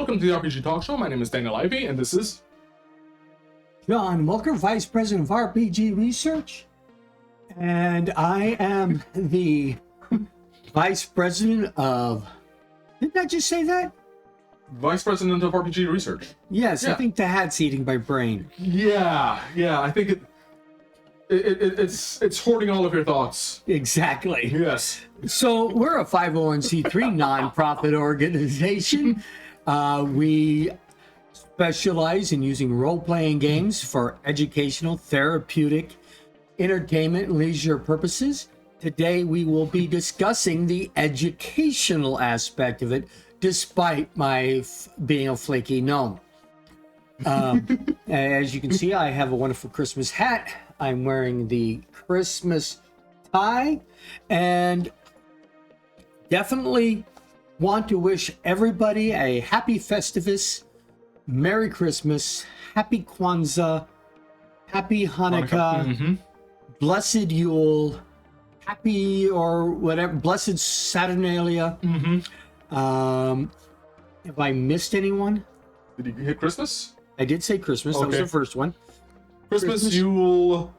Welcome to the RPG Talk Show. My name is Daniel Ivey, and this is John Walker, Vice President of RPG Research. And I am the Vice President of... Didn't I just say that? Vice President of RPG Research. Yes, Yeah. I think the hat's eating my brain. Yeah. I think it's hoarding all of your thoughts. Exactly. Yes. So we're a 501c3 nonprofit organization. We specialize in using role-playing games for educational, therapeutic, entertainment, and leisure purposes. Today we will be discussing the educational aspect of it, despite my being a flaky gnome. As you can see, I have a wonderful Christmas hat. I'm wearing the Christmas tie, and definitely want to wish everybody a happy Festivus, Merry Christmas, Happy Kwanzaa, Happy Hanukkah, Blessed Yule, Happy or whatever, Blessed Saturnalia. Have I missed anyone? Did you hit Christmas? I did say Christmas. That was Okay. the first one. Christmas, Yule,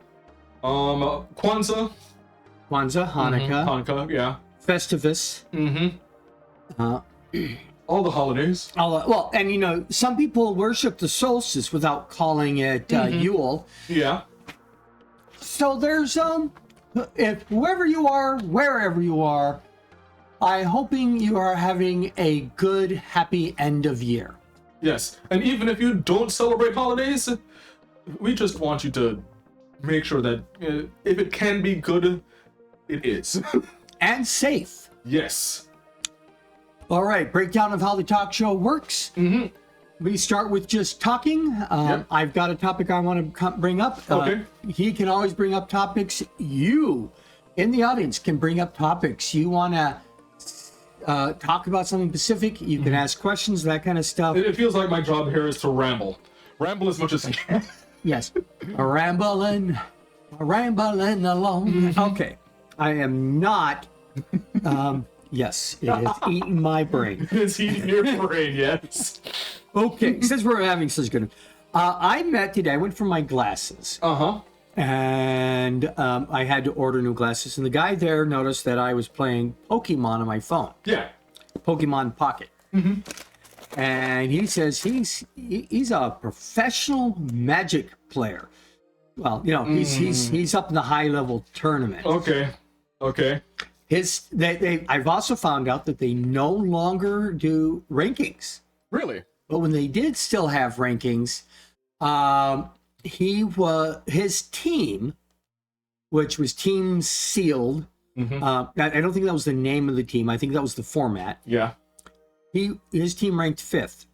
Kwanzaa, Hanukkah, Hanukkah, yeah. Festivus. All the holidays. Well, and you know, some people worship the solstice without calling it Yule. Yeah. So there's if whoever you are, wherever you are, I'm hoping you are having a good, happy end of year. Yes. And even if you don't celebrate holidays, we just want you to make sure that if it can be good, it is. And safe. Yes. All right, breakdown of how the talk show works. We start with just talking. Yep. I've got a topic I want to bring up. Okay. He can always bring up topics. You, in the audience, can bring up topics. You want to talk about something specific, you can ask questions, that kind of stuff. It feels like my job here is to ramble. Ramble as much as I can. Yes. Rambling along. Okay. I am not... yes, it has eaten my brain. It's eating your brain, yes. Okay, since we're having such good... I met today, I went for my glasses. And I had to order new glasses. And the guy there noticed that I was playing Pokemon on my phone. Yeah. Pokemon Pocket. And he says he's a professional Magic player. Well, you know, he's up in the high level tournament. Okay. I've also found out that they no longer do rankings. Really? But when they did still have rankings, his team, which was Team Sealed. I don't think that was the name of the team. I think that was the format. Yeah. His team ranked 5th.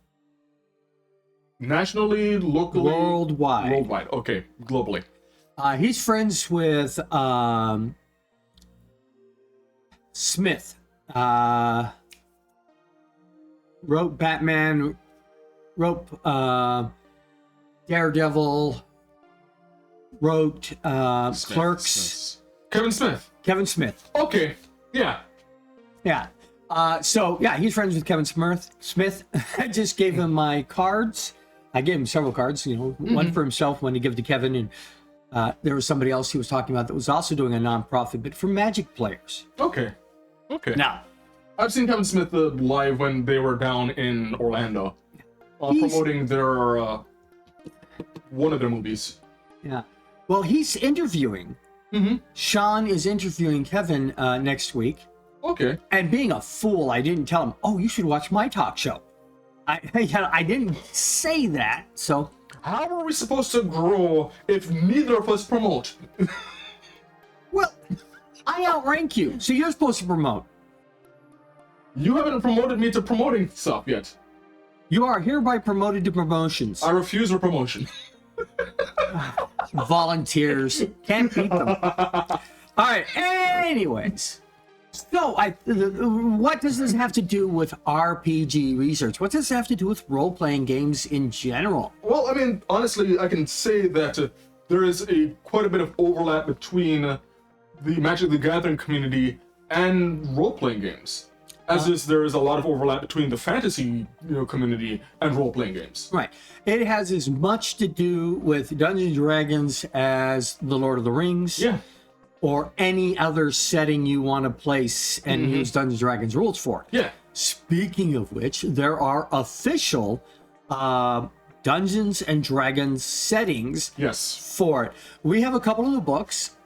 Nationally, locally, Worldwide. Worldwide. Okay. Globally. He's friends with Smith. Wrote Batman. Wrote Daredevil. Wrote Clerks. Kevin Smith. Kevin Smith. Okay. Yeah. Yeah. So yeah, he's friends with Kevin Smith. I just gave him my cards. I gave him several cards, you know, one for himself, one to give to Kevin, and there was somebody else he was talking about that was also doing a nonprofit, but for Magic players. Okay. Now, I've seen Kevin Smith live when they were down in Orlando, promoting their one of their movies. Yeah. Well, he's interviewing. Sean is interviewing Kevin next week. Okay. And being a fool, I didn't tell him, oh, you should watch my talk show. I didn't say that, so... How are we supposed to grow if neither of us promote? Well, I outrank you, so you're supposed to promote. You haven't promoted me to promoting stuff yet. You are hereby promoted to promotions. I refuse a promotion. Volunteers. Can't beat them. All right, anyways. So, what does this have to do with RPG research? What does this have to do with role-playing games in general? Well, I mean, honestly, I can say that there is quite a bit of overlap between the Magic the Gathering community and role-playing games. As is, there is a lot of overlap between the fantasy community and role-playing games. Right. It has as much to do with Dungeons and Dragons as The Lord of the Rings. Yeah. Or any other setting you want to place and use Dungeons and Dragons rules for. Yeah. Speaking of which, there are official Dungeons and Dragons settings for it. We have a couple of the books.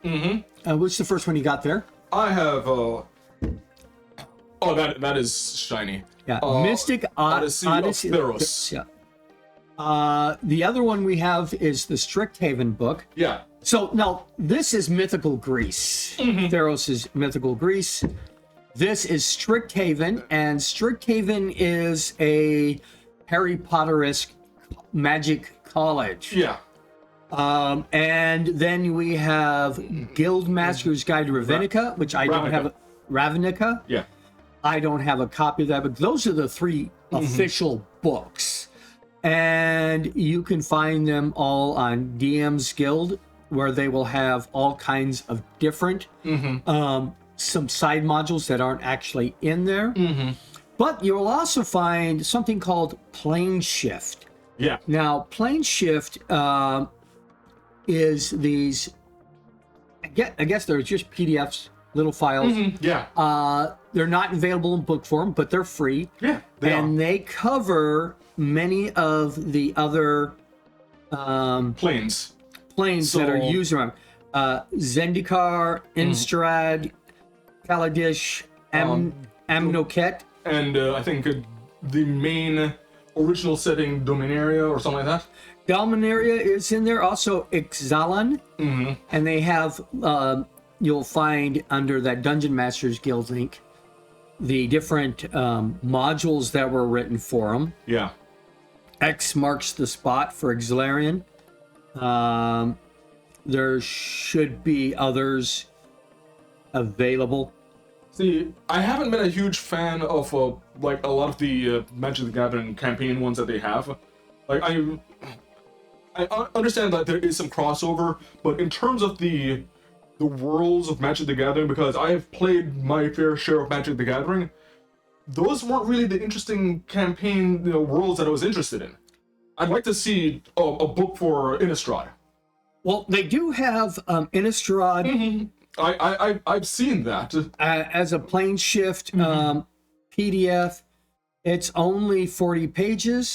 What's the first one you got there? I have that is shiny. Yeah, Mystic Odyssey of Theros. Yeah. The other one we have is the Strixhaven book. Yeah. So now this is mythical Greece. Theros is mythical Greece. This is Strixhaven, and Strixhaven is a Harry Potter-esque magic college. Yeah. And then we have Guildmaster's Guide to Ravnica, which I don't have. Ravnica. Yeah. I don't have a copy of that, but those are the three official books. And you can find them all on DM's Guild, where they will have all kinds of different, some side modules that aren't actually in there. But you'll also find something called Plane Shift. Yeah. Now, Plane Shift is these, I guess they're just PDFs, little files. Yeah. They're not available in book form, but they're free. Yeah. They cover many of the other planes that are used around. Zendikar, Innistrad, Kaladesh, Amnoket. And I think the main original setting, Dominaria or something like that. Dominaria is in there. Also, Ixalan. And they have, you'll find under that Dungeon Masters Guild link, the different modules that were written for them. Yeah. X marks the spot for Ixalarian. There should be others available. See, I haven't been a huge fan of like a lot of the Magic the Gathering campaign ones that they have. Like I understand that there is some crossover, but in terms of the worlds of Magic the Gathering, because I have played my fair share of Magic the Gathering, those weren't really the interesting campaign worlds that I was interested in. I'd like to see a book for Innistrad. Well, they do have Innistrad. I've seen that as a Plane Shift PDF. It's only 40 pages,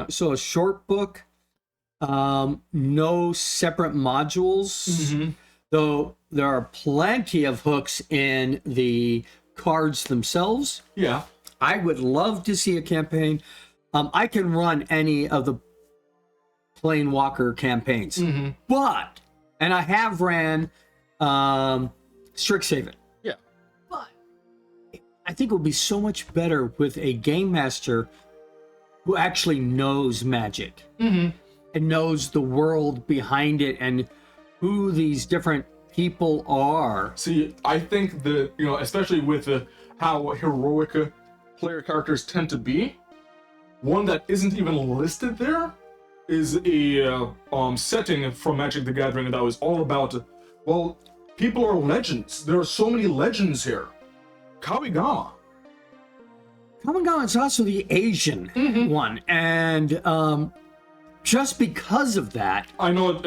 so a short book. No separate modules, though there are plenty of hooks in the cards themselves. Yeah. I would love to see a campaign. I can run any of the Planewalker campaigns, but, and I have ran Strixhaven. Yeah. But I think it would be so much better with a game master who actually knows Magic and knows the world behind it and who these different people are. See, I think that, especially with how heroic player characters tend to be, one that isn't even listed there is a setting from Magic the Gathering that was all about, well, people are legends. There are so many legends here. Kawigama. Kawigama is also the Asian one, and just because of that... I know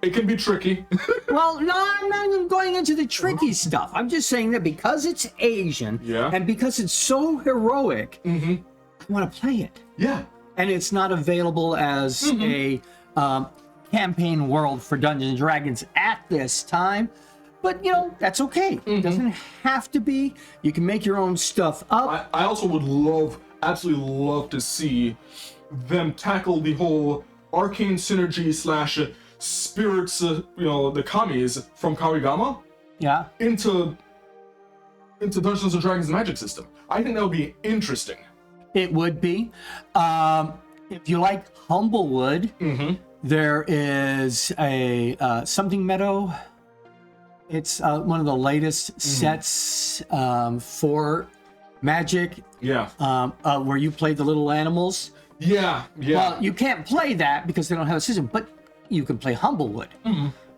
it can be tricky. Well, no, I'm not even going into the tricky stuff. I'm just saying that because it's Asian, and because it's so heroic, I want to play it. Yeah. And it's not available as a campaign world for Dungeons and Dragons at this time. But, that's okay. It doesn't have to be. You can make your own stuff up. I also would absolutely love to see them tackle the whole arcane synergy / spirits, the kamis from Kawigama into Dungeons and Dragons magic system. I think that would be interesting. It would be. If you like Humblewood, there is a Something Meadow. It's one of the latest sets for Magic. Yeah. Where you play the little animals. Yeah. Well, you can't play that because they don't have a system, but you can play Humblewood,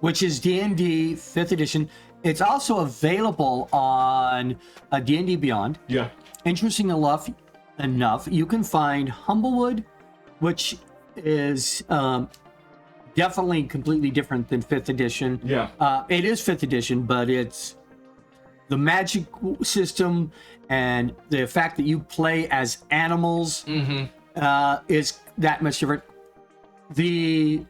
which is D&D 5th edition. It's also available on D&D Beyond. Yeah. Interesting enough, you can find Humblewood, which is definitely completely different than 5th edition. Yeah. It is 5th edition, but it's the magic system and the fact that you play as animals is that much different. The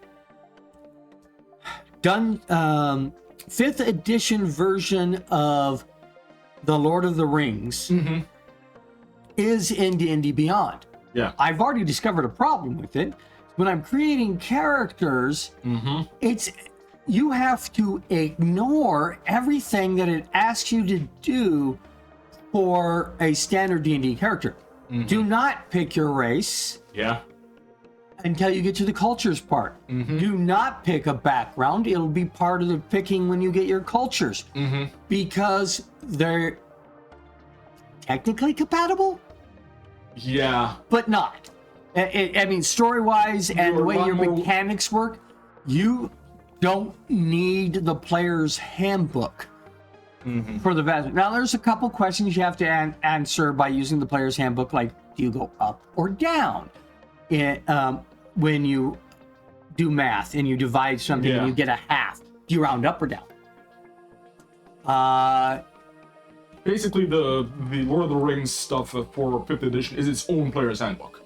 5th edition version of the Lord of the Rings is in D&D Beyond. Yeah. I've already discovered a problem with it. When I'm creating characters, you have to ignore everything that it asks you to do for a standard D&D character. Do not pick your race. Yeah. Until you get to the cultures part. Do not pick a background. It'll be part of the picking when you get your cultures. Because they're technically compatible, Yeah. but not. I mean, story-wise and the way your mechanics work, you don't need the player's handbook for the vast. Now, there's a couple questions you have to answer by using the player's handbook, like, do you go up or down when you do math and you divide something and you get a half? Do you round up or down? Basically, the Lord of the Rings stuff for 5th edition is its own player's handbook.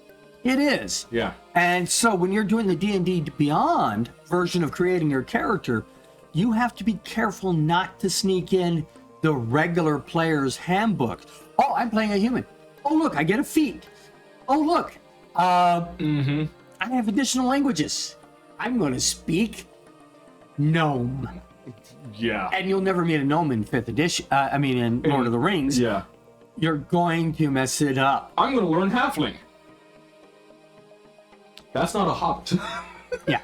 It is. Yeah. And so when you're doing the D&D Beyond version of creating your character, you have to be careful not to sneak in the regular player's handbook. Oh, I'm playing a human. Oh, look, I get a feat. Oh, look, I have additional languages. I'm going to speak gnome. Yeah. And you'll never meet a gnome in 5th edition. In Lord of the Rings. Yeah. You're going to mess it up. I'm going to learn halfling. That's not a hobbit. Yeah.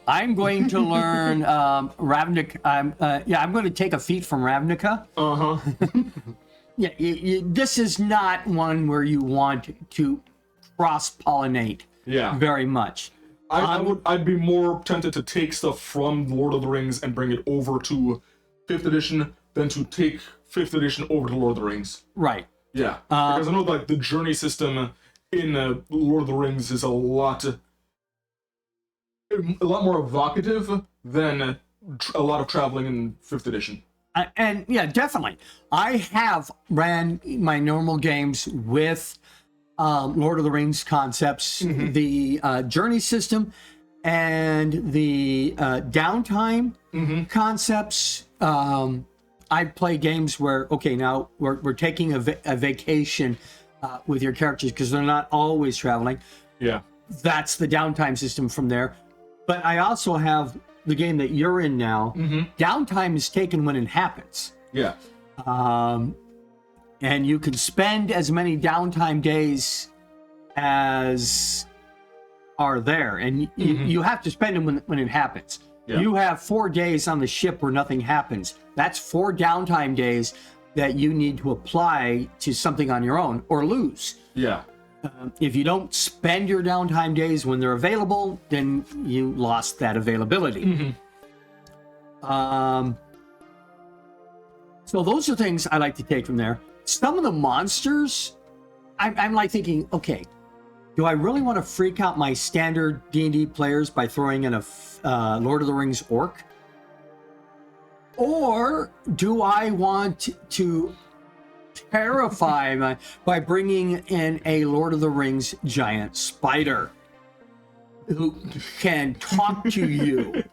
I'm going to learn Ravnica. I'm going to take a feat from Ravnica. Yeah, this is not one where you want to cross-pollinate very much. I'd be more tempted to take stuff from Lord of the Rings and bring it over to 5th edition than to take 5th edition over to Lord of the Rings. Right. Yeah. Because I know like the journey system in Lord of the Rings is a lot more evocative than a lot of traveling in 5th edition. And yeah, definitely. I have ran my normal games with Lord of the Rings concepts, the journey system, and the downtime concepts. I play games where, okay, now we're taking a vacation with your characters because they're not always traveling. Yeah. That's the downtime system from there. But I also have the game that you're in now. Downtime is taken when it happens. Yeah. And you can spend as many downtime days as are there. And you have to spend them when it happens. Yeah. You have 4 days on the ship where nothing happens. That's 4 downtime days that you need to apply to something on your own or lose. Yeah. If you don't spend your downtime days when they're available, then you lost that availability. So those are things I like to take from there. Some of the monsters, I'm like thinking, okay, do I really want to freak out my standard D&D players by throwing in a Lord of the Rings orc? Or do I want to terrify by bringing in a Lord of the Rings giant spider who can talk to you?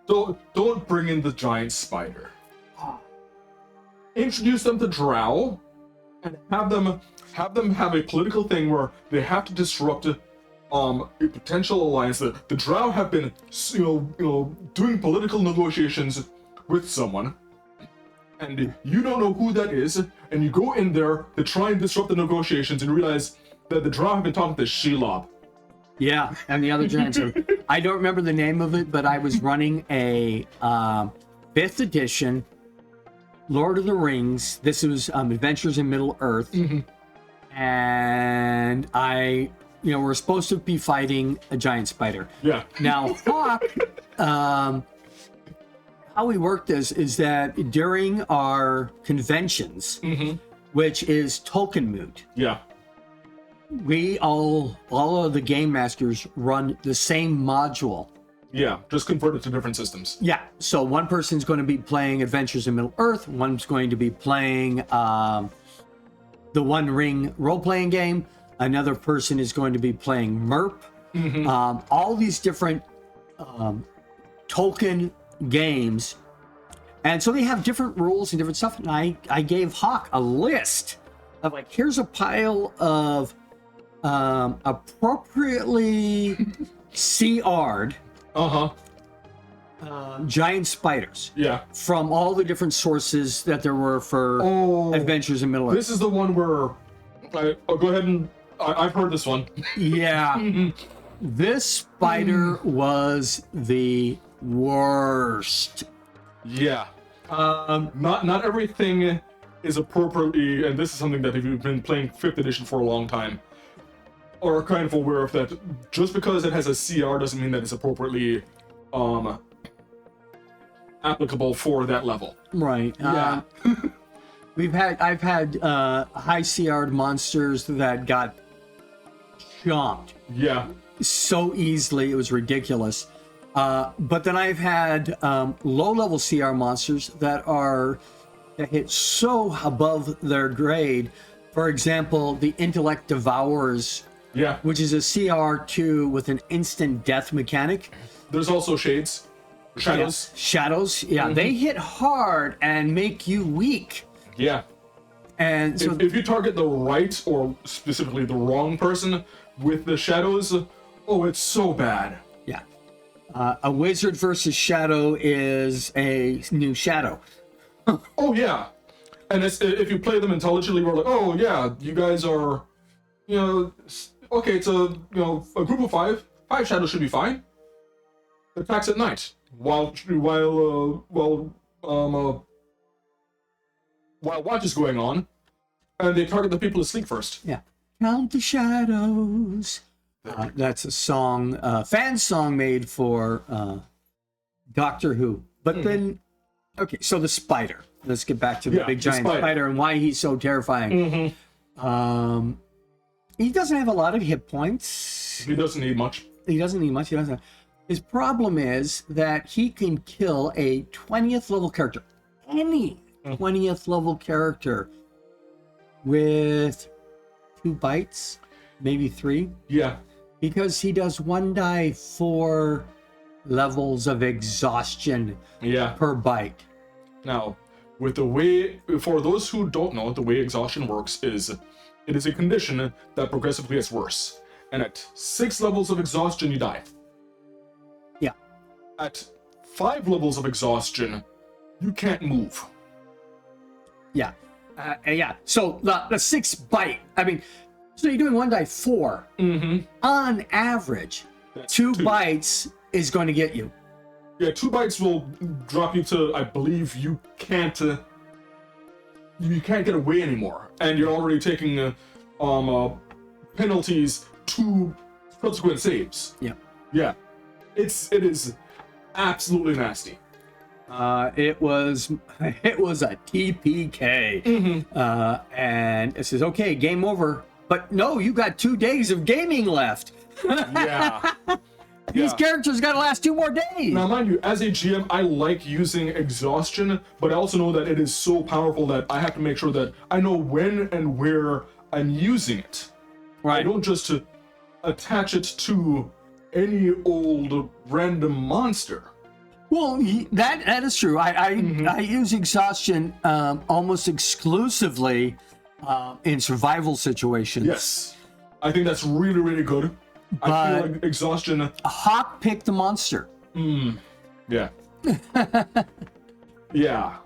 Don't bring in the giant spider. Introduce them to Drow and have them have a political thing where they have to disrupt a potential alliance. The Drow have been doing political negotiations with someone, and you don't know who that is, and you go in there to try and disrupt the negotiations and realize that the Drow have been talking to Shelob. Yeah, and the other giants. I don't remember the name of it, but I was running a 5th edition Lord of the Rings. This was Adventures in Middle Earth, and we're supposed to be fighting a giant spider. Yeah. Now how we work this is that during our conventions, which is token moot, Yeah. we all of the game masters run the same module. Yeah. Just convert it to different systems. Yeah. So one person's going to be playing Adventures in Middle Earth. One's going to be playing the One Ring role-playing game. Another person is going to be playing MERP. All these different token games. And so they have different rules and different stuff. And I gave Hawk a list of like, here's a pile of appropriately CR'd giant spiders. Yeah. From all the different sources that there were for Adventures in Middle Earth. This is the one where I'll go ahead and I've heard this one. Yeah. This spider was the worst. Yeah. Not everything is appropriately, and this is something that if you've been playing 5th edition for a long time, are kind of aware of, that just because it has a CR doesn't mean that it's appropriately applicable for that level. Right. Yeah. I've had high CR'd monsters that got jumped Yeah. so easily it was ridiculous. But then I've had low-level CR monsters that hit so above their grade. For example, the Intellect Devourers, Yeah. which is a CR2 with an instant death mechanic. There's also shadows. Shadows, yeah, they hit hard and make you weak. Yeah. And so If you target the right or specifically the wrong person with the shadows, it's so bad. yeah, a wizard versus shadow is a new shadow. Oh yeah, and if you play them intelligently, we're like, oh yeah, you guys are, okay, it's a group of 5. 5 shadows should be fine. Attacks at night while watch is going on, and they target the people asleep first. Yeah, count the shadows. That's a song, fan song made for Doctor Who. But then, okay, so the spider. Let's get back to the big giant spider and why he's so terrifying. He doesn't have a lot of hit points. He doesn't need much. His problem is that he can kill a 20th level character, any 20th level character, with 2 bites, maybe 3. Yeah. Because he does 1 die 4 levels of exhaustion per bite. Now, with the way, for those who don't know, the way exhaustion works is, it is a condition that progressively gets worse. And at 6 levels of exhaustion, you die. Yeah. At 5 levels of exhaustion, you can't move. Yeah. Yeah. So the 6 bite, so you're doing 1 die 4. On average, That's 2 bites is going to get you. Yeah, 2 bites will drop you to, I believe, you can't get away anymore, and you're already taking penalties to subsequent saves. Yeah. Yeah, it is absolutely nasty. It was a TPK, and it says, okay, game over. But no, you got 2 days of gaming left. Yeah. These characters got to last 2 more days. Now, mind you, as a GM, I like using exhaustion, but I also know that it is so powerful that I have to make sure that I know when and where I'm using it. Right. I don't just attach it to any old random monster. Well, that is true. I use exhaustion almost exclusively in survival situations. Yes. I think that's really, really good. I feel like exhaustion. Hawk picked the monster. Yeah. Yeah.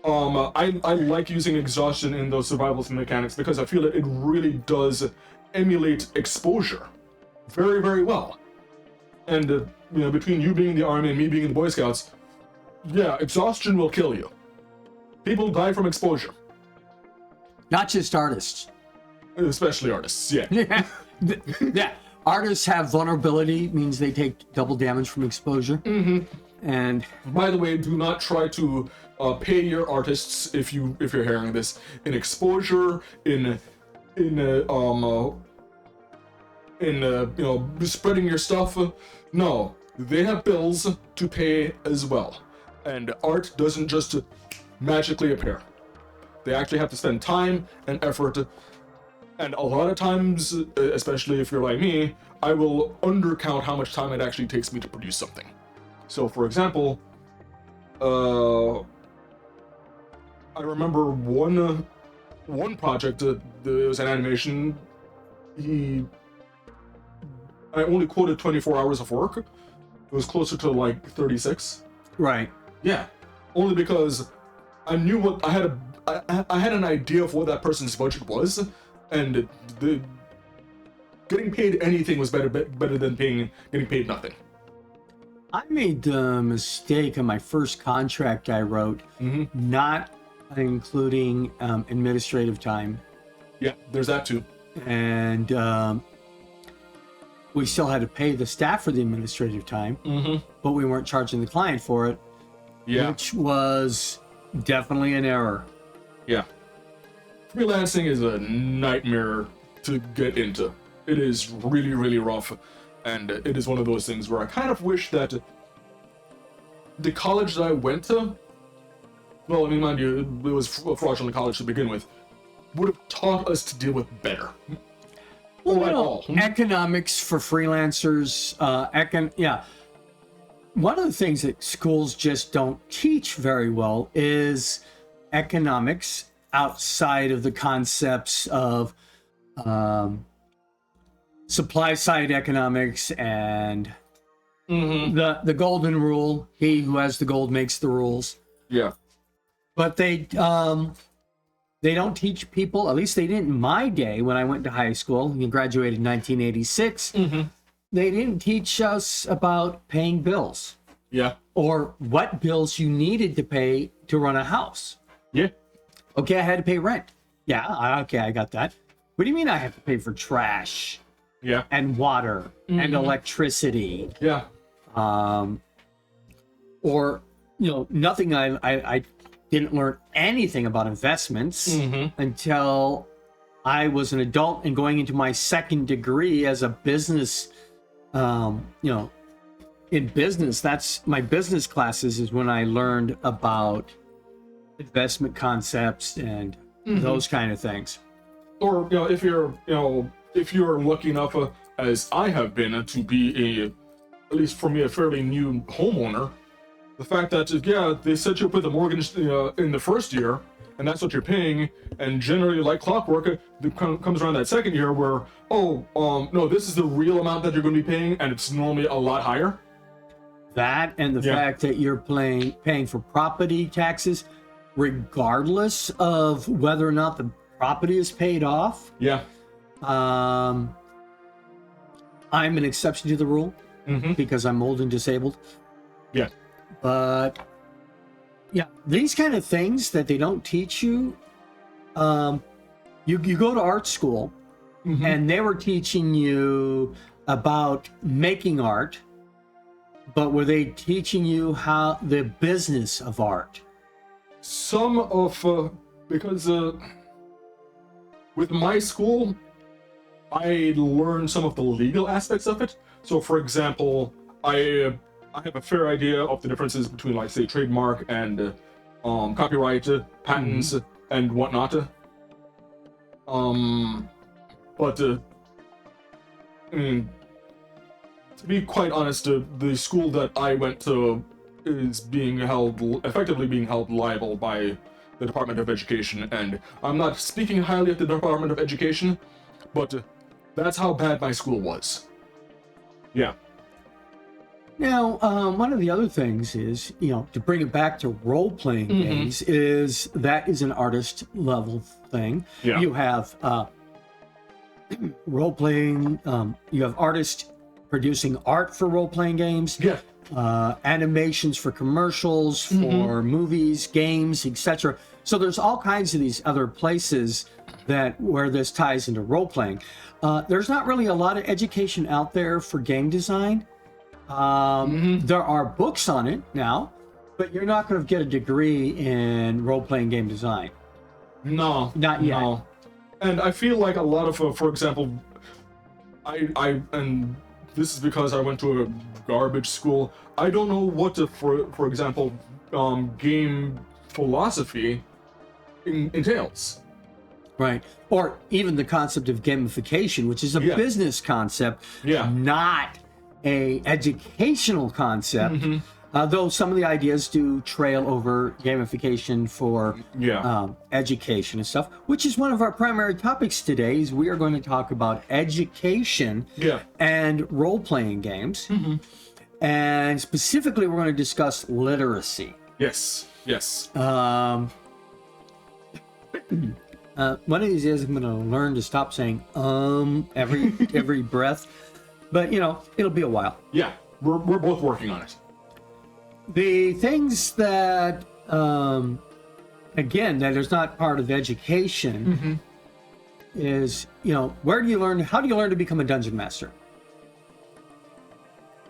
I like using exhaustion in those survival mechanics because I feel that it really does emulate exposure very, very well. And between you being in the army and me being in the Boy Scouts, yeah, exhaustion will kill you. People die from exposure. Not just artists. Especially artists, yeah. Yeah. Artists have vulnerability, means they take double damage from exposure. And by the way, do not try to pay your artists if you're hearing this in exposure, in spreading your stuff. No, they have bills to pay as well, and art doesn't just magically appear. They actually have to spend time and effort, and a lot of times, especially if you're like me, I will undercount how much time it actually takes me to produce something. So, for example, I remember one project. There was an animation. I only quoted 24 hours of work. It was closer to like 36. right. Yeah, only because I knew what I had. I had an idea of what that person's budget was, and getting paid anything was better than getting paid nothing. I made the mistake on my first contract I wrote, not including administrative time, Yeah, there's that too. and we still had to pay the staff for the administrative time, but we weren't charging the client for it, Yeah, which was definitely an error. yeah. Freelancing is a nightmare to get into. It is really, really rough, and it is one of those things where I kind of wish that the college that I went to, well, I mean, mind you, it was a fraudulent college to begin with, would have taught us to deal with better. Or at all. Economics for freelancers, one of the things that schools just don't teach very well is economics outside of the concepts of supply side economics and the golden rule: he who has the gold makes the rules. Yeah. But they don't teach people, at least they didn't in my day when I went to high school. You graduated in 1986. They didn't teach us about paying bills Yeah. or what bills you needed to pay to run a house. Yeah. Okay, I had to pay rent. Yeah, okay, I got that. What do you mean I have to pay for trash Yeah. and water and electricity? Yeah. Or, nothing. I didn't learn anything about investments until I was an adult and going into my second degree as a business, in business. That's my business classes is when I learned about investment concepts and those kind of things. Or if you're lucky enough, as I have been, to be at least for me, a fairly new homeowner, the fact that they set you up with a mortgage in the first year, and that's what you're paying, and generally like clockwork, it comes around that second year where no, this is the real amount that you're going to be paying, and it's normally a lot higher. That and the fact that you're paying for property taxes, regardless of whether or not the property is paid off. Yeah. I'm an exception to the rule because I'm old and disabled. Yeah. But these kind of things that they don't teach you. You go to art school, and they were teaching you about making art, but were they teaching you how the business of art? Some of because with my school, I learned some of the legal aspects of it. So, for example, I have a fair idea of the differences between, like, say, trademark and copyright, patents, and whatnot. But I mean, to be quite honest, the school that I went to is effectively being held liable by the Department of Education, and I'm not speaking highly of the Department of Education, but that's how bad my school was. Yeah. Now, one of the other things is, to bring it back to role-playing games, is an artist level thing. Yeah. You have role-playing, you have artists producing art for role-playing games. Yeah. Animations for commercials, for movies, games, etc. So there's all kinds of these other places where this ties into role-playing. There's not really a lot of education out there for game design. There are books on it now, but you're not going to get a degree in role-playing game design. No, Not yet. No. And I feel like a lot of, for example, and this is because I went to a garbage school. I don't know what to, for example, game philosophy entails. Right. Or even the concept of gamification, which is a business concept, not a educational concept. Though some of the ideas do trail over gamification for education and stuff, which is one of our primary topics today. Is we are going to talk about education and role-playing games, and specifically we're going to discuss literacy. Yes. One of these days I'm going to learn to stop saying every breath, but it'll be a while. Yeah, we're both working on it. The things that again that is not part of education is how do you learn to become a dungeon master?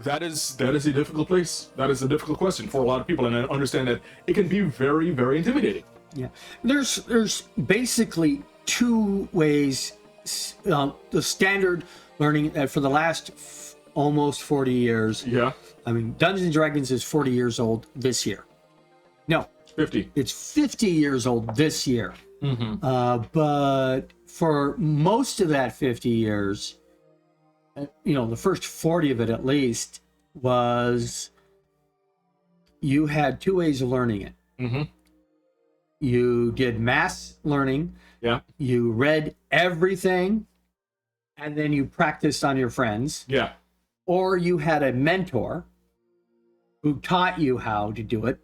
That is a difficult place. That is a difficult question for a lot of people, and I understand that it can be very, very intimidating. Yeah, there's basically two ways. The standard learning for the last almost 40 years. Yeah. I mean, Dungeons and Dragons is 40 years old this year. No, 50. It's 50 years old this year. But for most of that 50 years, the first 40 of it at least, was you had two ways of learning it. You did mass learning. Yeah. You read everything, and then you practiced on your friends. Yeah. Or you had a mentor who taught you how to do it.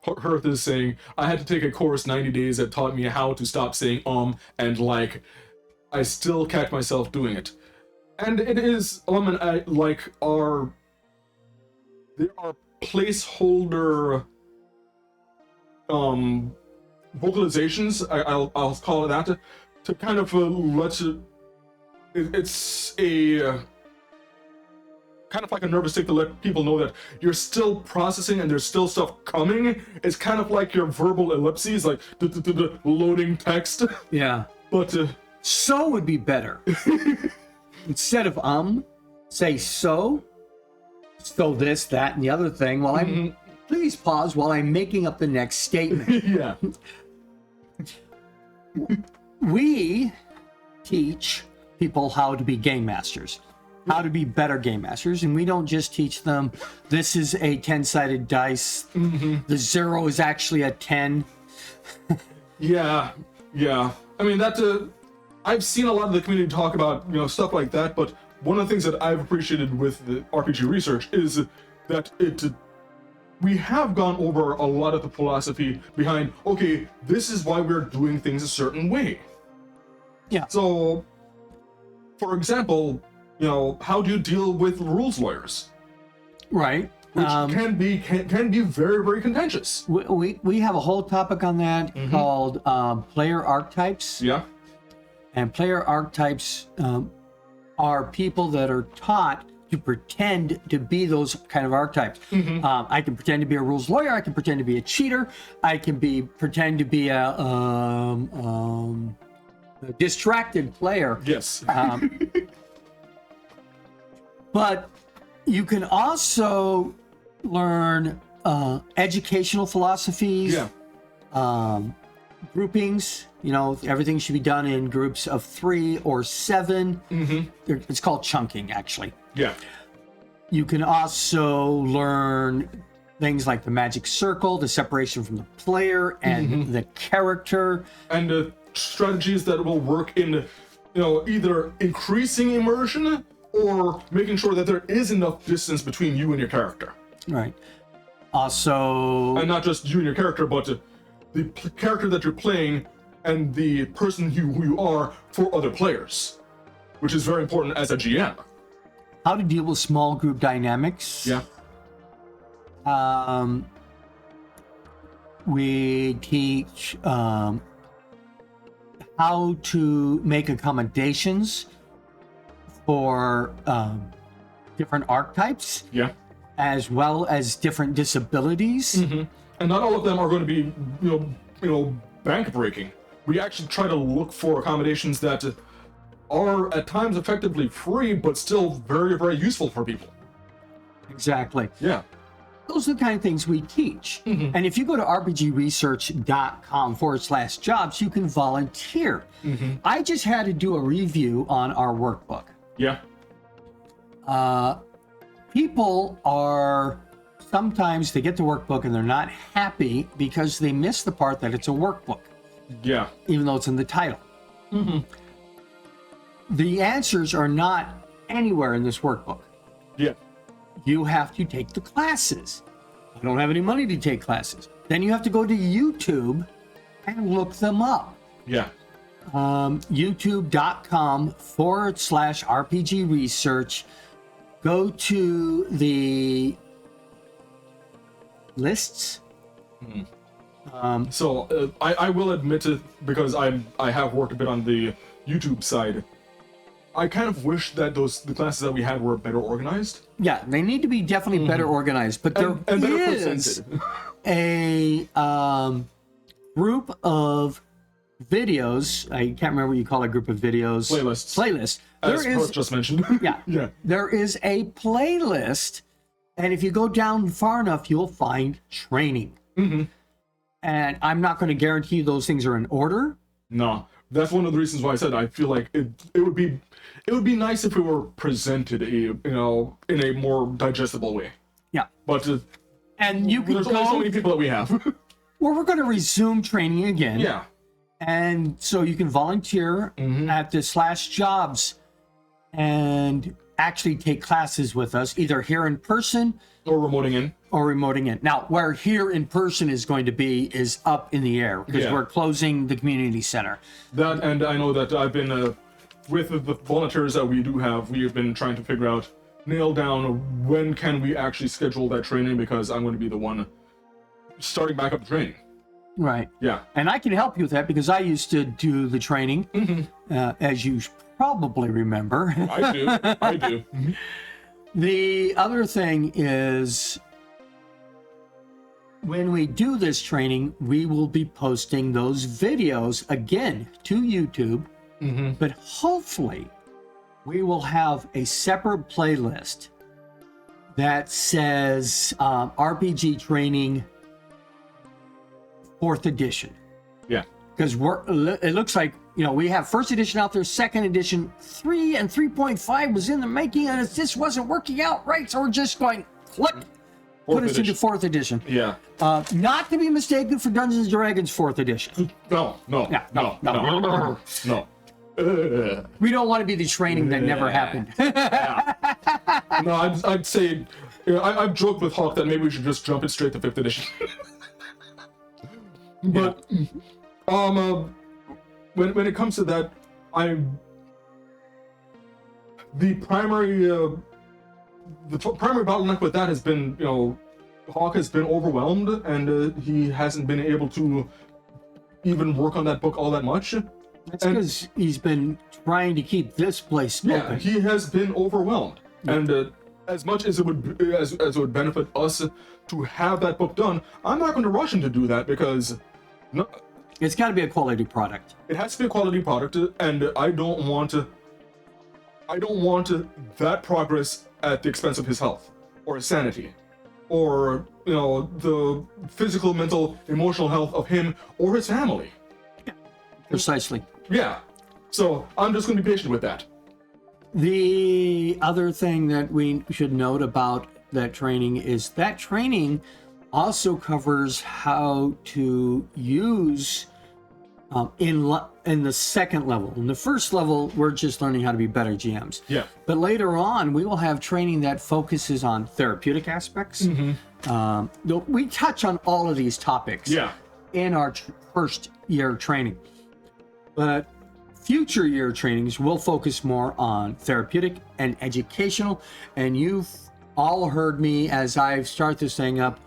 Hearth is saying, I had to take a course 90 days that taught me how to stop saying and I still catch myself doing it. And it is there are placeholder vocalizations, I'll call it that, to kind of let you, it's a kind of like a nervous tick to let people know that you're still processing and there's still stuff coming. It's kind of like your verbal ellipses, like loading text. Yeah. But so would be better. Instead of say so this, that, and the other thing. While I'm please pause while I'm making up the next statement. Yeah. We teach people how to be game masters, how to be better game masters, and we don't just teach them this is a 10-sided dice. The 0 is actually a 10. Yeah. I mean, I've seen a lot of the community talk about stuff like that, but one of the things that I've appreciated with the RPG research is that we have gone over a lot of the philosophy behind, okay, this is why we're doing things a certain way. Yeah. So, for example, how do you deal with rules lawyers? Right. Which can be very, very contentious. We have a whole topic on that called player archetypes. Yeah. And player archetypes are people that are taught to pretend to be those kind of archetypes. I can pretend to be a rules lawyer. I can pretend to be a cheater. I can pretend to be a distracted player. Yes. But you can also learn educational philosophies. Yeah. Groupings. Everything should be done in groups of 3 or 7. It's called chunking, actually. Yeah. You can also learn things like the magic circle, the separation from the player and the character. And strategies that will work in, either increasing immersion or making sure that there is enough distance between you and your character. Right. Also... And not just you and your character, but the character that you're playing and the person who you are for other players, which is very important as a GM. How to deal with small group dynamics. Yeah. We teach how to make accommodations for different archetypes, Yeah. as well as different disabilities. And not all of them are going to be, bank breaking. We actually try to look for accommodations that are at times effectively free, but still very, very useful for people. Exactly. Yeah. Those are the kind of things we teach. And if you go to rpgresearch.com/jobs, you can volunteer. I just had to do a review on our workbook. Yeah. People are sometimes they get the workbook and they're not happy because they miss the part that it's a workbook, Yeah. even though it's in the title. The answers are not anywhere in this workbook. Yeah. You have to take the classes. I don't have any money to take classes. Then you have to go to YouTube and look them up. Yeah. YouTube.com/RPG research. Go to the lists. So I will admit it, because I have worked a bit on the YouTube side. I kind of wish that the classes that we had were better organized. Yeah, they need to be definitely better organized, but there And better is presented. a group of videos. I can't remember what you call a group of videos. Playlists. As There Brooke is, just mentioned. yeah, Yeah. there is a playlist, and if you go down far enough, you'll find training. And I'm not going to guarantee those things are in order. No, that's one of the reasons why I said I feel like it would be nice if we were presented in a more digestible way. Yeah, But and you can there's only so many people that we have. Well, we're going to resume training again. Yeah. And so you can volunteer at the /jobs and actually take classes with us, either here in person Or remoting in. or remoting in. Now, where here in person is going to be is up in the air because Yeah. we're closing the community center. That, and I know that I've been with the volunteers that we do have. We have been trying to nail down when can we actually schedule that training, because I'm going to be the one starting back up the training. Right. Yeah. And I can help you with that because I used to do the training, as you probably remember. I do. I do. The other thing is, when we do this training, we will be posting those videos again to YouTube, but hopefully we will have a separate playlist that says RPG training 4th edition. Yeah. Because it looks like, we have 1st edition out there, 2nd edition, 3 and 3.5 was in the making, and it just wasn't working out right, so we're just going, click, put us into 4th edition. Yeah. Not to be mistaken for Dungeons & Dragons 4th edition. No. Yeah, no. We don't want to be the training that never happened. No, I'd say, I've joked with Hawk that maybe we should just jump it straight to 5th edition. But, when it comes to that, the primary bottleneck with that has been, Hawk has been overwhelmed, and he hasn't been able to even work on that book all that much. That's because he's been trying to keep this place open. Yeah, he has been overwhelmed, and as much as it would benefit us to have that book done, I'm not going to rush him to do that, because It's got to be a quality product. it has to be a quality product, and I don't want that progress at the expense of his health or his sanity, or the physical, mental, emotional health of him or his family. Precisely. Yeah. So I'm just going to be patient with that. The other thing that we should note about that training is that training also covers how to use in the 2nd level. In the 1st level, we're just learning how to be better GMs. Yeah. But later on, we will have training that focuses on therapeutic aspects. We touch on all of these topics in our 1st year training. But future year trainings will focus more on therapeutic and educational. And you've all heard me as I start this thing up.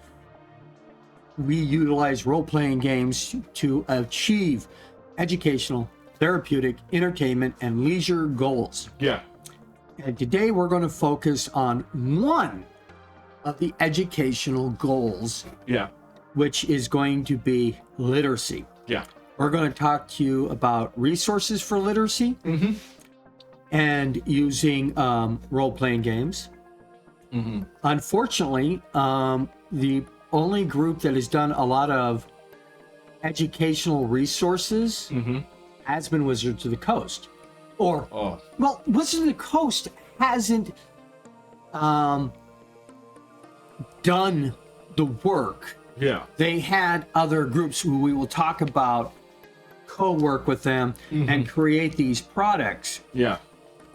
We utilize role-playing games to achieve educational, therapeutic, entertainment, and leisure goals. Yeah. And today we're going to focus on one of the educational goals, Yeah. which is going to be literacy. Yeah. We're going to talk to you about resources for literacy and using role-playing games. Unfortunately, the only group that has done a lot of educational resources has been Wizards of the Coast. Or, well, Wizards of the Coast hasn't done the work. Yeah. They had other groups who we will talk about co-work with them and create these products. Yeah.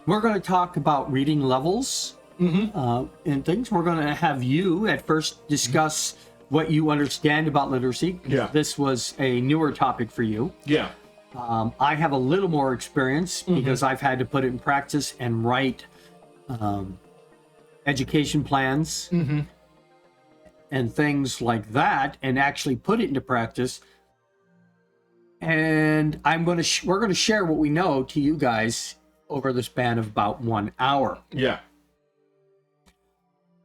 We're going to talk about reading levels and things. We're going to have you at first discuss what you understand about literacy. Yeah. This was a newer topic for you. Yeah. I have a little more experience because I've had to put it in practice and write education plans and things like that, and actually put it into practice. And we're going to share what we know to you guys over the span of about 1 hour. Yeah.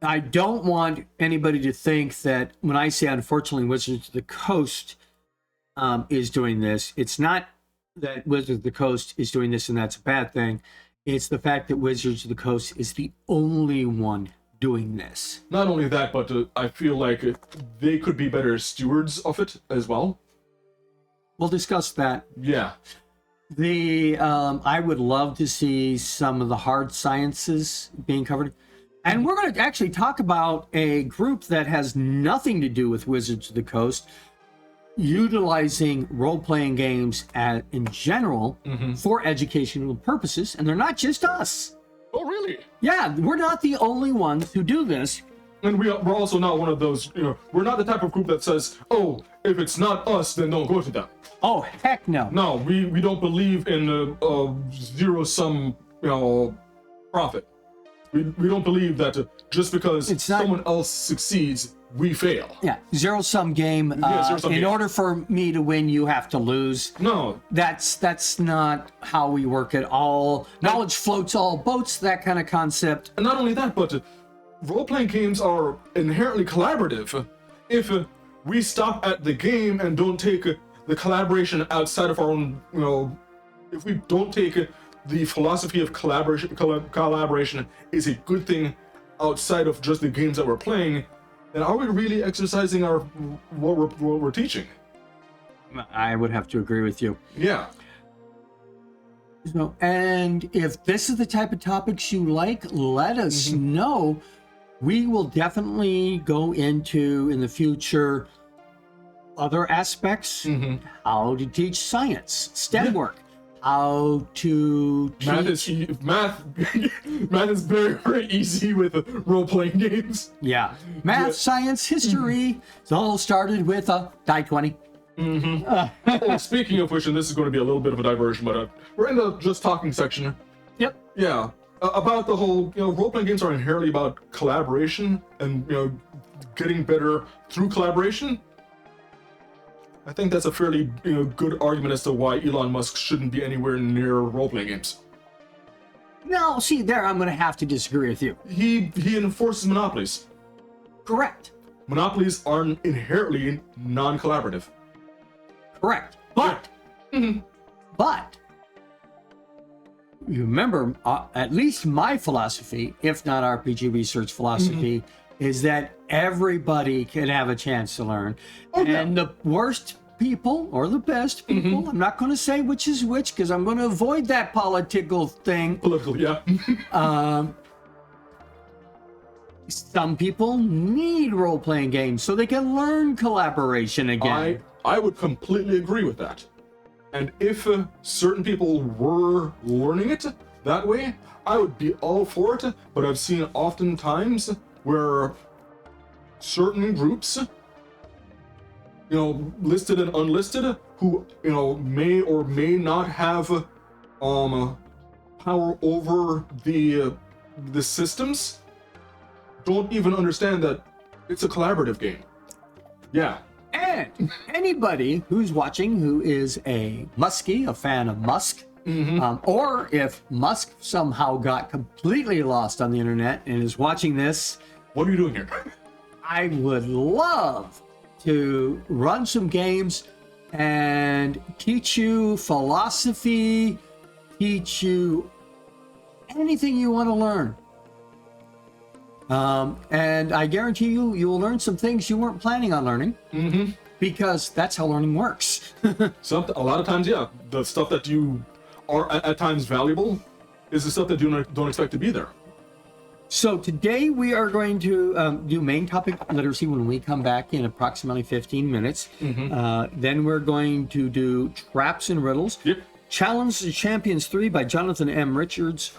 I don't want anybody to think that when I say, unfortunately, Wizards of the Coast is doing this, it's not that Wizards of the Coast is doing this and that's a bad thing. It's the fact that Wizards of the Coast is the only one doing this. Not only that, but I feel like they could be better stewards of it as well. We'll discuss that. Yeah. I would love to see some of the hard sciences being covered. And we're going to actually talk about a group that has nothing to do with Wizards of the Coast, utilizing role-playing games in general for educational purposes. And they're not just us. Oh, really? Yeah, we're not the only ones who do this. And we're also not one of those, we're not the type of group that says, oh, if it's not us, then don't go to them. Oh, heck no. No, we don't believe in zero-sum, profit. We don't believe that just because someone else succeeds, we fail. Yeah, zero-sum game. Zero-sum in game. order for me to win, you have to lose. No. That's not how we work at all. Knowledge floats all boats, that kind of concept. And not only that, but role-playing games are inherently collaborative. If we stop at the game and don't take the collaboration outside of our own, if we don't take the philosophy of collaboration is a good thing outside of just the games that we're playing, then are we really exercising what we're teaching? I would have to agree with you. Yeah. So, and if this is the type of topics you like, let us know. We will definitely go into, in the future, other aspects, how to teach science, STEM work, how to teach... Math is very, very easy with role-playing games. Yeah. Math, science, history. It's all started with a die 20. Oh, speaking of which, and this is going to be a little bit of a diversion, but we're in the just talking section. Yep. Yeah. About the whole, role-playing games are inherently about collaboration and, getting better through collaboration. I think that's a fairly, good argument as to why Elon Musk shouldn't be anywhere near role-playing games. No, see, there I'm going to have to disagree with you. He enforces monopolies. Correct. Monopolies are inherently non-collaborative. Correct. But, but, you remember, at least my philosophy, if not RPG research philosophy, is that everybody can have a chance to learn. And the worst people, or the best people, I'm not going to say which is which, because I'm going to avoid that political thing. Political, yeah. Some people need role-playing games so they can learn collaboration again. I would completely agree with that. And if certain people were learning it that way, I would be all for it. But I've seen oftentimes where certain groups, listed and unlisted, who, may or may not have power over the systems, don't even understand that it's a collaborative game. Yeah. And anybody who's watching who is a Muskie, a fan of Musk, Or if Musk somehow got completely lost on the internet and is watching this, What are you doing here? I would love to run some games and teach you philosophy, teach you anything you want to learn. And I guarantee you will learn some things you weren't planning on learning, because that's how learning works. A lot of times, yeah, the stuff that you are at times valuable is the stuff that you don't expect to be there. So today we are going to do main topic literacy when we come back in approximately 15 minutes. Then we're going to do traps and riddles. Yep. Challenge the Champions 3 by Jonathan M. Richards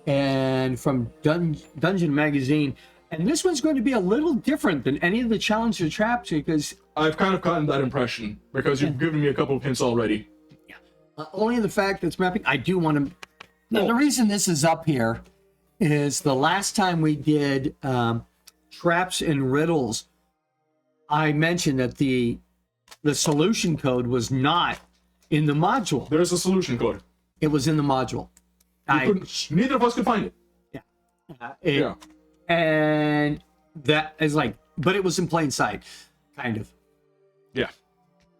and from Dungeon Magazine. And this one's going to be a little different than any of the challenge or traps because I've kind of gotten that impression because you've given me a couple of hints already. only in the fact that it's mapping, I do want to... Now, the reason this is up here is the last time we did traps and riddles, I mentioned that the solution code was not in the module. There's a solution code. It was in the module. Neither of us could find it. Yeah. And that is like, but it was in plain sight, kind of. Yeah.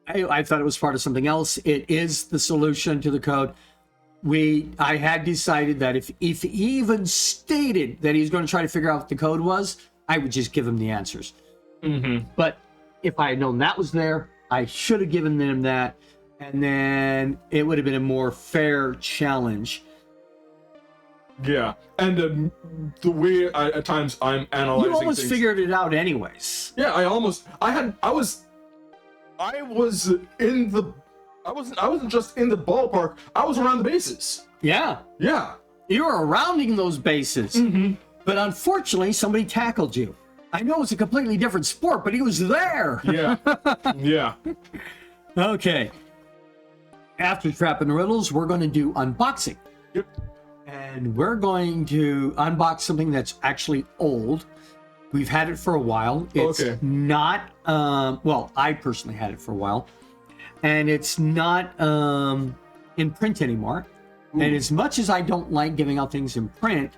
I thought it was part of something else. It is the solution to the code. I had decided that if he even stated that he's going to try to figure out what the code was, I would just give him the answers. But if I had known that was there, I should have given them that, and then it would have been a more fair challenge. Yeah, and the way at times I'm analyzing You almost things, figured it out anyways. Yeah, I was I wasn't just in the ballpark. I was around the bases. Yeah. Yeah. You were rounding those bases. But unfortunately, somebody tackled you. I know it's a completely different sport, but he was there. Yeah. Yeah. Okay. After Trap and Riddles, we're going to do unboxing. Yep. And we're going to unbox something that's actually old. We've had it for a while. It's not, well, I personally had it for a while. And it's not in print anymore. And as much as I don't like giving out things in print,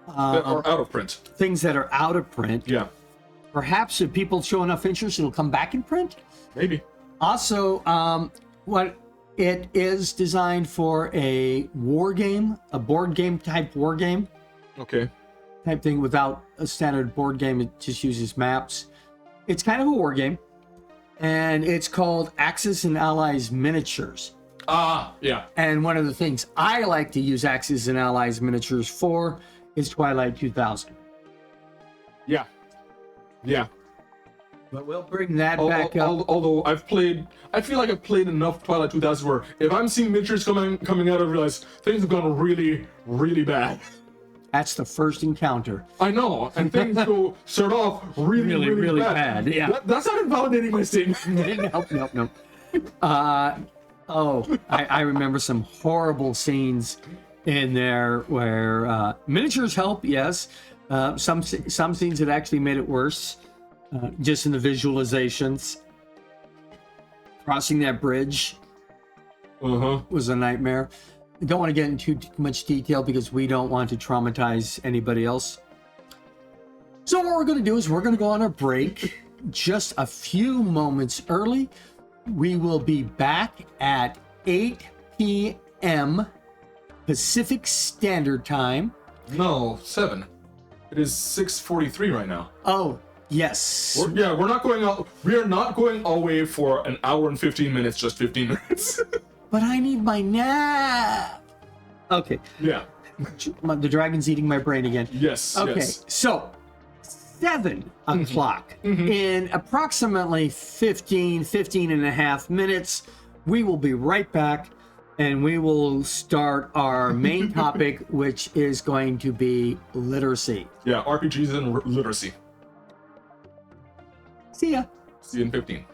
That are out of print. things that are out of print, Yeah. perhaps if people show enough interest, it'll come back in print. Maybe. Also, what it is designed for a war game, a board game type war game Okay. type thing without a standard board game. It just uses maps. It's kind of a war game, and it's called Axis and Allies Miniatures. Ah, yeah. And one of the things I like to use Axis and Allies Miniatures for is Twilight 2000. Yeah. Yeah. But we'll bring that back up. Although I feel like I've played enough Twilight 2000 where if I'm seeing miniatures coming out, I realize things have gone really, really bad. That's the first encounter. I know, and things start off really bad. Yeah. That's not invalidating my statement. Nope. I remember some horrible scenes in there where miniatures help, yes. Some scenes that actually made it worse, just in the visualizations. Crossing that bridge was a nightmare. I don't want to get into too much detail because we don't want to traumatize anybody else. So what we're going to do is we're going to go on a break just a few moments early. We will be back at 8 p.m. Pacific Standard Time. No, 7. It is 6:43 right now. Oh, yes. We're not going out. We are not going away for an hour and 15 minutes. Just 15 minutes. But I need my nap. Okay. Yeah. The dragon's eating my brain again. Yes. Okay. Yes. So 7 o'clock in approximately 15 and a half minutes, we will be right back and we will start our main topic, which is going to be literacy. Yeah, RPGs and literacy. See ya. See you in 15.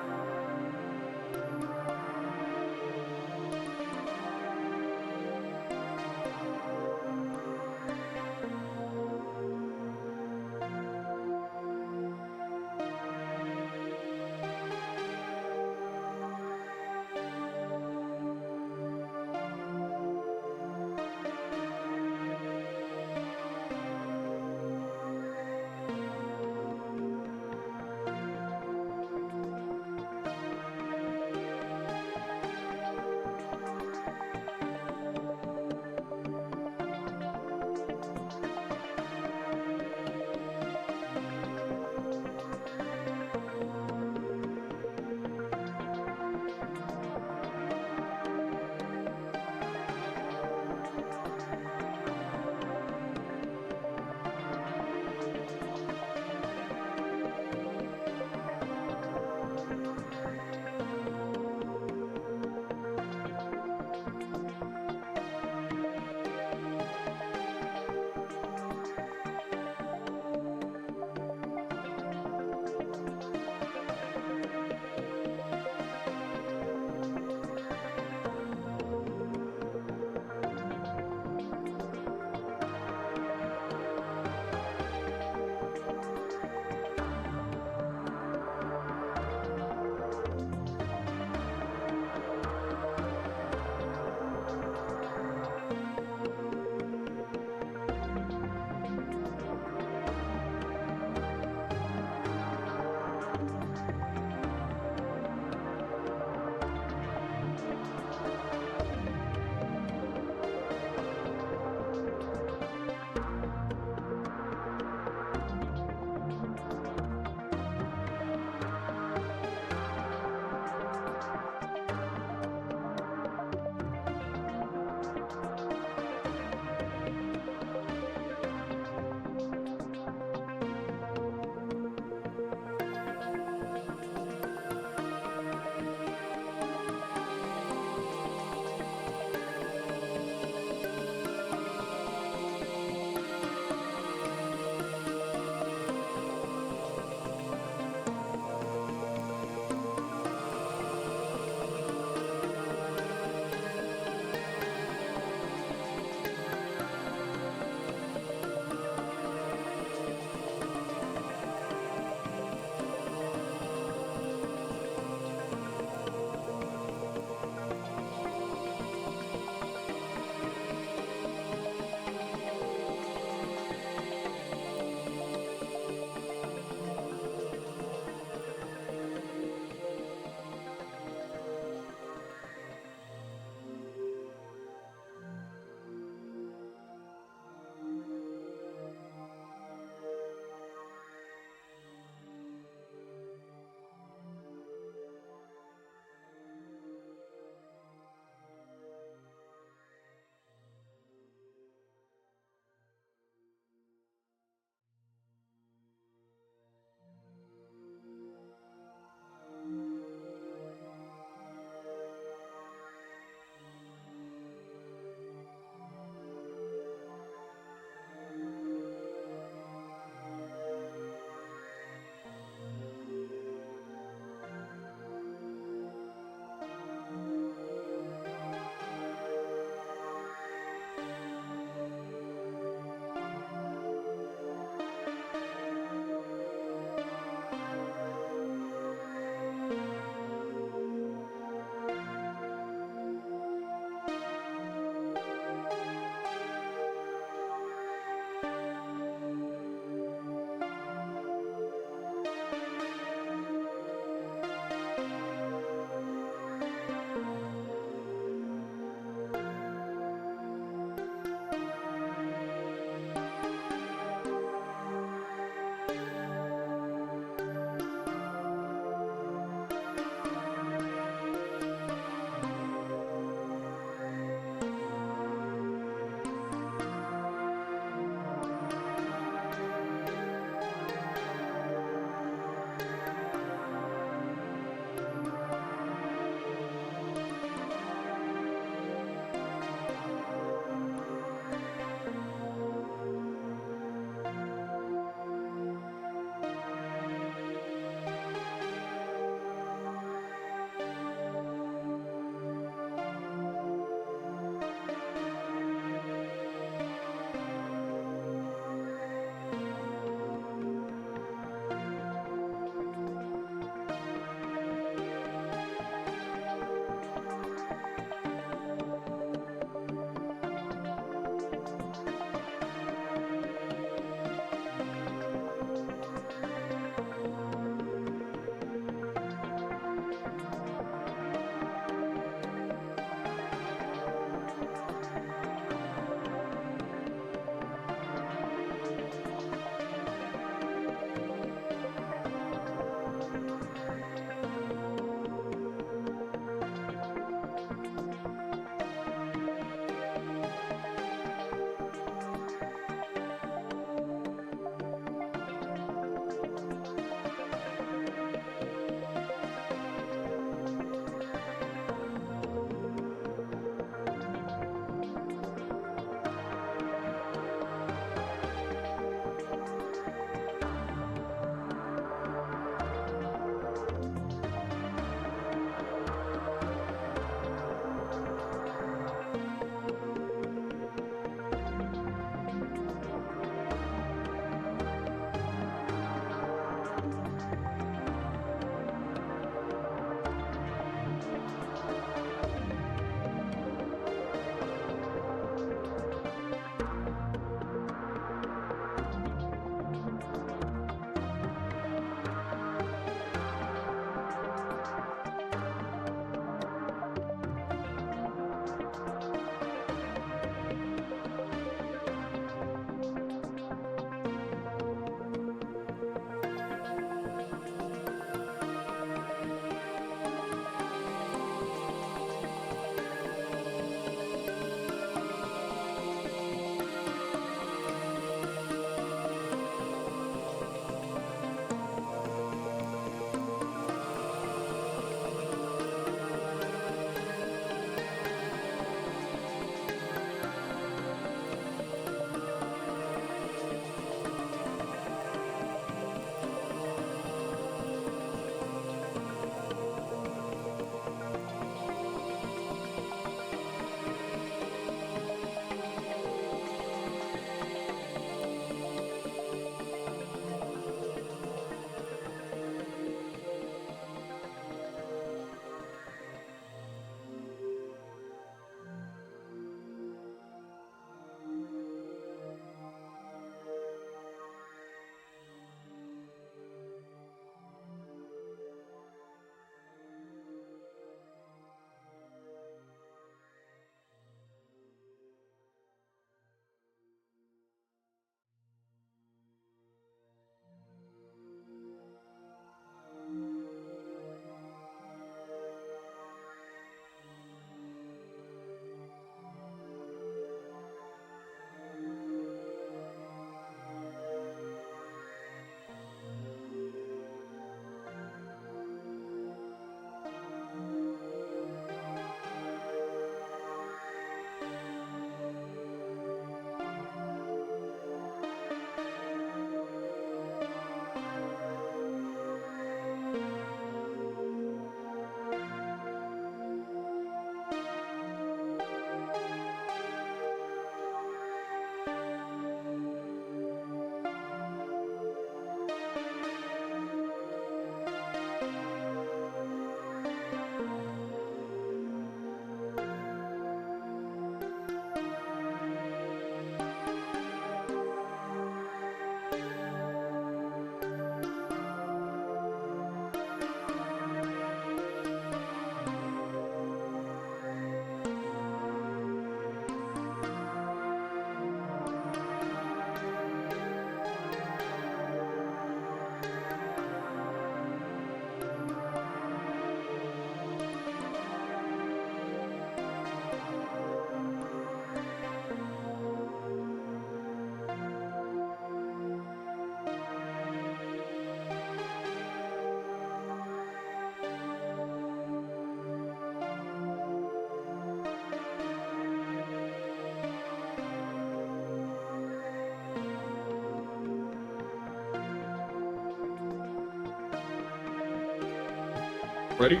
Ready?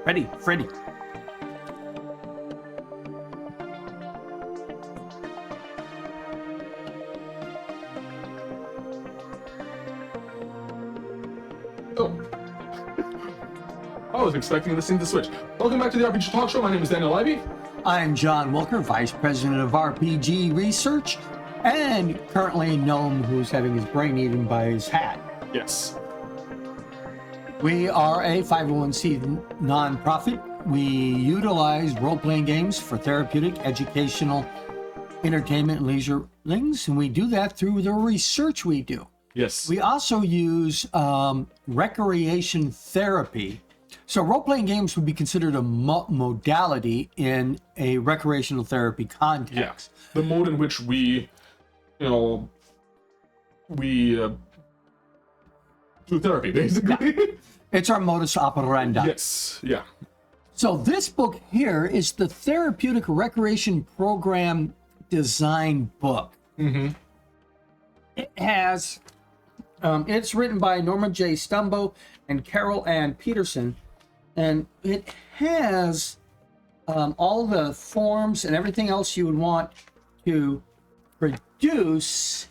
Ready, Freddy. Oh. I was expecting this thing to switch. Welcome back to the RPG Talk Show. My name is Daniel Ivey. I'm John Wilker, Vice President of RPG Research, and currently Gnome, who's having his brain eaten by his hat. Yes. We are a 501c nonprofit. We utilize role-playing games for therapeutic, educational, entertainment, and leisure things, and we do that through the research we do. Yes. We also use recreation therapy. So role-playing games would be considered a modality in a recreational therapy context. Yeah. The mode in which we do therapy, basically. Yeah. It's our modus operandi. Yes. Yeah. So this book here is the Therapeutic Recreation Program Design book. Mm-hmm. It has, it's written by Norma J. Stumbo and Carol Ann Peterson, and it has all the forms and everything else you would want to produce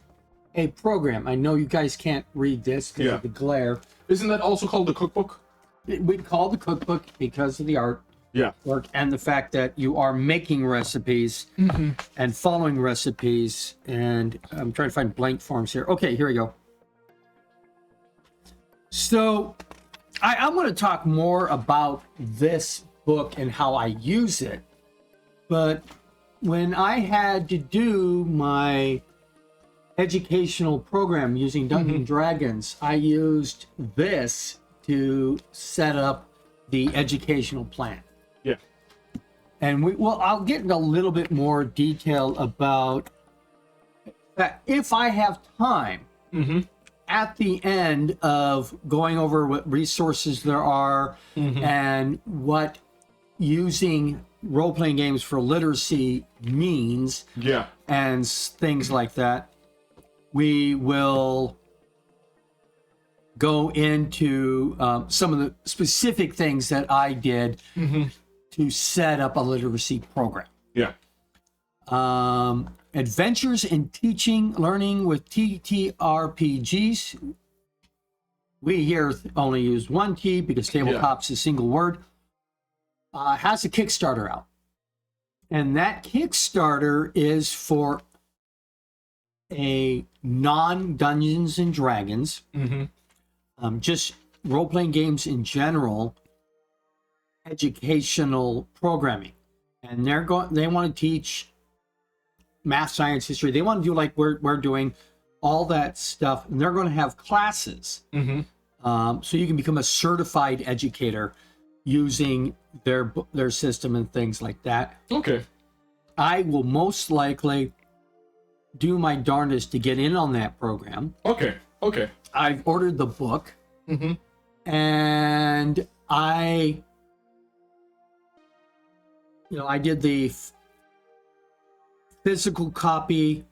a program. I know you guys can't read this because of the glare. Isn't that also called the cookbook? We'd call the cookbook because of the art. Yeah. Work and the fact that you are making recipes and following recipes. And I'm trying to find blank forms here. Okay, here we go. So I'm going to talk more about this book and how I use it. But when I had to do my educational program using Dungeons and Dragons, I used this to set up the educational plan. Yeah. And I'll get into a little bit more detail about that if I have time at the end of going over what resources there are and what using role-playing games for literacy means and things like that. We will go into some of the specific things that I did to set up a literacy program. Yeah. Adventures in Teaching, Learning with TTRPGs. We here only use one T because tabletop's a single word. Has a Kickstarter out. And that Kickstarter is for a non-Dungeons and Dragons, just role-playing games in general, educational programming. And they want to teach math, science, history. They want to do like we're doing all that stuff. And they're going to have classes. So you can become a certified educator using their system and things like that. Okay. I will most likely do my darndest to get in on that program. Okay. I've ordered the book. And I did the physical copy.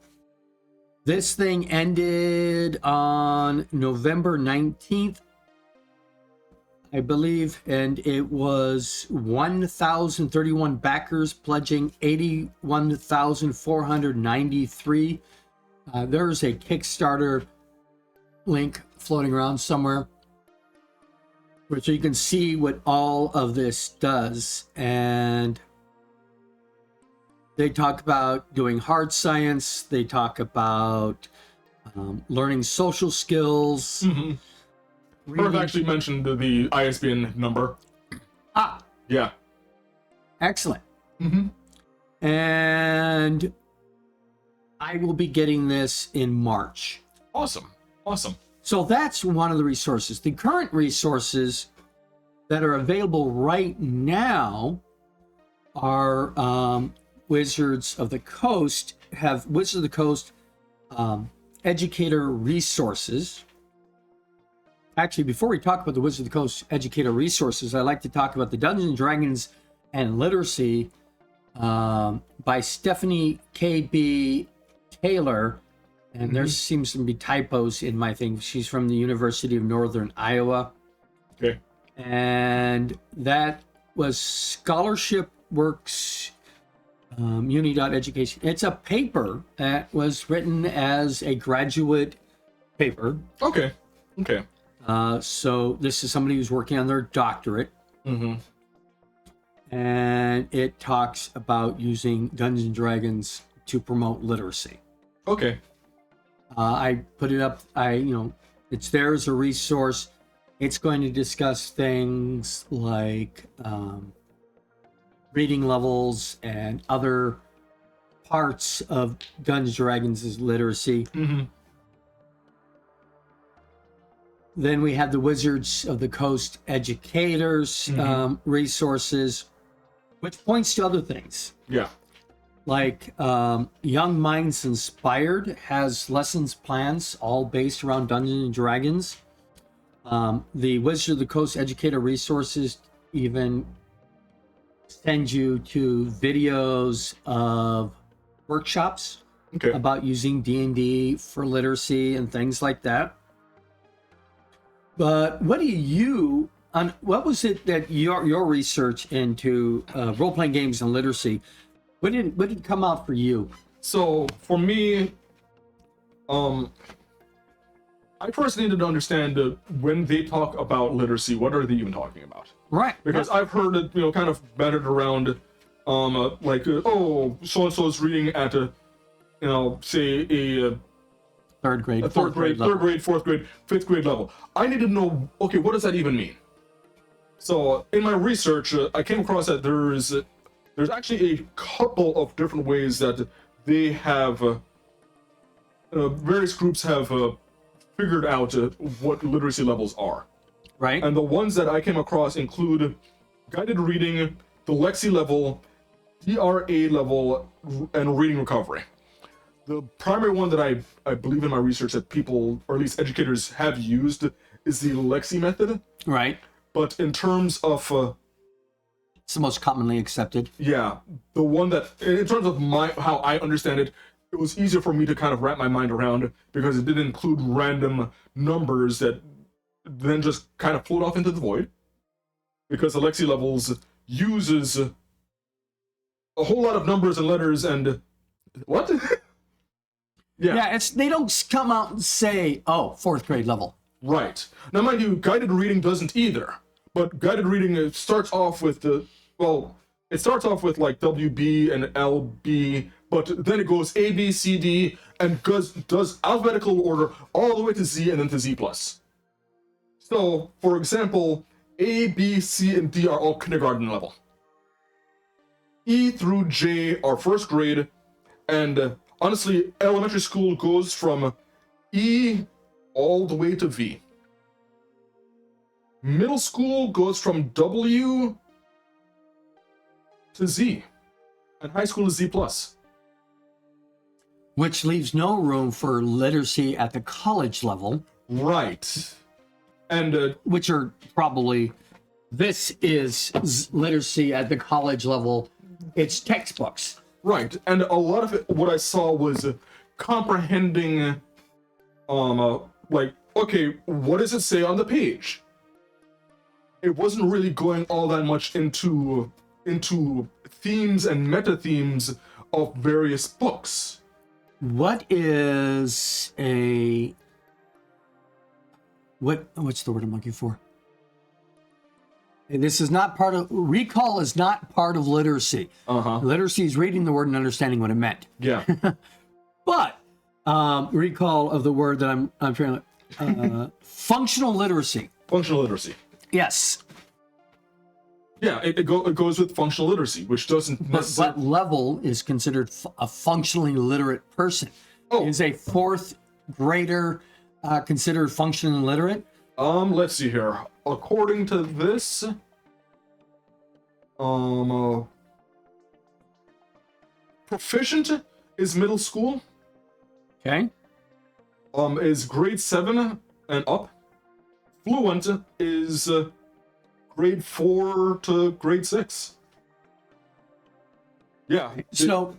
This thing ended on November 19th, I believe, and it was 1,031 backers pledging 81,493. There's a Kickstarter link floating around somewhere, so you can see what all of this does. And they talk about doing hard science. They talk about learning social skills. Perth actually mentioned the ISBN number. Yeah. Excellent. And I will be getting this in March. Awesome. So that's one of the resources. The current resources that are available right now are Wizards of the Coast have Wizards of the Coast educator resources. Actually, before we talk about the Wizards of the Coast educator resources, I'd like to talk about the Dungeons and Dragons and Literacy by Stephanie K.B. Taylor. And there seems to be typos in my thing. She's from the University of Northern Iowa. Okay. and that was Scholarship Works Uni.education. It's a paper that was written as a graduate paper. Okay. So this is somebody who's working on their doctorate. Mm-hmm. And it talks about using Dungeons and Dragons to promote literacy. Okay. I put it up. It's there as a resource. It's going to discuss things like reading levels and other parts of Dungeons and Dragons' literacy. Mm-hmm. Then we have the Wizards of the Coast educators resources, which points to other things. Yeah. Like Young Minds Inspired has lessons plans all based around Dungeons and Dragons. The Wizards of the Coast educator resources even send you to videos of workshops about using D&D for literacy and things like that. But what was it that your research into role-playing games and literacy, what did come out for you? So for me, I first needed to understand when they talk about literacy, what are they even talking about? Right. Because I've heard it, kind of battered around, so and so is reading at say a third grade, fourth grade, fifth grade level. I need to know, okay, what does that even mean? So in my research, I came across that there's actually a couple of different ways that they have, various groups have figured out what literacy levels are. Right. And the ones that I came across include guided reading, the Lexi level, DRA level, and reading recovery. The primary one that I believe in my research that people, or at least educators, have used is the Lexi method. Right. But in terms of... it's the most commonly accepted. Yeah. The one that, in terms of how I understand it, it was easier for me to kind of wrap my mind around because it didn't include random numbers that then just kind of float off into the void. Because the Lexi levels uses a whole lot of numbers and letters and... What? Yeah, they don't come out and say, fourth grade level. Right. Now, mind you, guided reading doesn't either. But guided reading starts off with like WB and LB, but then it goes A, B, C, D, and does alphabetical order all the way to Z and then to Z+. So, for example, A, B, C, and D are all kindergarten level. E through J are first grade, and honestly, elementary school goes from E all the way to V. Middle school goes from W to Z, and high school is Z+. Which leaves no room for literacy at the college level. Right. And which are probably, this is literacy at the college level. It's textbooks. Right, and a lot of it, what I saw was comprehending, okay, what does it say on the page? It wasn't really going all that much into themes and meta-themes of various books. What is what's the word I'm looking for? This is not part of, recall is not part of literacy. Literacy is reading the word and understanding what it meant. Yeah. But recall of the word that I'm trying to, functional literacy. Functional literacy. Yes. Yeah, it goes with functional literacy, which doesn't necessarily... What level is considered a functionally literate person? Is a fourth grader considered functionally literate? Let's see here. According to this, proficient is middle school. Okay. Is grade 7 and up. Fluent is grade 4 to grade 6. Yeah. So,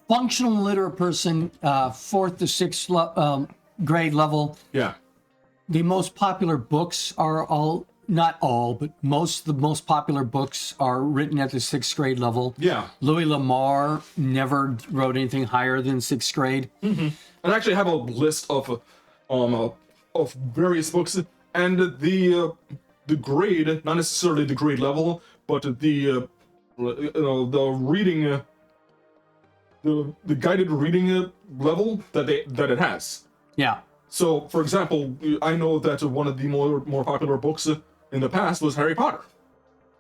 functional literate person, 4th to 6th grade level. Yeah. The most popular books are all not all, but most the most popular books are written at the 6th grade level. Yeah. Louis L'Amour never wrote anything higher than 6th grade. And I actually have a list of various books, and the grade, not necessarily the grade level, but the the reading, the guided reading level that it has. Yeah. So, for example, I know that one of the more popular books in the past was Harry Potter,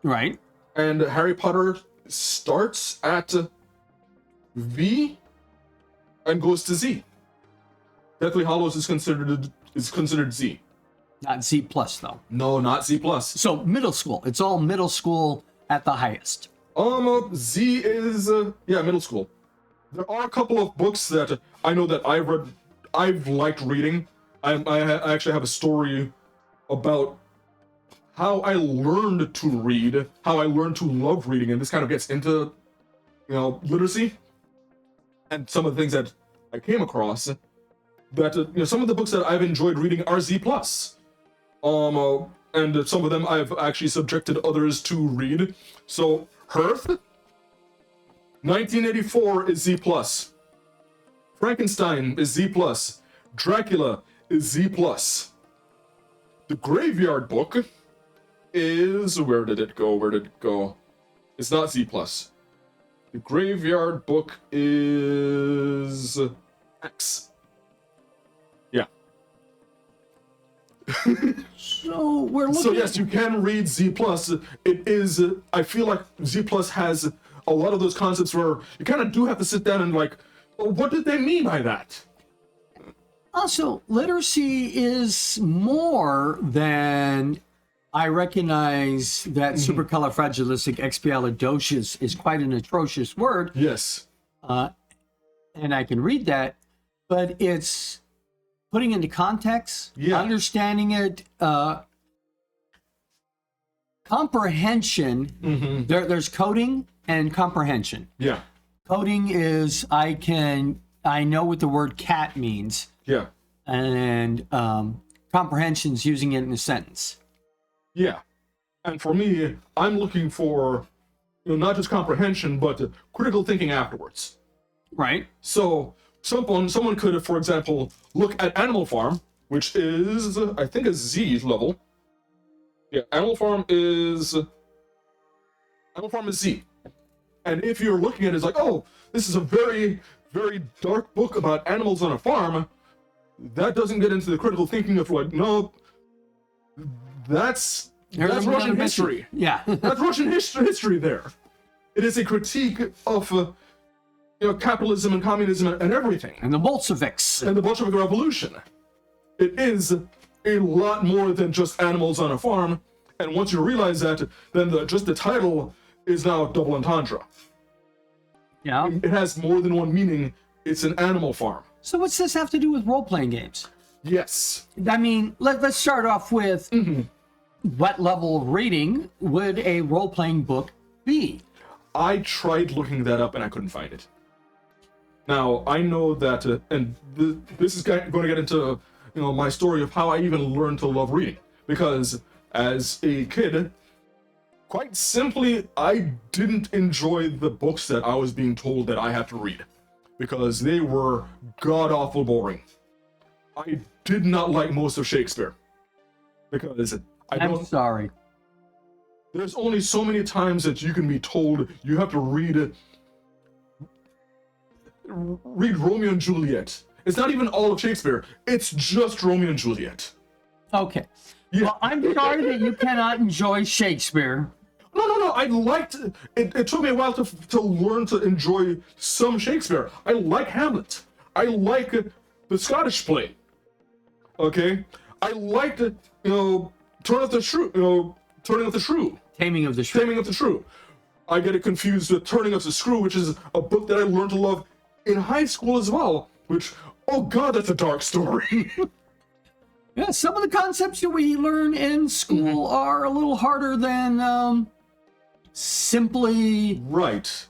Right. and Harry Potter starts at V and goes to Z. Deathly Hallows is considered Z. Not Z plus though. No, not Z plus. So middle school. It's all middle school at the highest. Z is middle school. There are a couple of books that I know that I've read. I've liked reading. I actually have a story about how I learned to read, how I learned to love reading, and this kind of gets into, literacy, and some of the things that I came across. That some of the books that I've enjoyed reading are Z plus, and some of them I've actually subjected others to read. So Hearth, 1984 is Z plus. Frankenstein is Z plus. Dracula is Z plus. The Graveyard Book is where did it go? It's not Z plus. The Graveyard Book is X. Yeah. So we're looking. So yes, you can read Z plus. It is. I feel like Z plus has a lot of those concepts where you kind of do have to sit down and like, well, what did they mean by that? Also, literacy is more than I recognize that supercalifragilisticexpialidocious is quite an atrocious word. Yes. And I can read that, but it's putting into context, understanding it, comprehension. There's coding and comprehension. Yeah. Coding is I know what the word cat means. Yeah. And comprehension's using it in a sentence. Yeah. And for me, I'm looking for, not just comprehension, but critical thinking afterwards. Right. So someone could, for example, look at Animal Farm, which is, I think, a Z level. Yeah, Animal Farm is Z. And if you're looking at it as like, oh, this is a very, very dark book about animals on a farm, that doesn't get into the critical thinking of like, no, that's Russian history. Yeah. That's Russian history there. It is a critique of capitalism and communism and everything. And the Bolsheviks. And the Bolshevik Revolution. It is a lot more than just animals on a farm. And once you realize that, then just the title is now double entendre. Yeah. It has more than one meaning. It's an animal farm. So what's this have to do with role-playing games? Yes. I mean, let's start off with what level of reading would a role-playing book be? I tried looking that up and I couldn't find it. Now, I know that, and this is going to get into, my story of how I even learned to love reading. Because as a kid, quite simply, I didn't enjoy the books that I was being told that I had to read. Because they were god-awful boring. I did not like most of Shakespeare. Because I'm sorry. There's only so many times that you can be told you have to read Romeo and Juliet. It's not even all of Shakespeare. It's just Romeo and Juliet. Okay. Yeah. Well, I'm sorry that you cannot enjoy Shakespeare. No. I liked it. It took me a while to learn to enjoy some Shakespeare. I like Hamlet. I like the Scottish play. Okay? I liked Turning of the Shrew. Taming of the Shrew. Taming of the Shrew. I get it confused with Turning of the Screw, which is a book that I learned to love in high school as well, which, oh god, that's a dark story. Yeah, some of the concepts that we learn in school are a little harder than simply Right.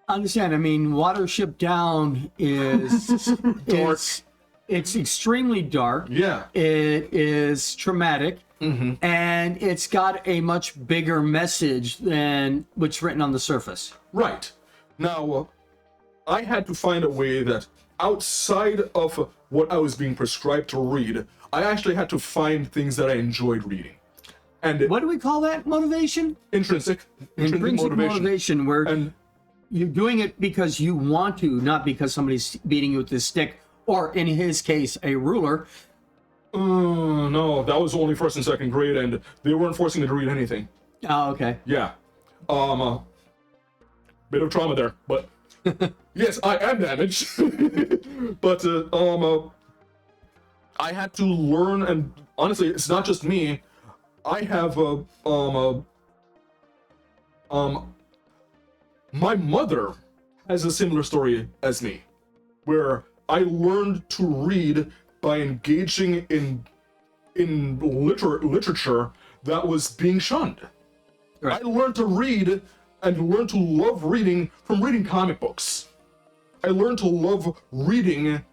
understand. I mean, Watership Down is Dark. it's extremely dark. Yeah. It is traumatic. and it's got a much bigger message than what's written on the surface. Right. Now, I had to find a way that outside of what I was being prescribed to read, I actually had to find things that I enjoyed reading. And What do we call that motivation? intrinsic Motivation, where And you're doing it because you want to, not because somebody's beating you with this stick, or in his case, a ruler. no, that was only first and second grade, and they weren't forcing me to read anything. Oh, okay. Yeah. Bit of trauma there, but yes, I am damaged. But I had to learn, and honestly, it's not just me. I have my mother has a similar story as me, where I learned to read by engaging in literature that was being shunned. Right. I learned to read and learned to love reading from reading comic books. I learned to love reading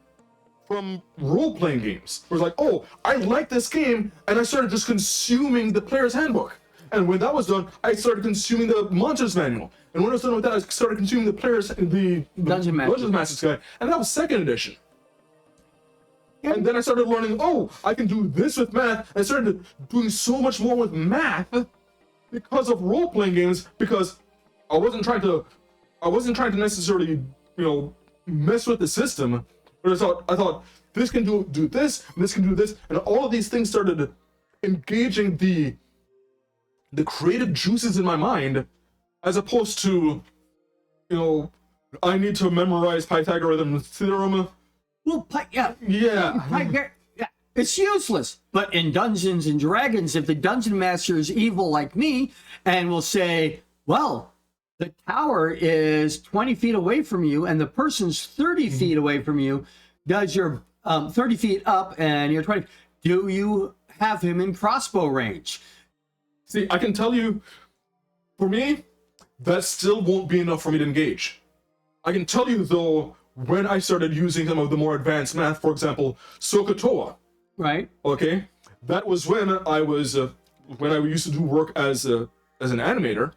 from role-playing games. It was like, oh, I like this game, and I started just consuming the player's handbook. And when that was done, I started consuming the monsters manual. And when I was done with that, I started consuming the Dungeon Master's Guide, and that was second edition. And then I started learning, oh, I can do this with math. I started doing so much more with math because of role-playing games, because I wasn't trying to necessarily, mess with the system. But I thought this can do this, and this can do this, and all of these things started engaging the creative juices in my mind, as opposed to, I need to memorize Pythagorean theorem. Well, yeah. It's useless. But in Dungeons and Dragons, if the dungeon master is evil like me and will say, well, the tower is 20 feet away from you and the person's 30 feet away from you, does your 30 feet up and you're 20, do you have him in crossbow range? See, I can tell you, for me, that still won't be enough for me to engage. I can tell you, though, when I started using some of the more advanced math, for example, SOHCAHTOA. Right. Okay, that was when I was when I used to do work as an animator.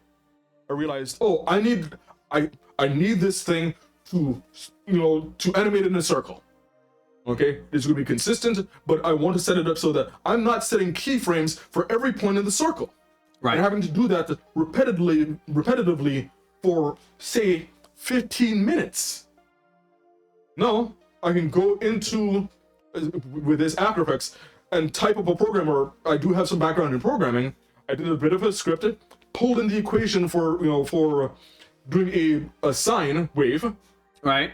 I realized, oh, I need this thing to to animate in a circle. Okay, it's going to be consistent, but I want to set it up so that I'm not setting keyframes for every point in the circle. Right. And having to do that repetitively for, say, 15 minutes. No, I can go into, with this After Effects, and type up a program, or I do have some background in programming. I did a bit of a script, pulled in the equation for doing a sine wave. Right.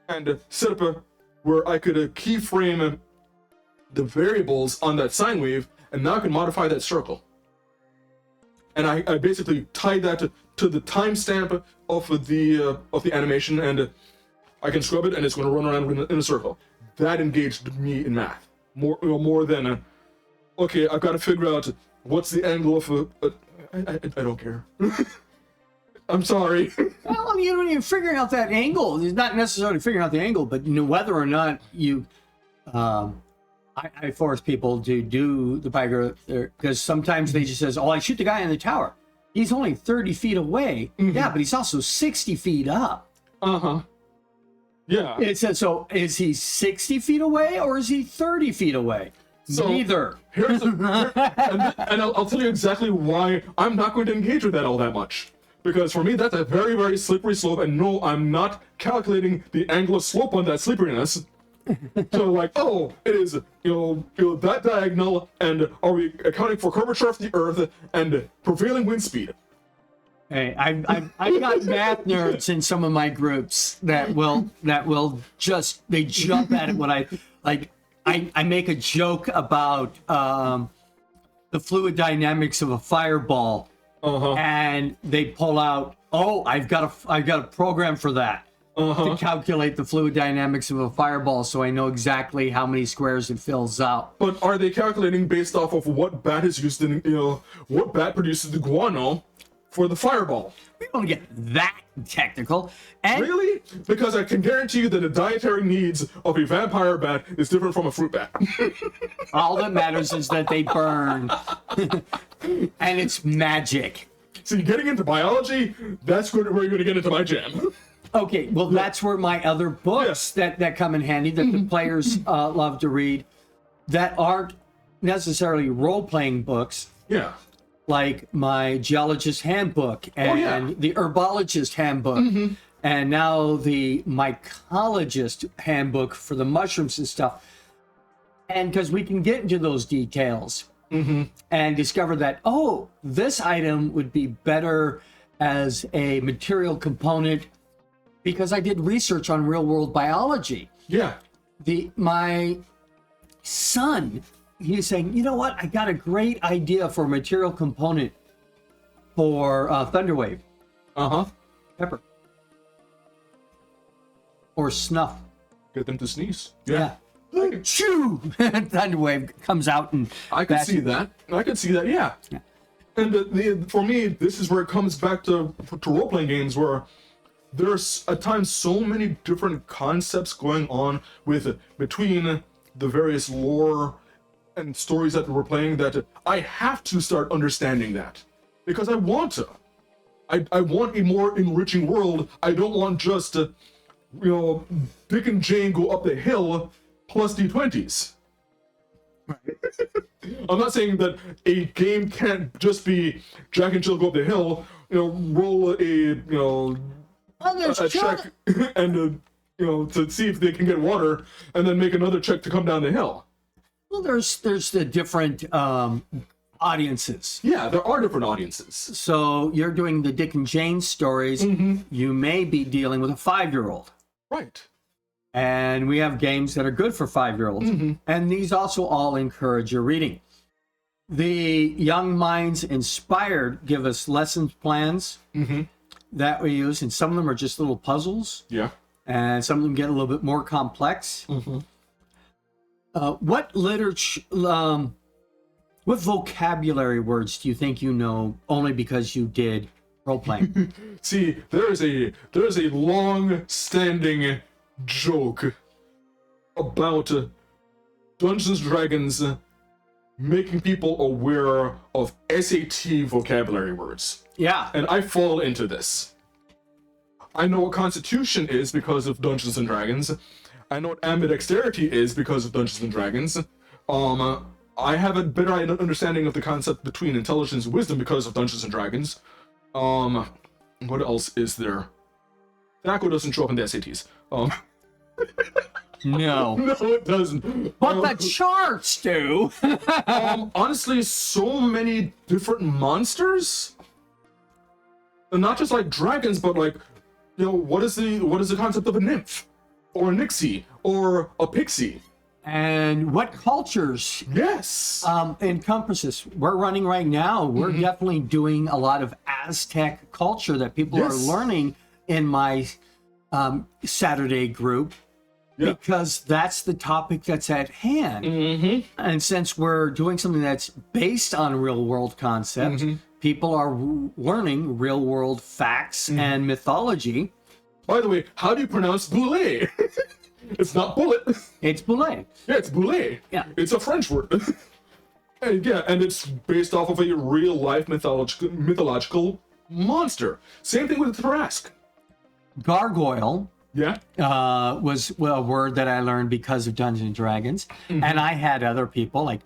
And set up where I could keyframe the variables on that sine wave, and now I can modify that circle. And I basically tied that to the timestamp of the animation, and I can scrub it, and it's going to run around in a circle. That engaged me in math more than okay, I've got to figure out what's the angle of I don't care. I'm sorry. Well, when you're figuring out that angle, it's not necessarily figuring out the angle, but whether or not you, I force people to do the Pythagorean, because sometimes they just says, oh, I shoot the guy in the tower. He's only 30 feet away. Mm-hmm. Yeah, but he's also 60 feet up. Uh-huh. Yeah. It says, so is he 60 feet away or is he 30 feet away? So, neither. And I'll tell you exactly why I'm not going to engage with that all that much. Because for me, that's a very, very slippery slope, and no, I'm not calculating the angle of slope on that slipperiness. So like, oh, it is, that diagonal, and are we accounting for curvature of the Earth and prevailing wind speed? Hey, I've got math nerds in some of my groups that will just, they jump at it when I make a joke about the fluid dynamics of a fireball. Uh-huh. And they pull out, oh, I've got a program for that. Uh-huh. To calculate the fluid dynamics of a fireball, so I know exactly how many squares it fills out. But are they calculating based off of what bat is used in, what bat produces the guano for the fireball. We don't get that technical. And Really? Because I can guarantee you that the dietary needs of a vampire bat is different from a fruit bat. all that matters is that they burn. And it's magic. See, getting into biology, that's where you're going to get into my jam. Okay, well, that's where my other books that come in handy that the players love to read that aren't necessarily role-playing books, Yeah. like my geologist handbook and the herbologist handbook, and now the mycologist handbook for the mushrooms and stuff. And because we can get into those details and discover that, oh, this item would be better as a material component because I did research on real world biology. Yeah. My son, he's saying, you know what? I got a great idea for a material component for Thunderwave. Uh-huh. Pepper. Or snuff. Get them to sneeze. Yeah. Choo! Thunderwave comes out and I can see that. I can see that, yeah. And for me, this is where it comes back to role-playing games where there's at times so many different concepts going on between the various lore and stories that we're playing that I have to start understanding that. Because I want to. I want a more enriching world. I don't want just, Dick and Jane go up the hill plus D20s. I'm not saying that a game can't just be Jack and Jill go up the hill, roll a check and to see if they can get water, and then make another check to come down the hill. Well, there's the different audiences. Yeah, there are different audiences. So you're doing the Dick and Jane stories. You may be dealing with a 5-year-old. Right. And we have games that are good for 5-year-olds. And these also all encourage your reading. The Young Minds Inspired give us lessons plans that we use, and some of them are just little puzzles. Yeah. And some of them get a little bit more complex. What literature, what vocabulary words do you think you know only because you did role playing? See, there is a long-standing joke about Dungeons & Dragons making people aware of SAT vocabulary words. Yeah. And I fall into this. I know what Constitution is because of Dungeons & Dragons. I know what ambidexterity is because of Dungeons & Dragons. I have a better understanding of the concept between intelligence and wisdom because of Dungeons & Dragons. What else is there? Thaco doesn't show up in the SATs. No. No, it doesn't. But the charts do. Honestly, so many different monsters. And not just like dragons, but like, what is the concept of a nymph? Or a nixie? Or a pixie? And what cultures Yes. encompasses. We're running right now. We're definitely doing a lot of Aztec culture that people are learning in my Saturday group. Yeah. Because that's the topic that's at hand. And since we're doing something that's based on real world concepts, people are learning real world facts and mythology. By the way, how do you pronounce boulet? It's not bullet. It's boulet. Yeah, it's boulet. Yeah. It's a French word. and it's based off of a real life mythological monster. Same thing with the Tarrasque. Gargoyle Yeah. was a word that I learned because of Dungeons and Dragons. And I had other people, like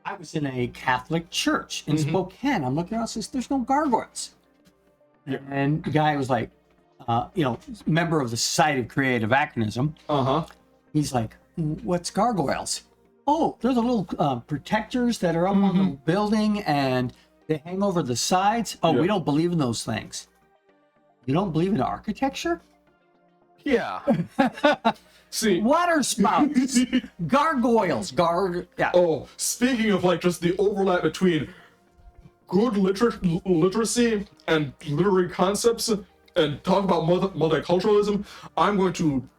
I was in a Catholic church in Spokane. I'm looking around and says, there's no gargoyles. Yeah. And the guy was like, member of the Society of Creative Actinism. He's like, what's gargoyles? Oh, they're the little protectors that are up on the building and they hang over the sides. Oh, we don't believe in those things. You don't believe in architecture? Yeah. See. Water spouts, gargoyles, yeah. Oh, speaking of like just the overlap between good literacy and literary concepts and talk about multiculturalism, I'm going to,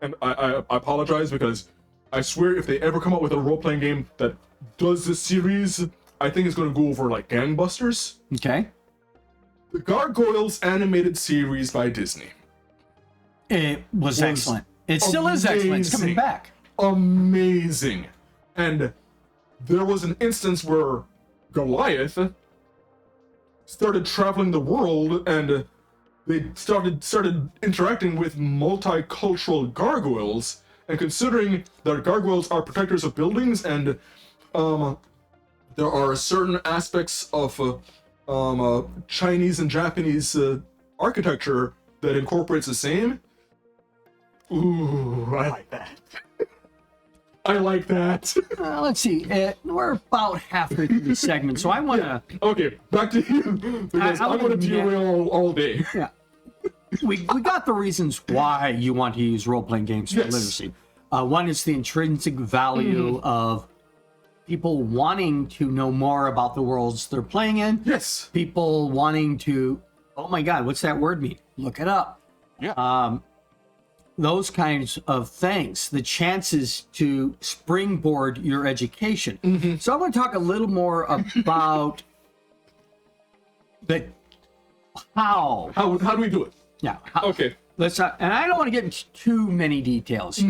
and I apologize because I swear if they ever come up with a role-playing game that does this series, I think it's going to go over like gangbusters. Okay. the Gargoyles animated series by Disney. It was excellent. It still is excellent. It's coming amazing. back. Amazing. And there was an instance where Goliath started traveling the world, and they started interacting with multicultural gargoyles. And considering that gargoyles are protectors of buildings, and there are certain aspects of Chinese and Japanese architecture that incorporates the same. Ooh, I like that. I like that. Let's see. We're about halfway through the segment, so I want to. Okay, back to you, because I'm going to derail all day. Yeah. We got the reasons why you want to use role-playing games for Yes. literacy. One is the intrinsic value of people wanting to know more about the worlds they're playing in. Yes. People wanting to, oh my God, what's that word mean? Look it up. Yeah. Those kinds of things, the chances to springboard your education. So I want to talk a little more about the how. How do we do it? Yeah. Okay. Let's not, and I don't want to get into too many details.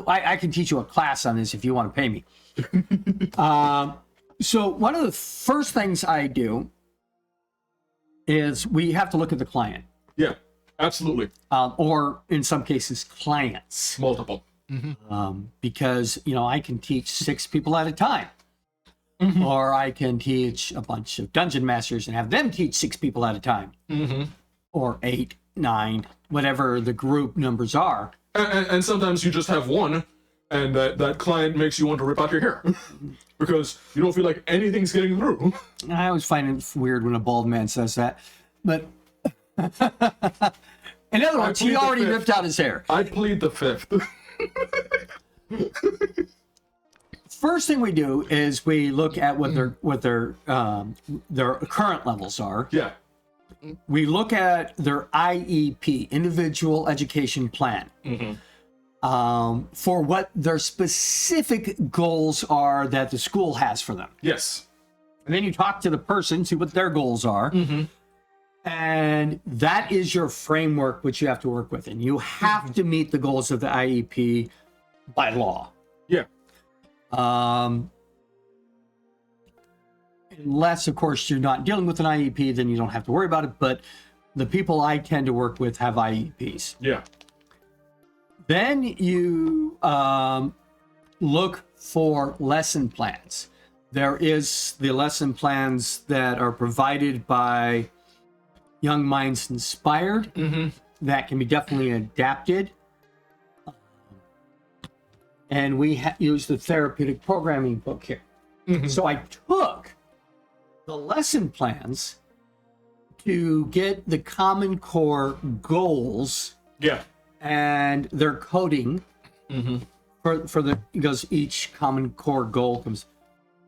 I can teach you a class on this if you want to pay me. So one of the first things I do is we have to look at the client, Yeah. Absolutely. or in some cases, clients, Multiple. because I can teach 6 people at a time, or I can teach a bunch of dungeon masters and have them teach 6 people at a time, or 8, 9, whatever the group numbers are. And sometimes you just have one, and that client makes you want to rip out your hair because you don't feel like anything's getting through. I always find it weird when a bald man says that, but in other words, he already ripped out his hair. I plead the fifth. First thing we do is we look at what their current levels are. Yeah. We look at their IEP, individual education plan, for what their specific goals are that the school has for them. Yes. And then you talk to the person, see what their goals are. And that is your framework, which you have to work with. And you have to meet the goals of the IEP by law. Yeah. Unless, of course, you're not dealing with an IEP, then you don't have to worry about it. But the people I tend to work with have IEPs. Yeah. Then you look for lesson plans. There is the lesson plans that are provided by Young Minds Inspired that can be definitely adapted. And we use the therapeutic programming book here. So I took the lesson plans to get the Common Core goals Yeah. and their coding for the, because each Common Core goal comes.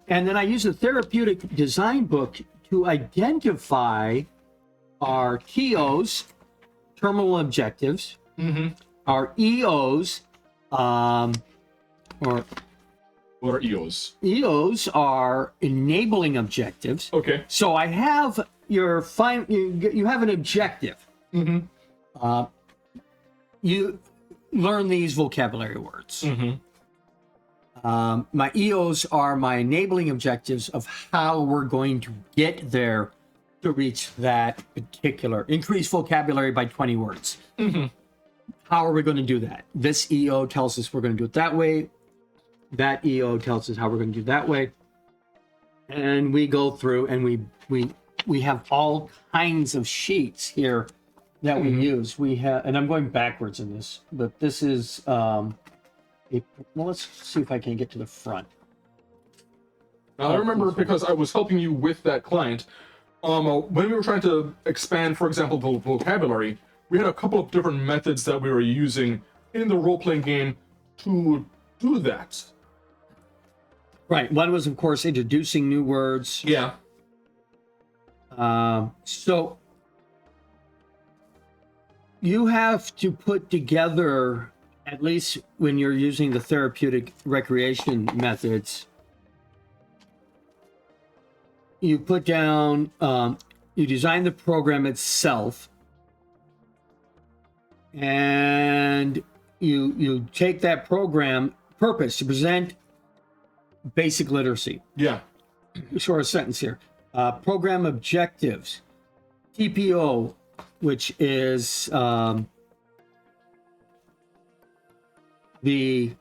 And then I use the therapeutic design book to identify our TOs, terminal objectives, our EOs, or What are EOs? EOs are enabling objectives. Okay. So I have your you have an objective. You learn these vocabulary words. My EOs are my enabling objectives of how we're going to get there to reach that particular increase vocabulary by 20 words. How are we going to do that? This EO tells us we're going to do it that way. That EO tells us how we're going to do it that way. And we go through and we have all kinds of sheets here that we use. We have, and I'm going backwards in this, but this is well, let's see if I can get to the front. Now, I remember because I was helping you with that client. When we were trying to expand, for example, the vocabulary, we had a couple of different methods that we were using in the role-playing game to do that. Right. One was, of course, introducing new words. Yeah. So you have to put together, at least when you're using the therapeutic recreation methods, you put down, you design the program itself, and you take that program purpose to present basic literacy. Yeah. Short sentence here. Program objectives, TPO, which is the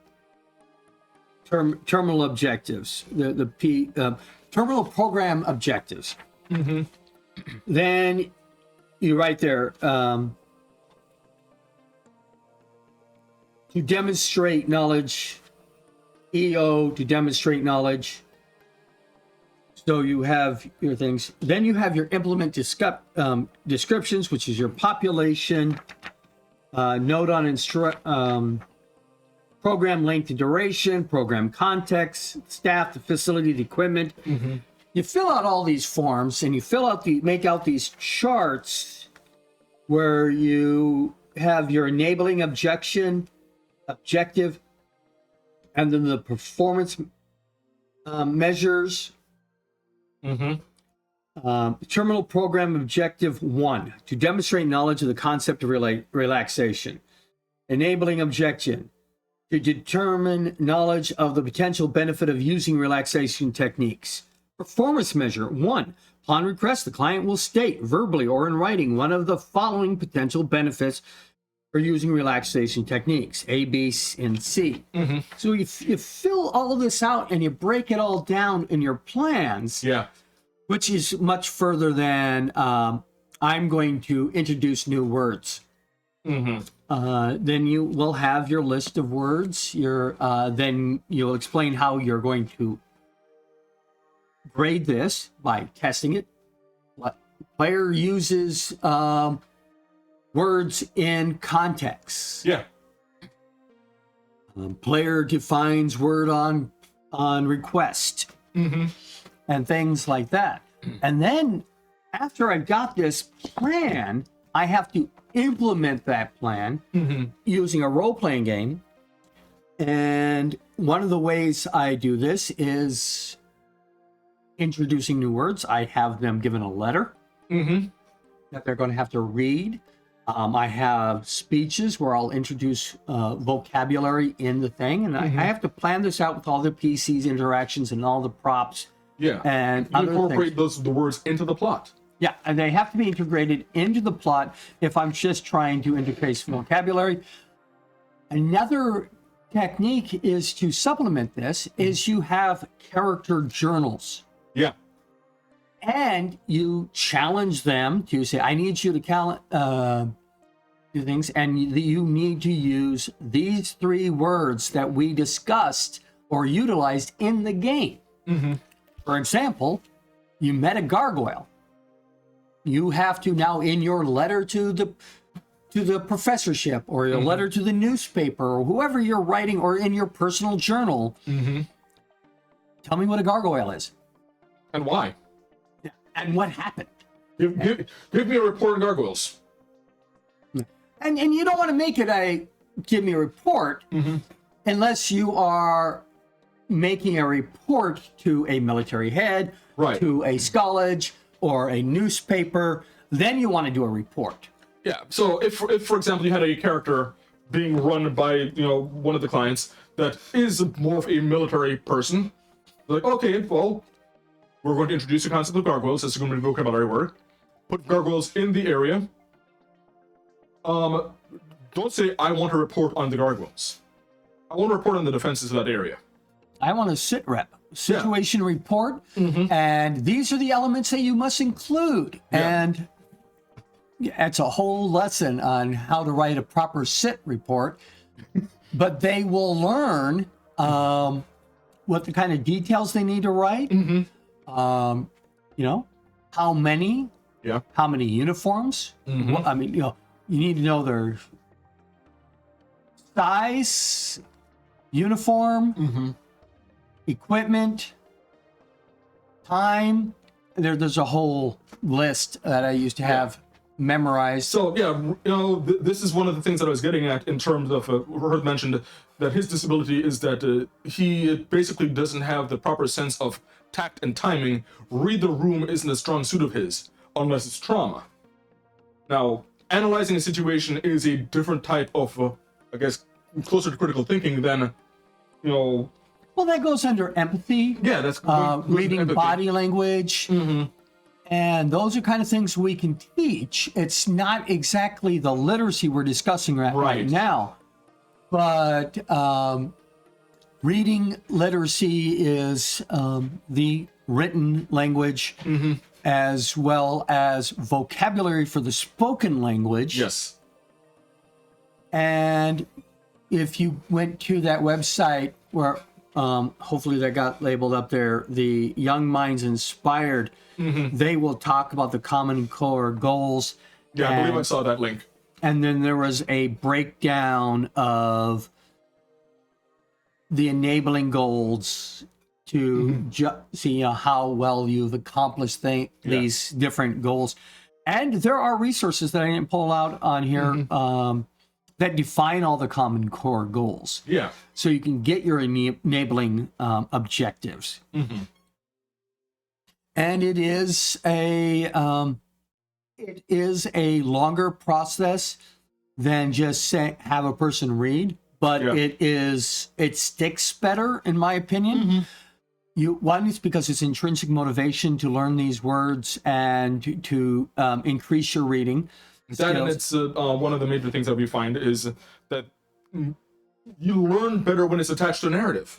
terminal objectives, terminal program objectives. Mm-hmm. Then you write there to demonstrate knowledge, EO to demonstrate knowledge. So you have your things. Then you have your implement descriptions, which is your population, note on program length and duration, program context, staff, the facility, the equipment. Mm-hmm. You fill out all these forms and you make out these charts where you have your enabling objective, and then the performance measures. Mm-hmm. Terminal program objective 1, to demonstrate knowledge of the concept of relaxation. Enabling objection, to determine knowledge of the potential benefit of using relaxation techniques. Performance measure 1, upon request, the client will state verbally or in writing one of the following potential benefits for using relaxation techniques, A, B, and C. Mm-hmm. So you fill all this out and you break it all down in your plans. Yeah. Which is much further than I'm going to introduce new words. Mm-hmm. Then you will have your list of words. Then you'll explain how you're going to grade this by testing it. Player uses words in context. Yeah. Player defines word on request. Mm-hmm. And things like that. And then after I've got this plan, I have to implement that plan using a role-playing game. And one of the ways I do this is introducing new words. I have them given a letter that they're going to have to read. I have speeches where I'll introduce vocabulary in the thing. And I have to plan this out with all the PCs, interactions, and all the props. Yeah, and you incorporate the words into the plot. Yeah, and they have to be integrated into the plot if I'm just trying to interface vocabulary. Another technique is to supplement this is you have character journals. Yeah. And you challenge them to say, I need you to do things, and you need to use these 3 words that we discussed or utilized in the game. Mm-hmm. For example, you met a gargoyle. You have to now, in your letter to the professorship, or your letter to the newspaper, or whoever you're writing, or in your personal journal, tell me what a gargoyle is. And why. And what happened. Give me a report on gargoyles. And you don't want to make it give me a report unless you are making a report to a military head, to a college, or a newspaper. Then you want to do a report. Yeah. So if for example you had a character being run by one of the clients that is more of a military person, like, okay, well, we're going to introduce the concept of gargoyles. That's going to be a vocabulary word. Put gargoyles in the area. Don't say I want to report on the gargoyles. I want to report on the defenses of that area. I want a situation report, and these are the elements that you must include. Yeah. And it's a whole lesson on how to write a proper sit report, but they will learn what the kind of details they need to write. How many uniforms. I mean, you need to know their size, uniform, equipment, time. There's a whole list that I used to have memorized. So this is one of the things that I was getting at in terms of Herb mentioned that his disability is that he basically doesn't have the proper sense of tact and timing. Read the room isn't a strong suit of his. unless it's trauma. Now, analyzing a situation is a different type of, I guess, closer to critical thinking than, you know. Well, that goes under empathy. Yeah, that's reading body language. And those are kind of things we can teach. It's not exactly the literacy we're discussing right now, but reading literacy is the written language as well as vocabulary for the spoken language. Yes. And if you went to that website where hopefully that got labeled up there, the Young Minds Inspired, they will talk about the Common Core goals. Yeah, I believe I saw that link. And then there was a breakdown of the enabling goals to see how well you've accomplished these different goals. And there are resources that I didn't pull out on here that define all the Common Core goals. Yeah. So you can get your enabling objectives. And it is a longer process than just have a person read, but it sticks better in my opinion. One is because it's intrinsic motivation to learn these words and to increase your reading. That, and it's one of the major things that we find is that you learn better when it's attached to a narrative.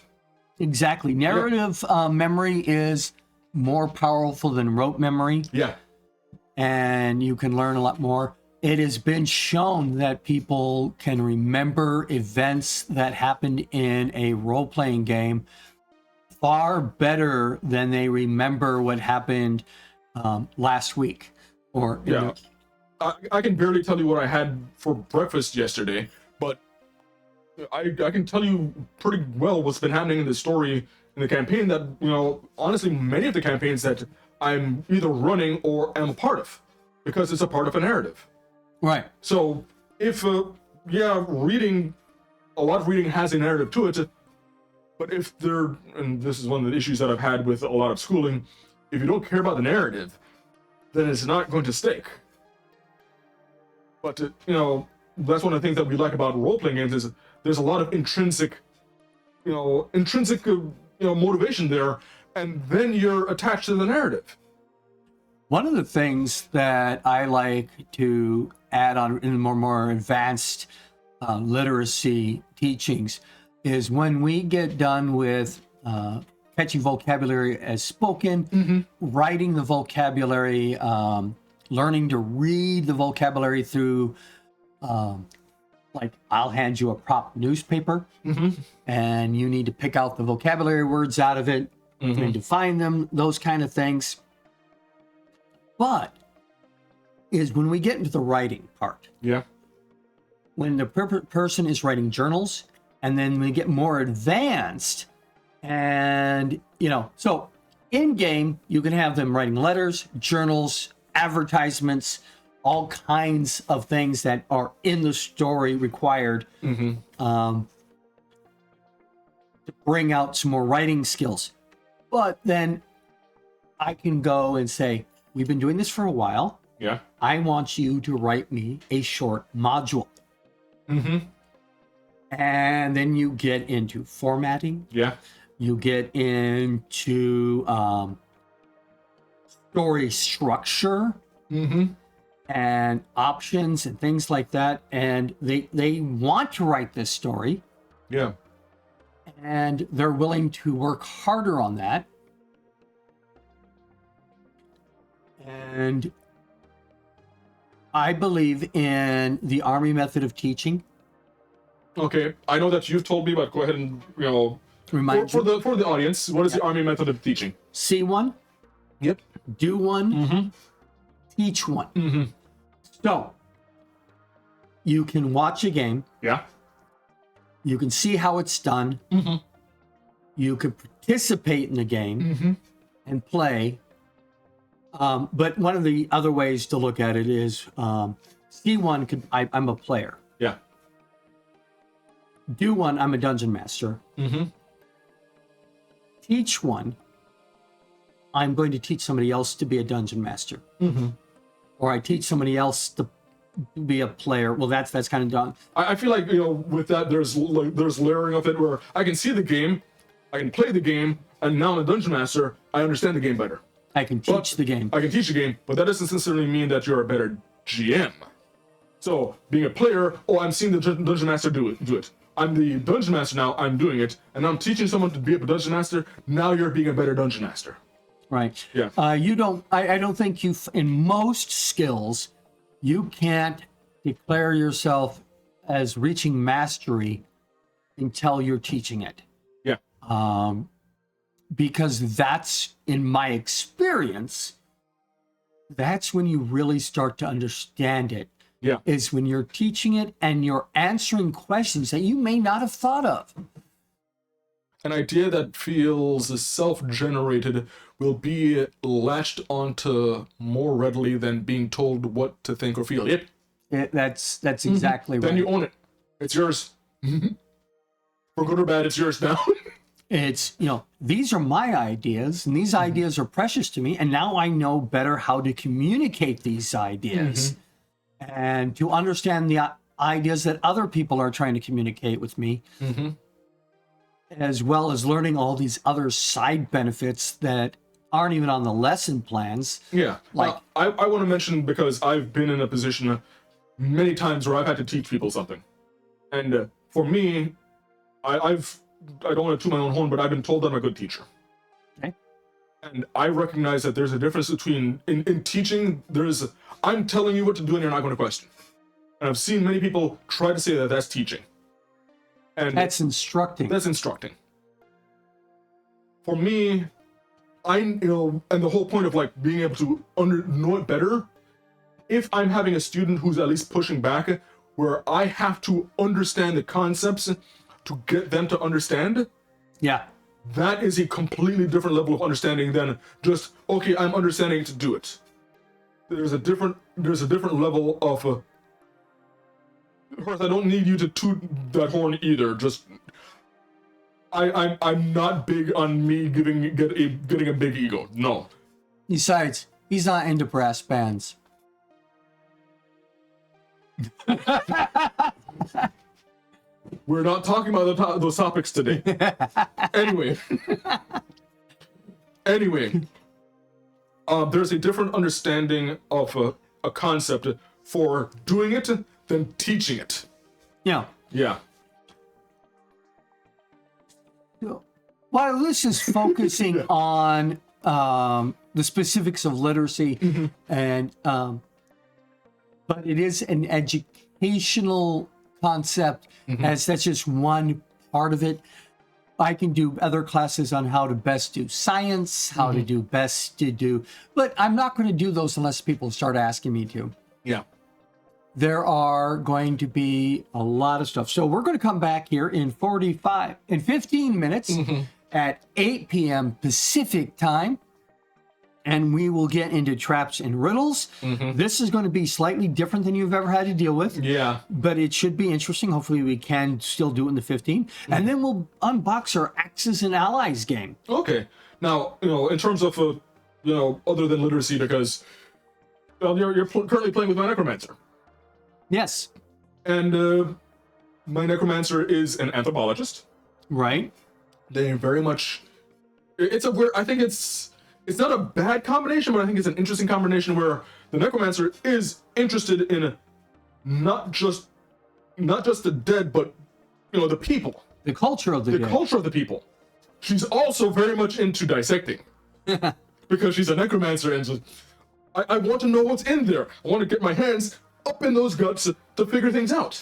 Exactly. Narrative memory is more powerful than rote memory. Yeah. And you can learn a lot more. It has been shown that people can remember events that happened in a role-playing game far better than they remember what happened last week. I can barely tell you what I had for breakfast yesterday, but I can tell you pretty well what's been happening in the story in the campaign that, honestly, many of the campaigns that I'm either running or am a part of, because it's a part of a narrative. Right. So if, reading, a lot of reading has a narrative to it, but if and this is one of the issues that I've had with a lot of schooling, if you don't care about the narrative, then it's not going to stick. But, that's one of the things that we like about role-playing games is there's a lot of intrinsic motivation there, and then you're attached to the narrative. One of the things that I like to add on in more advanced literacy teachings is when we get done with catching vocabulary as spoken, writing the vocabulary, learning to read the vocabulary through, like I'll hand you a prop newspaper and you need to pick out the vocabulary words out of it and define them, those kind of things. But is when we get into the writing part. Yeah. When the person is writing journals, and then we get more advanced, and so in game you can have them writing letters, journals, advertisements, all kinds of things that are in the story required to bring out some more writing skills. But then I can go and say, we've been doing this for a while. Yeah. I want you to write me a short module. And then you get into formatting. Yeah. You get into story structure and options and things like that. And they want to write this story. Yeah. And they're willing to work harder on that. And I believe in the Army method of teaching. Okay, I know that you've told me, but go ahead and remind for the audience, what is the Army method of teaching? See one. Yep. Do one. Teach one. So you can watch a game. Yeah. You can see how it's done. You can participate in the game and play. But one of the other ways to look at it is C1, I'm a player. Yeah. Do one, I'm a dungeon master. Teach one, I'm going to teach somebody else to be a dungeon master, or I teach somebody else to be a player. Well, that's kind of done. I feel like, with that, there's layering of it where I can see the game, I can play the game, and now I'm a dungeon master, I understand the game better. I can teach the game. I can teach the game, but that doesn't necessarily mean that you're a better GM. So, being a player, I'm seeing the dungeon master do it. I'm the dungeon master now, I'm doing it, and I'm teaching someone to be a dungeon master, now you're being a better dungeon master. Right. Yeah. I don't think in most skills, you can't declare yourself as reaching mastery until you're teaching it. Yeah. Because that's, in my experience, that's when you really start to understand it. Yeah. Is when you're teaching it and you're answering questions that you may not have thought of. An idea that feels self-generated will be latched onto more readily than being told what to think or feel. Yep. That's exactly right. Then you own it. It's yours. For good or bad, it's yours now. It's, these are my ideas, and these ideas are precious to me, and now I know better how to communicate these ideas and to understand the ideas that other people are trying to communicate with me, as well as learning all these other side benefits that aren't even on the lesson plans. Yeah. Like, I want to mention, because I've been in a position many times where I've had to teach people something. And for me, I don't want to toot my own horn, but I've been told that I'm a good teacher. Okay. And I recognize that there's a difference between, in teaching, I'm telling you what to do and you're not going to question. And I've seen many people try to say that that's teaching. And that's instructing. That's instructing. For me, and the whole point of like being able to know it better, if I'm having a student who's at least pushing back, where I have to understand the concepts to get them to understand, yeah, that is a completely different level of understanding than just, okay, I'm understanding to do it. There's a different level of of course, I don't need you to toot that horn either. Just I'm not big on me getting a big ego. No. Besides, he's not into brass bands. We're not talking about those topics today. Anyway, there's a different understanding of a concept for doing it than teaching it. Yeah. Yeah. While this is focusing on the specifics of literacy, and but it is an educational concept, as that's just one part of it. I can do other classes on how to best do science, how to do best to do, but I'm not going to do those unless people start asking me to. Yeah. There are going to be a lot of stuff. So we're going to come back here in 15 minutes at 8 p.m. Pacific time, and we will get into traps and riddles. This is going to be slightly different than you've ever had to deal with. Yeah. But it should be interesting. Hopefully we can still do it in the 15. And then we'll unbox our Axes and Allies game. Okay. Now, in terms of, other than literacy, because you're currently playing with my necromancer. Yes. And my necromancer is an anthropologist. Right. They very much... It's a weird... I think it's not a bad combination, but I think it's an interesting combination where the necromancer is interested in not just the dead, but the people. The culture of the dead. The culture of the people. She's also very much into dissecting. Because she's a necromancer and just, I want to know what's in there. I want to get my hands up in those guts to figure things out.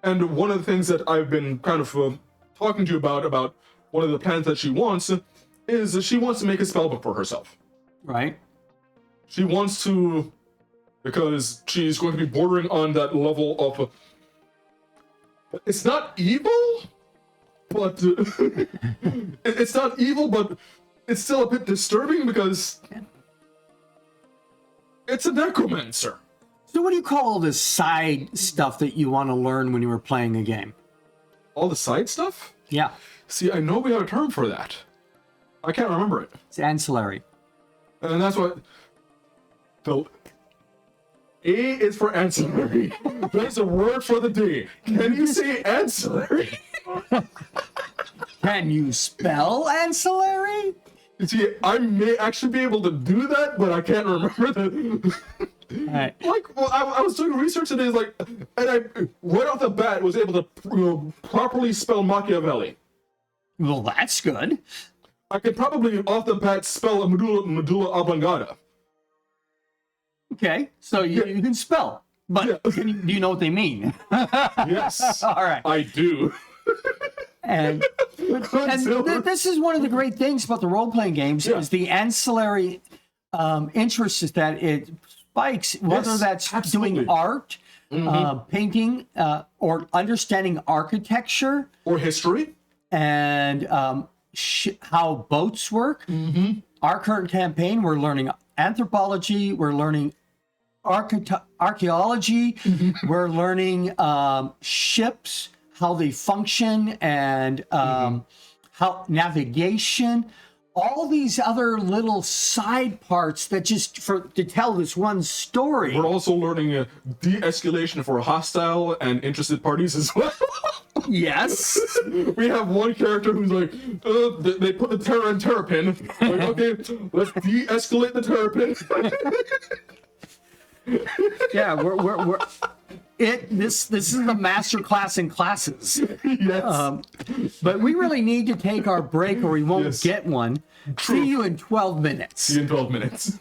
And one of the things that I've been kind of talking to you about one of the plans that she wants is she wants to make a spellbook for herself. Right. She wants to, because she's going to be bordering on that level of, it's not evil, but it's not evil, but it's still a bit disturbing because it's a necromancer. So what do you call all this side stuff that you want to learn when you were playing a game? All the side stuff? Yeah. See, I know we have a term for that. I can't remember it. It's ancillary. And that's what the A is for ancillary. There's a word for the D. Can you say ancillary? Can you spell ancillary? You see, I may actually be able to do that, but I can't remember the. Right. Like, well, I was doing research today, like, and I right off the bat was able to properly spell Machiavelli. Well, that's good. I could probably off the bat spell a medulla oblongata. Okay, so you can spell, but Yeah. do you know what they mean? Yes, All right. I do. And this is one of the great things about the role-playing games Yeah. is the ancillary interest is that it spikes, whether Yes, that's absolutely. doing art, painting, or understanding architecture Or history. and how boats work. Our current campaign, we're learning anthropology, we're learning archaeology, we're learning ships, how they function, and how navigation, all these other little side parts that just to tell this one story. We're also learning de-escalation for hostile and interested parties as well. Yes. We have one character who's like, they put the terror in terrapin. Like, okay, let's de-escalate the terrapin. Yeah, this is the master class in classes. Yes. But we really need to take our break or we won't Yes. get one. See you in 12 minutes. See you in 12 minutes.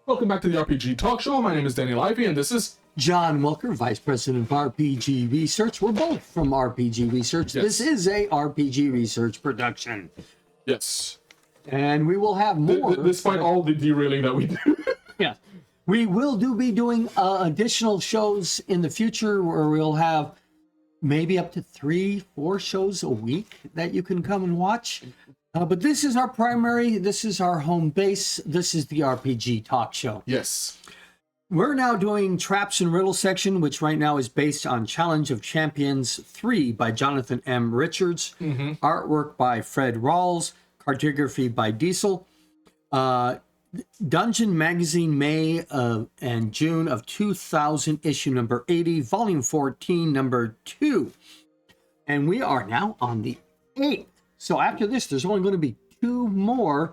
Welcome back to the RPG Talk Show. My name is Daniel Ivey, and this is John Wilker, Vice President of RPG Research. We're both from RPG Research. Yes. This is a RPG Research production. yes. And we will have more. Despite all the derailing that we do. Yeah. We will be doing additional shows in the future where we'll have maybe up to 3-4 shows a week that you can come and watch. But this is our primary, this is our home base, this is the RPG Talk Show. Yes. We're now doing Traps and Riddle section, which right now is based on Challenge of Champions 3 by Jonathan M. Richards, artwork by Fred Rawls, cartography by Diesel. Dungeon Magazine, May and June of 2000, issue number 80, volume 14, number 2. And we are now on the 8th. So after this, there's only going to be 2 more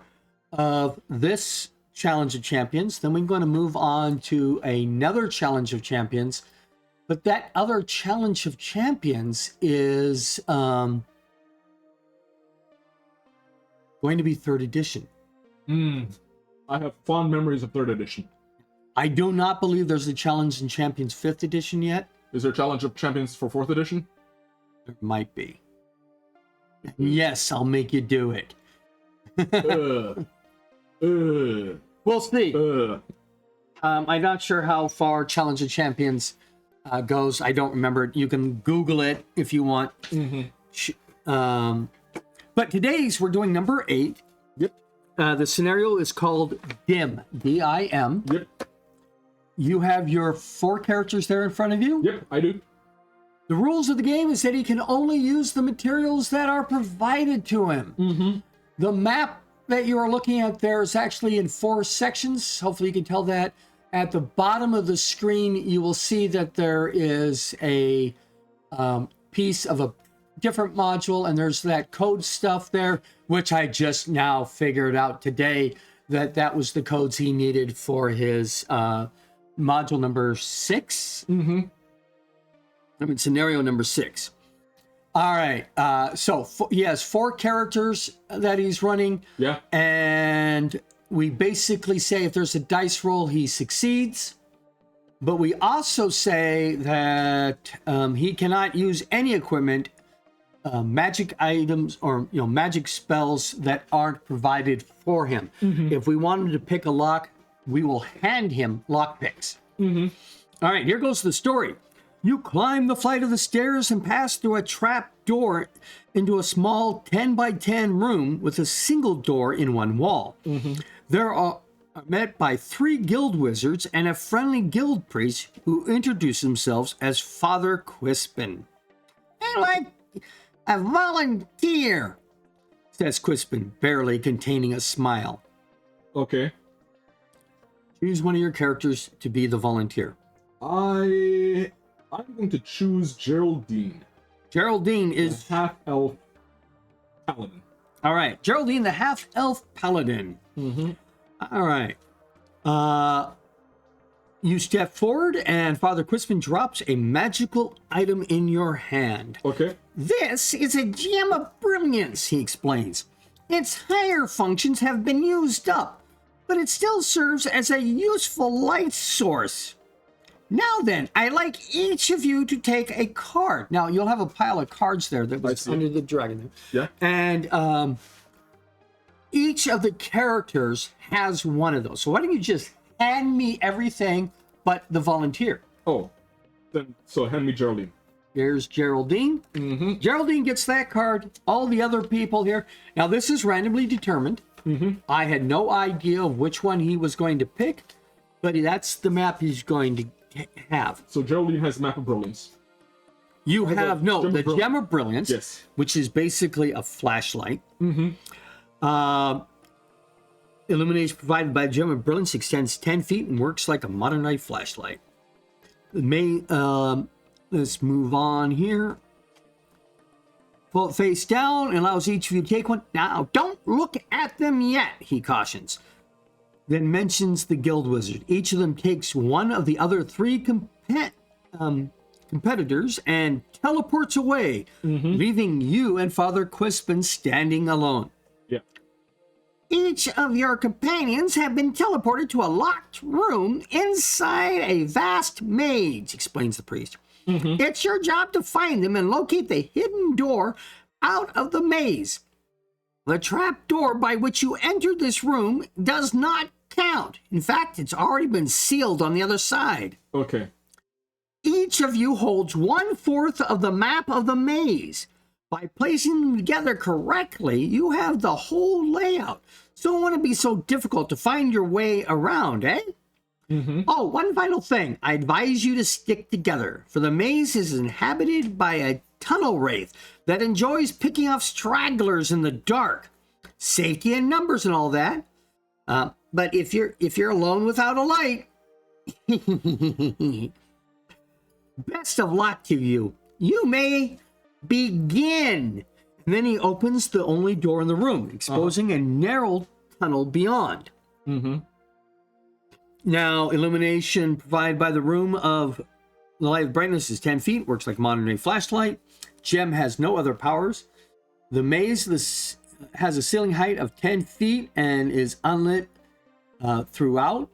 of this Challenge of Champions. Then we're going to move on to another Challenge of Champions. But that other Challenge of Champions is going to be 3rd edition. I have fond memories of 3rd edition. I do not believe there's a Challenge in Champions 5th edition yet. Is there a Challenge of Champions for 4th edition? There might be. Yes, I'll make you do it. We'll see. I'm not sure how far Challenge of Champions goes. I don't remember it. You can Google it if you want. But today's, we're doing number 8. Yep. The scenario is called DIM, D-I-M. Yep. You have your 4 characters there in front of you. Yep, I do. The rules of the game is that he can only use the materials that are provided to him. The map that you are looking at there is actually in 4 sections. Hopefully you can tell that. At the bottom of the screen, you will see that there is a piece of a different module, and there's that code stuff there, which I just now figured out today that was the codes he needed for his module number 6. Scenario number 6. All right. So he has 4 characters that he's running. Yeah. And we basically say if there's a dice roll, he succeeds. But we also say that he cannot use any equipment, magic items, or magic spells that aren't provided for him. If we wanted to pick a lock, we will hand him lock picks. All right. Here goes the story. You climb the flight of the stairs and pass through a trap door into a small 10 by 10 room with a single door in one wall. There are met by 3 guild wizards and a friendly guild priest who introduce themselves as Father Quispin. "I'd like a volunteer," says Quispin, barely containing a smile. Okay. Choose one of your characters to be the volunteer. I'm going to choose Geraldine. Geraldine is half-elf paladin. All right, Geraldine, the half-elf paladin. All right. You step forward, and Father Quispin drops a magical item in your hand. Okay. This is a gem of brilliance, he explains. Its higher functions have been used up, but it still serves as a useful light source. Now then, I'd like each of you to take a card. Now, you'll have a pile of cards there that was under the dragon. Yeah. And each of the characters has one of those. So why don't you just hand me everything but the volunteer? Oh, then, so hand me Geraldine. Here's Geraldine. Geraldine gets that card. All the other people here. Now, this is randomly determined. I had no idea which one he was going to pick, but that's the map he's going to have. So Geraldine has Map of Brilliance. You have the Gem of Brilliance, yes, which is basically a flashlight. Illumination provided by the Gem of Brilliance extends 10 feet and works like a modern night flashlight. Let's move on here. Pull it face down and allows each of you to take one. Now, don't look at them yet, he cautions. Then mentions the guild wizard. Each of them takes one of the other 3 competitors and teleports away, leaving you and Father Quispin standing alone. Yeah. Each of your companions have been teleported to a locked room inside a vast maze, explains the priest. It's your job to find them and locate the hidden door out of the maze. The trap door by which you entered this room does not count. In fact, it's already been sealed on the other side. Okay. Each of you holds 1/4 of the map of the maze. By placing them together correctly, you have the whole layout. So it wouldn't be so difficult to find your way around, eh? Oh, one final thing. I advise you to stick together, for the maze is inhabited by a tunnel wraith that enjoys picking off stragglers in the dark. Safety in numbers and all that. But if you're alone without a light, best of luck to you. You may begin. And then he opens the only door in the room, exposing a narrow tunnel beyond. Now, illumination provided by the room of the light of brightness is 10 feet, works like a modern day flashlight. Gem has no other powers. The maze has a ceiling height of 10 feet and is unlit throughout.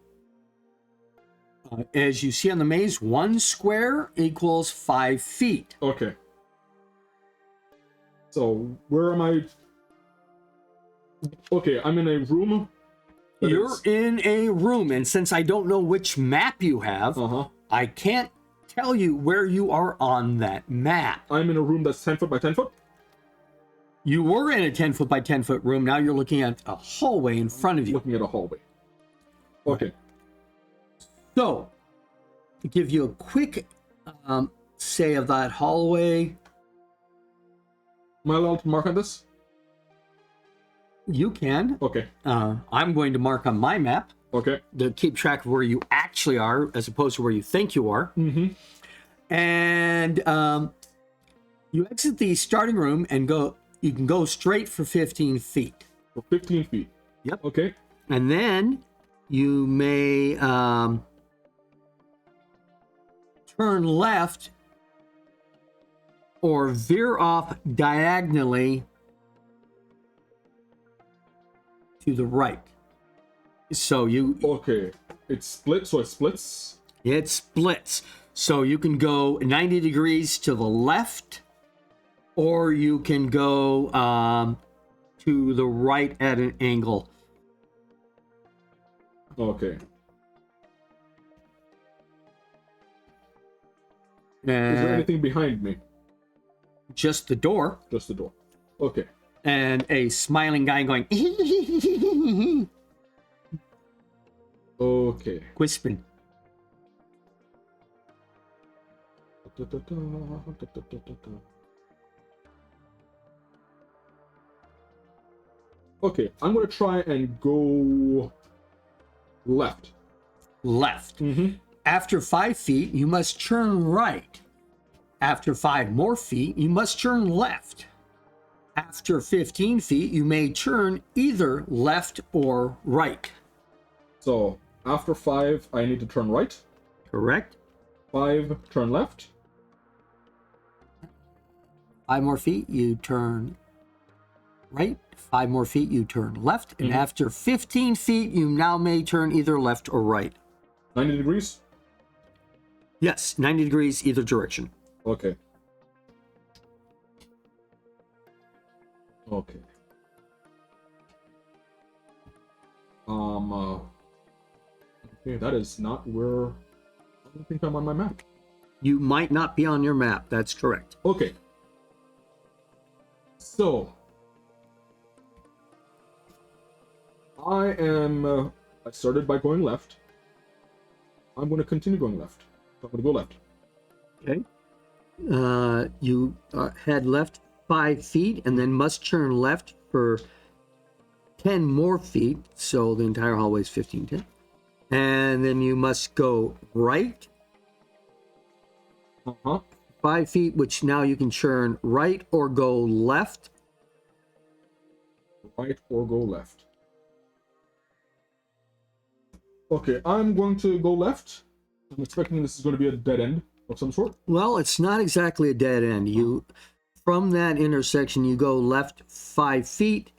As you see on the maze, 1 square equals 5 feet. Okay. So, where am I? Okay, I'm in a room. You're in a room, and since I don't know which map you have, I can't tell you where you are on that map. I'm in a room that's 10 foot by 10 foot? You were in a 10 foot by 10 foot room. Now you're looking at a hallway in front of you. Looking at a hallway. Okay. So, to give you a quick say of that hallway, Am I allowed to mark on this? you can. Okay. I'm going to mark on my map Okay. to keep track of where you actually are as opposed to where you think you are. And you exit the starting room and go. You can go straight for 15 feet. For 15 feet. Yep. Okay. And then you may turn left or veer off diagonally to the right. So Okay. It's split, so it splits. it splits. So you can go 90 degrees to the left, or you can go to the right at an angle. Okay. Is there anything behind me? Just the door. Just the door. Okay. And a smiling guy going, Okay. whispering. Okay, I'm gonna try and go left. Left. After 5 feet, you must turn right. After 5 more feet, you must turn left. After 15 feet, you may turn either left or right. So after 5, I need to turn right. Correct? 5, turn left. 5 more feet, you turn right. 5 more feet, you turn left. And after 15 feet, you now may turn either left or right. 90 degrees? Yes, 90 degrees either direction. Okay. Okay. Okay, that is not where I don't think I'm on my map. You might not be on your map. That's correct. Okay. So I started by going left. I'm going to continue going left. So I'm going to go left. Okay. You head left 5 feet and then must turn left for 10 more feet. So the entire hallway is 15, 10. And then you must go right 5 feet, which now you can turn right or go left. Right or go left. Okay, I'm going to go left. I'm expecting this is going to be a dead end of some sort. Well, it's not exactly a dead end. From that intersection, you go left 5 feet,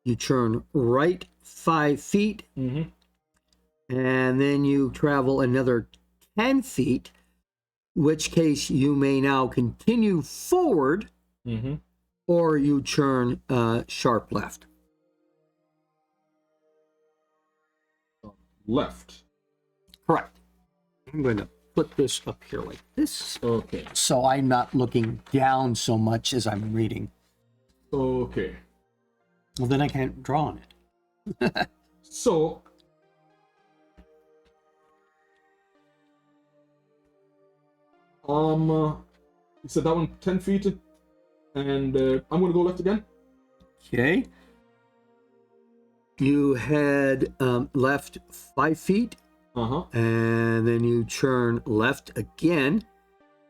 You turn right 5 feet, Mm-hmm. and then you travel another 10 feet, which case you may now continue forward, Mm-hmm. or you turn sharp left. Left. Correct. I'm going to put this up here like this, Okay. so I'm not looking down so much as I'm reading. Okay. Well, then I can't draw on it. So, you said that one 10 feet, and I'm gonna go left again. Okay. You head left 5 feet, Uh-huh. and then you turn left again,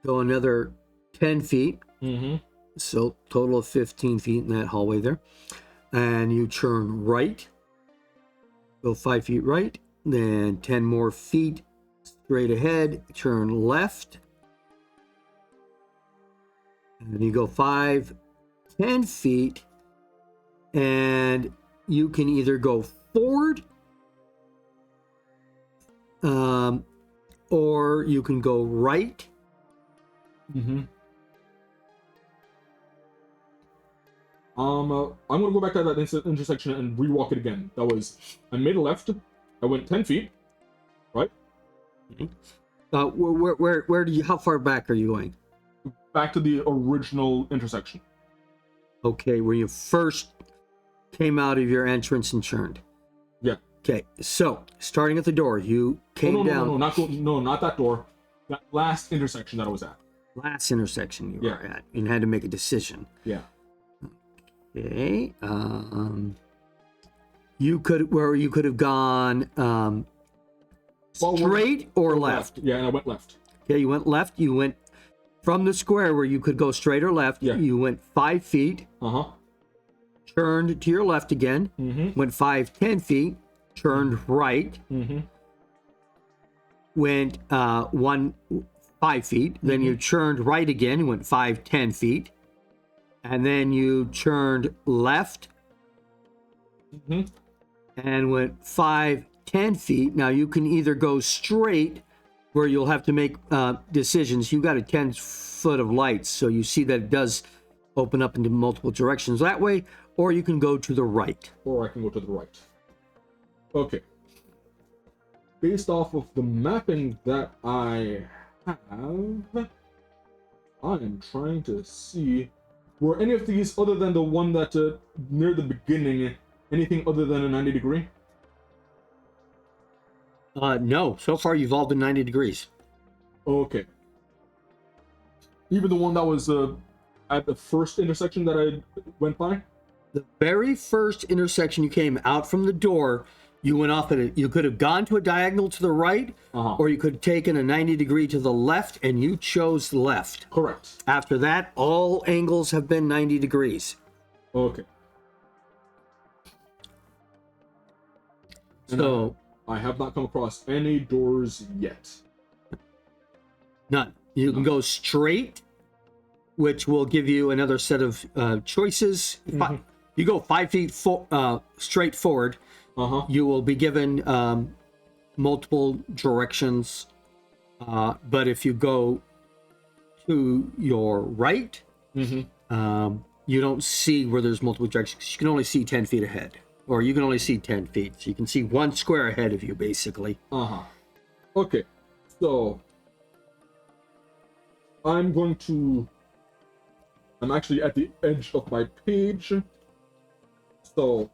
go another 10 feet, Mm-hmm. so total of 15 feet in that hallway there. And you turn right, go 5 feet right, then 10 more feet straight ahead, turn left, and you go 10 feet, and you can either go forward, or you can go right. Mm-hmm. I'm gonna go back to that intersection and rewalk it again. That was, I made a left, I went 10 feet, right? Where do you? How far back are you going? Back to the original intersection. Okay, where you first came out of your entrance and turned. Yeah. Okay, so starting at the door, you came no, down. not that door. That last intersection that I was at. Last intersection you Yeah. were at, and had to make a decision. Yeah. Okay, you could have gone straight or left. Yeah, and I went left. Okay, you went left. You went from the square where you could go straight or left. Yeah. You went 5 feet, Uh-huh. turned to your left again, Mm-hmm. went 10 feet, turned right, Mm-hmm. went 5 feet, then you turned right again, you went 10 feet, and then you turned left Mm-hmm. and went 10 feet. Now you can either go straight, where you'll have to make decisions. You got a 10 foot of lights, so you see that it does open up into multiple directions that way, or you can go to the right. Or I can go to the right. Okay. Based off of the mapping that I have, I am trying to see, were any of these, other than the one that near the beginning, anything other than a 90 degree? No, so far you've all been 90 degrees. Okay. Even the one that was at the first intersection that I went by? The very first intersection you came out from the door, you went off at it. You could have gone to a diagonal to the right, Uh-huh. or you could have taken a 90 degree to the left, and you chose left. Correct. After that, all angles have been 90 degrees. Okay. And So, I have not come across any doors yet. none. You can go straight, which will give you another set of choices. You go 5 feet straight forward, Uh-huh. you will be given multiple directions. But if you go to your right, you don't see where there's multiple directions. You can only see 10 feet ahead, or you can only see 10 feet. So you can see one square ahead of you, basically. Uh-huh. Okay. So I'm actually at the edge of my page. So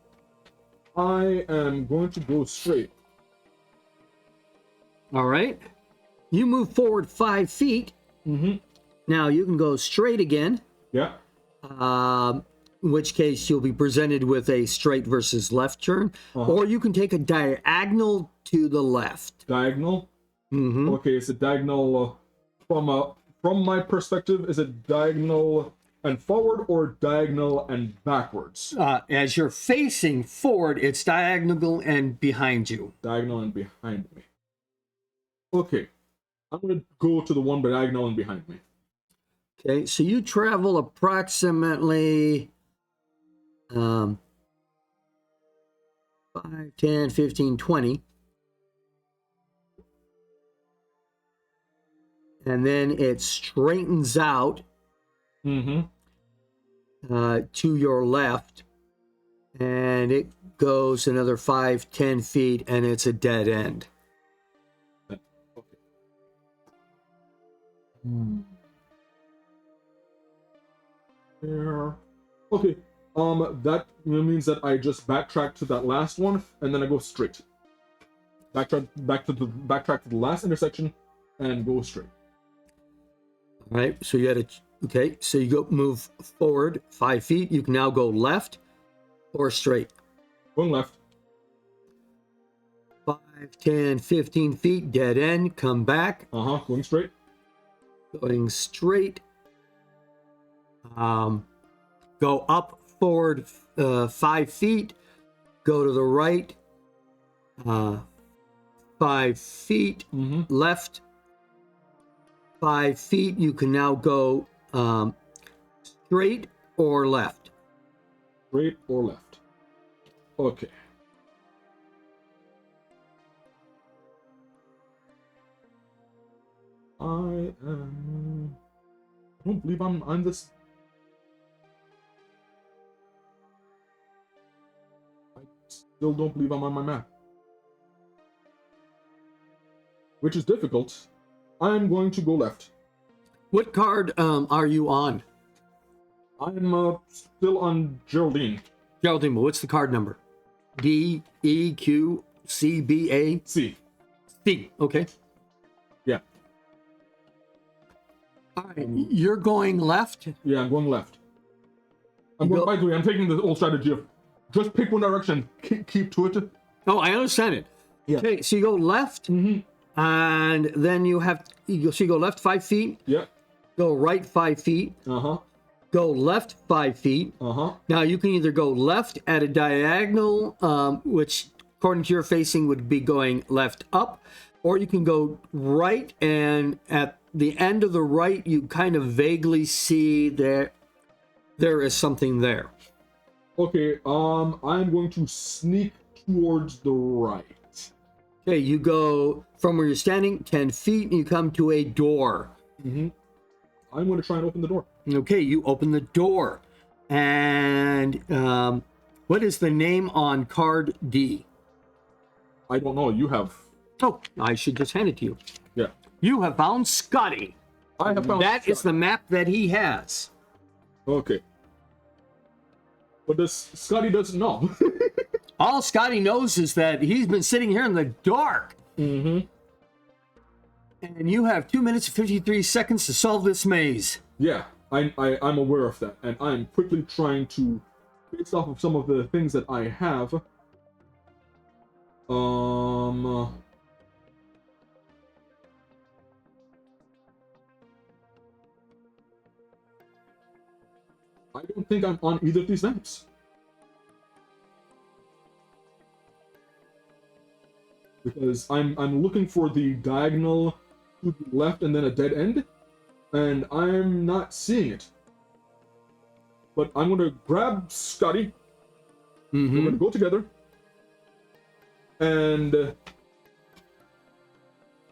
I am going to go straight. All right. You move forward 5 feet. Now you can go straight again. Yeah. In which case you'll be presented with a straight versus left turn, or you can take a diagonal to the left. Diagonal? Okay, is it diagonal from my perspective, is it diagonal and forward or diagonal and backwards? As you're facing forward, it's diagonal and behind you. Diagonal and behind me. Okay. I'm going to go to the one diagonal and behind me. Okay, so you travel approximately 5, 10, 15, 20. And then it straightens out Mm-hmm. to your left. And it goes another 5, 10 feet, and it's a dead end. Okay. There. Okay. That means that I just backtrack to that last one, and then I go straight. Backtrack to the last intersection, and go straight. All right, so you had okay, so you go move forward 5 feet. You can now go left or straight. Going left. 5, 10, 15 feet, dead end, come back. Going straight. Going straight. Go up forward 5 feet. Go to the right 5 feet. Left 5 feet. You can now go straight or left. Straight or left. Okay. I don't believe I'm on this. I still don't believe I'm on my map. Which is difficult. I'm going to go left. What card are you on? I'm still on Geraldine. Geraldine, what's the card number? D, E, Q, C, B, A? C. C, okay. Yeah. All right, you're going left? Yeah, I'm going left. By the way, I'm taking the old strategy of just pick one direction, keep to it. Oh, I understand it. Yeah. Okay, so you go left, and then you go left 5 feet. Yeah. Go right 5 feet. Go left 5 feet. Now you can either go left at a diagonal, which according to your facing would be going left up, or you can go right, and at the end of the right you kind of vaguely see that there is something there. Okay, I'm going to sneak towards the right. Okay, you go from where you're standing 10 feet and you come to a door. I'm going to try and open the door. Okay, you open the door. And what is the name on card D? I don't know. You have. Oh, I should just hand it to you. Yeah. You have found Scotty. I have found. That is the map that he has. Okay. But this Scotty doesn't know. All Scotty knows is that he's been sitting here in the dark. And you have 2 minutes and 53 seconds to solve this maze. Yeah, I'm aware of that, and I'm quickly trying to, based off of some of the things that I have. I don't think I'm on either of these maps. Because I'm looking for the diagonal to the left and then a dead end, and I'm not seeing it. But I'm going to grab Scotty. We're going to go together. And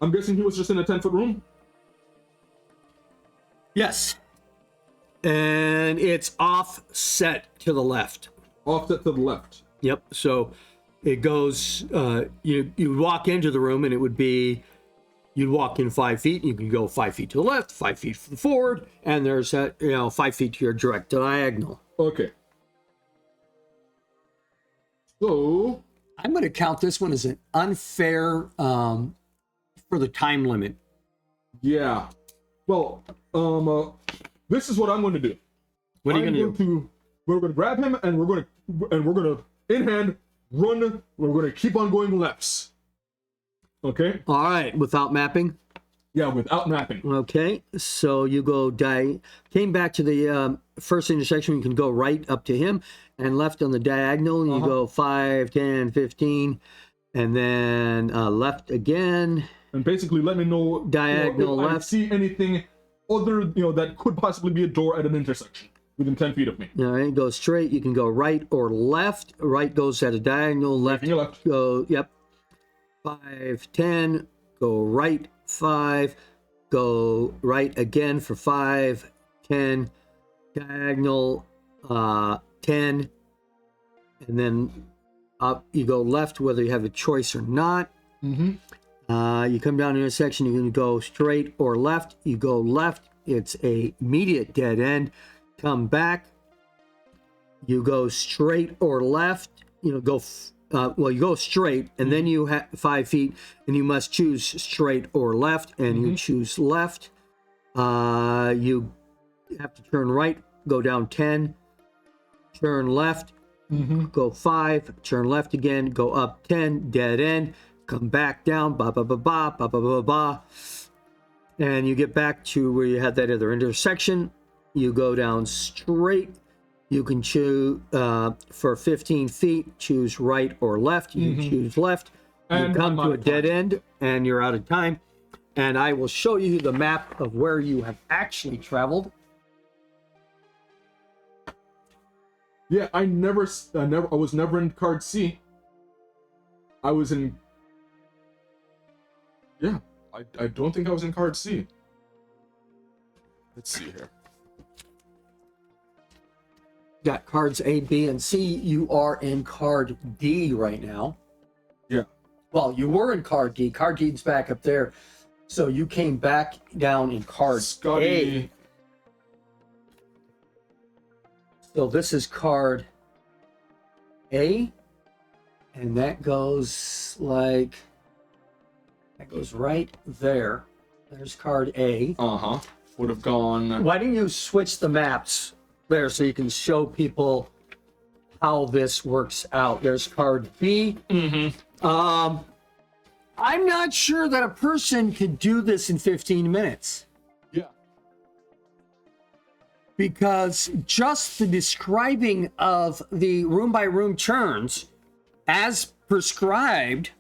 I'm guessing he was just in a 10-foot room? Yes. And it's offset to the left. Offset to the left. Yep. So it goes, you walk into the room and it would be, you'd walk in 5 feet, you can go 5 feet to the left, 5 feet forward, and there's that, 5 feet to your direct diagonal. Okay. So I'm going to count this one as an unfair for the time limit. yeah. Well, this is what I'm going to do. What are you going to do? We're going to grab him, and we're going to in hand run. We're going to keep on going lefts. Okay. All right, without mapping. Yeah, without mapping. Okay, so you go came back to the first intersection. You can go right up to him, and left on the diagonal. You go 5, 10, 15, and then left again. And basically, let me know Diagonal if I left. see anything other, that could possibly be a door at an intersection. Within 10 feet of me. All right, go straight. You can go right or left. Right goes at a diagonal. Left, Your left. go, yep. 5, 10. Go right, 5. Go right again for 5, 10. Diagonal, 10. And then up, you go left, whether you have a choice or not. Mm-hmm. You come down the intersection, you can go straight or left. You go left, it's a immediate dead end. Come back, you go straight or left. You go straight, and then you have 5 feet, and you must choose straight or left, and you choose left. You have to turn right, go down 10, turn left, go 5, turn left again, go up 10, dead end, come back down, ba ba ba ba ba ba ba ba, and you get back to where you had that other intersection. You go down straight. You can choose for 15 feet, choose right or left. You choose left. And you come to a dead end, and you're out of time. And I will show you the map of where you have actually traveled. Yeah, I was never in card C. I was in. Yeah, I don't think I was in card C. Let's see here. Got cards A, B, and C. You are in card D right now. Yeah. Well, you were in card D. Card D's back up there. So you came back down in card Scotty. A. So this is card A. And that goes like... That goes right there. There's card A. Uh-huh. Would have gone... Why don't you switch the maps there so you can show people how this works out? There's card B. I'm not sure that a person could do this in 15 minutes. Yeah. Because just the describing of the room-by-room turns as prescribed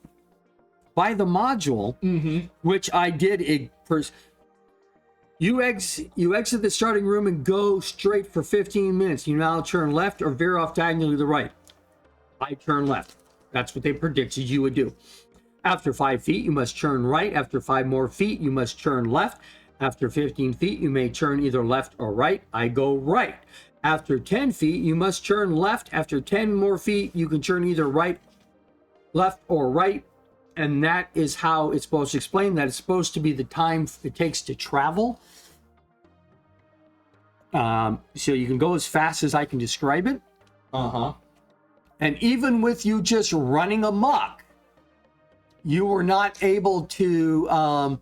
by the module, which I did... You exit the starting room and go straight for 15 minutes. You now turn left or veer off diagonally to the right. I turn left. That's what they predicted you would do. After 5 feet, you must turn right. After 5 more feet, you must turn left. After 15 feet, you may turn either left or right. I go right. After 10 feet, you must turn left. After 10 more feet, you can turn either right, left, or right. And that is how it's supposed to explain that. It's supposed to be the time it takes to travel. So you can go as fast as I can describe it. And even with you just running amok, you were not able to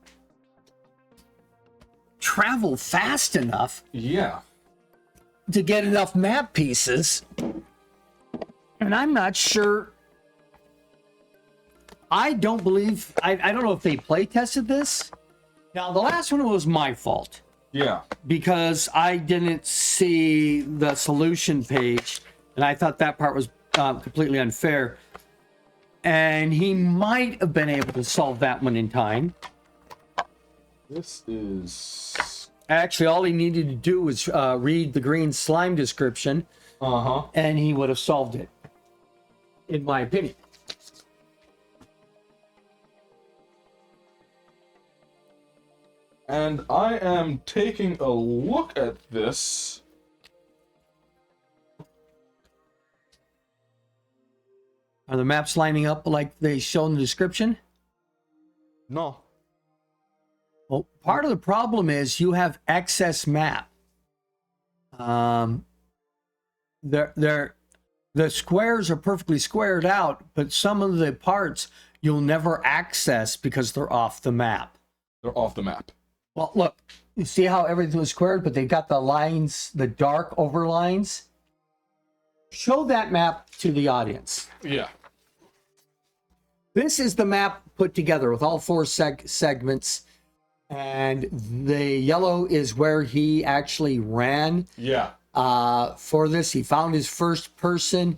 travel fast enough. Yeah. To get enough map pieces. And I'm not sure. I don't believe, I don't know if they play tested this. Now, the last one was my fault. Yeah. Because I didn't see the solution page, and I thought that part was completely unfair. And he might have been able to solve that one in time. This is... Actually, all he needed to do was read the green slime description, and he would have solved it, in my opinion. And I am taking a look at this. Are the maps lining up like they show in the description? No. Well, part of the problem is you have excess map. The squares are perfectly squared out, but some of the parts you'll never access because they're off the map. They're off the map. Well, look, you see how everything was squared, but they got the lines, the dark overlines? Show that map to the audience. Yeah. This is the map put together with all 4 segments, and the yellow is where he actually ran. Yeah. For this. He found his first person,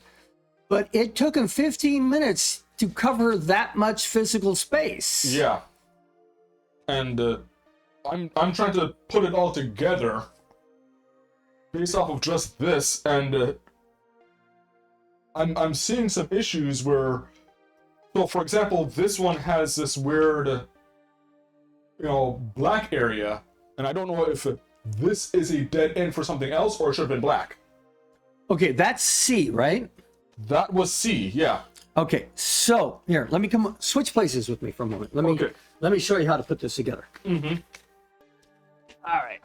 but it took him 15 minutes to cover that much physical space. Yeah. And I'm trying to put it all together. based off of just this, and I'm seeing some issues where, so for example, this one has this weird, black area, and I don't know if this is a dead end for something else or it should have been black. Okay, that's C, right? That was C, yeah. Okay, so here, let me switch places with me for a moment. Let me show you how to put this together. Mm-hmm. All right.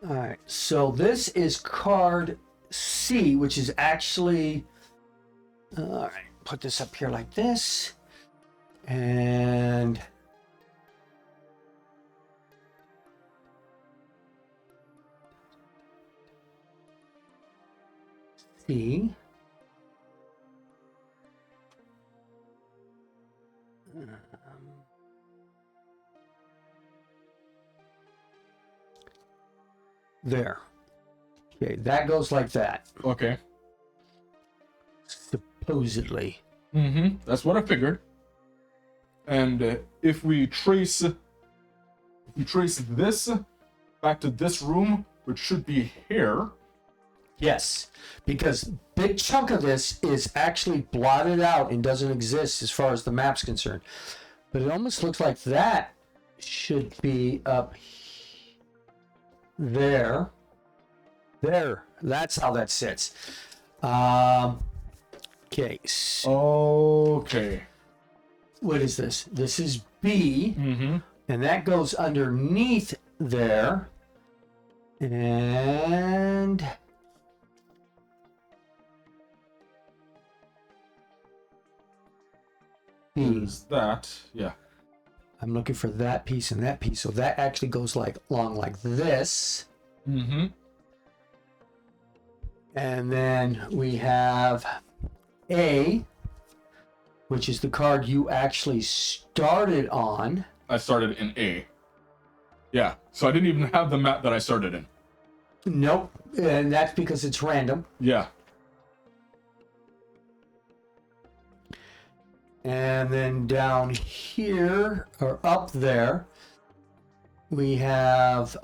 All right, so this is card C, which is actually, all right, put this up here like this, and C. There. Okay, that goes like that, Okay. supposedly. Mm-hmm. That's what I figured. And if we trace this back to this room, which should be here. Yes, because big chunk of this is actually blotted out and doesn't exist as far as the map's concerned. But it almost looks like that should be up there. There. That's how that sits. Okay. Okay. What is this? This is B. Mm-hmm. And that goes underneath there. And Is that, yeah. I'm looking for that piece and that piece. So that actually goes along like this. Mm-hmm. And then we have A, which is the card you actually started on. I started in A. Yeah, so I didn't even have the map that I started in. Nope. And that's because it's random. Yeah. And then down here, or up there, we have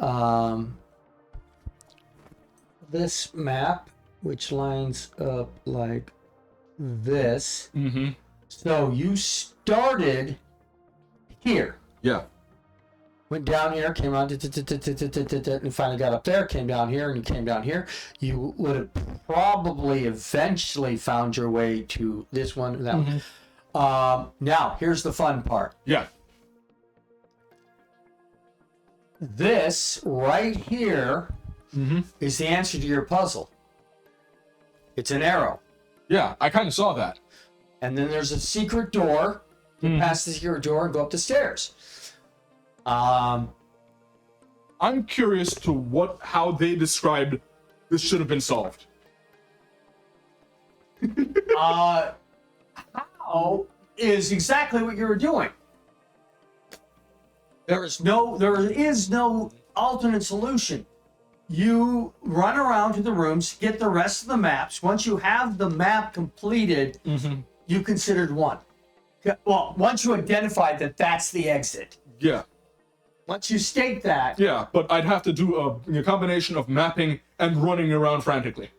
this map, which lines up like this. Mm-hmm. So you started here. Yeah. Went down here, came around, and finally got up there, came down here, and you came down here. You would have probably eventually found your way to this one and that one. Now, here's the fun part. Yeah. This right here is the answer to your puzzle. It's an arrow. Yeah, I kind of saw that. And then there's a secret door. You pass the secret door and go up the stairs. I'm curious to how they described this should have been solved. How is exactly what you were doing. There is no alternate solution. You run around to the rooms, get the rest of the maps. Once you have the map completed, you considered one. Well, once you identified that that's the exit. Yeah. Once you state that. Yeah, but I'd have to do a combination of mapping and running around frantically.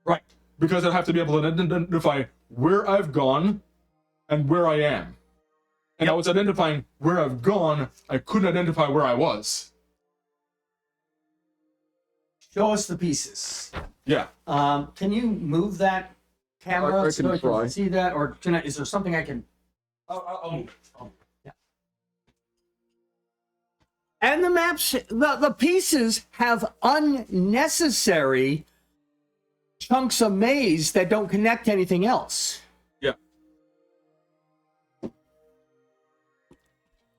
Right. Because I'd have to be able to identify where I've gone and where I am. And I was identifying where I've gone, I couldn't identify where I was. Show us the pieces. Yeah. Can you move that camera I so can I try. can see that? Or is there something I can... I'll move. Yeah. And the maps, the pieces have unnecessary chunks of maze that don't connect to anything else. Yeah.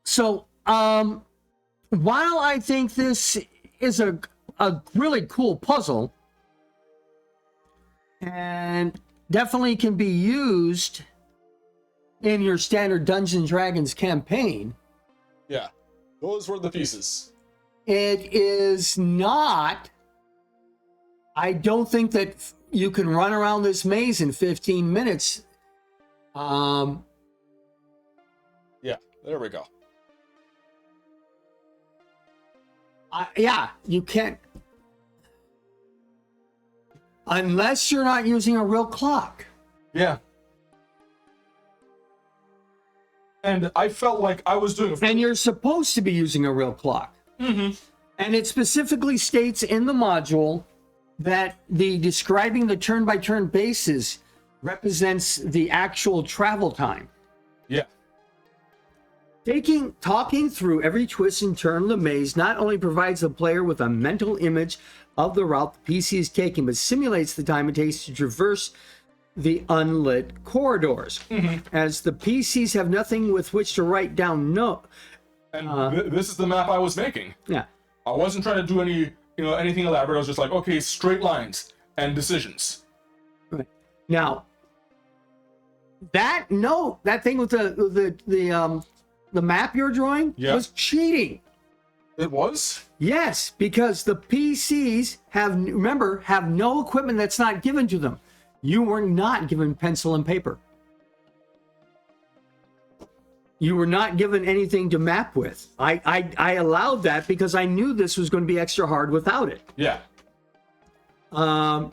So, while I think this is a really cool puzzle and definitely can be used in your standard Dungeons & Dragons campaign, Yeah. Those were the pieces. it is not... I don't think that you can run around this maze in 15 minutes. Yeah, there we go. Yeah, you can't. Unless you're not using a real clock. Yeah. And I felt like I was doing And you're supposed to be using a real clock. Mm-hmm. And it specifically states in the module that the describing the turn-by-turn basis represents the actual travel time. Yeah. Talking through every twist and turn of the maze not only provides the player with a mental image of the route the PC is taking, but simulates the time it takes to traverse the unlit corridors. As the PCs have nothing with which to write down And this is the map I was making. Yeah. I wasn't trying to do anything elaborate. I was just like, okay, straight lines and decisions. Right. Now, that thing with the map you're drawing was cheating. It was? Yes, because the PCs have no equipment that's not given to them. You were not given pencil and paper. You were not given anything to map with. I allowed that because I knew this was going to be extra hard without it. Yeah. So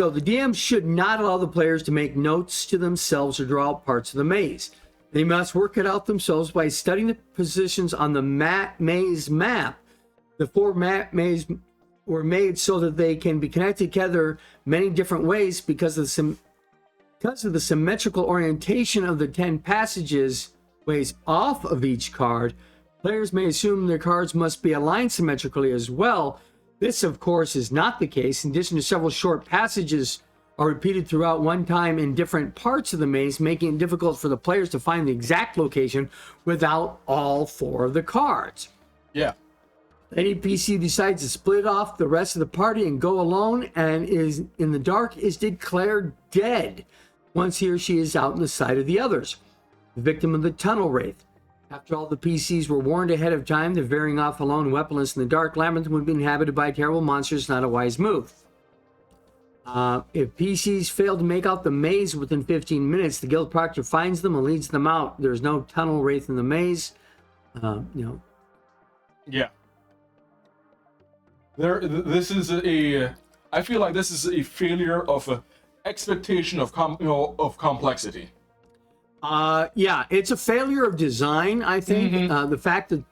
the DM should not allow the players to make notes to themselves or draw out parts of the maze. They must work it out themselves by studying the positions on the maze map. The 4 mazes were made so that they can be connected together many different ways because of the symmetrical orientation of the 10 passages ways off of each card. Players may assume their cards must be aligned symmetrically as well. This, of course, is not the case. In addition to several short passages are repeated throughout one time in different parts of the maze, making it difficult for the players to find the exact location without all 4 of the cards. Yeah. Any PC who decides to split off the rest of the party and go alone and is in the dark is declared dead once he or she is out in the sight of the others. The victim of the tunnel wraith. After all the PCs were warned ahead of time that veering off alone and weaponless in the dark labyrinth would be inhabited by terrible monsters, not a wise move. If PCs fail to make out the maze within 15 minutes, the guild proctor finds them and leads them out. There's no tunnel wraith in the maze. Yeah. I feel like this is a failure of expectation of complexity. Yeah, it's a failure of design, I think. The fact that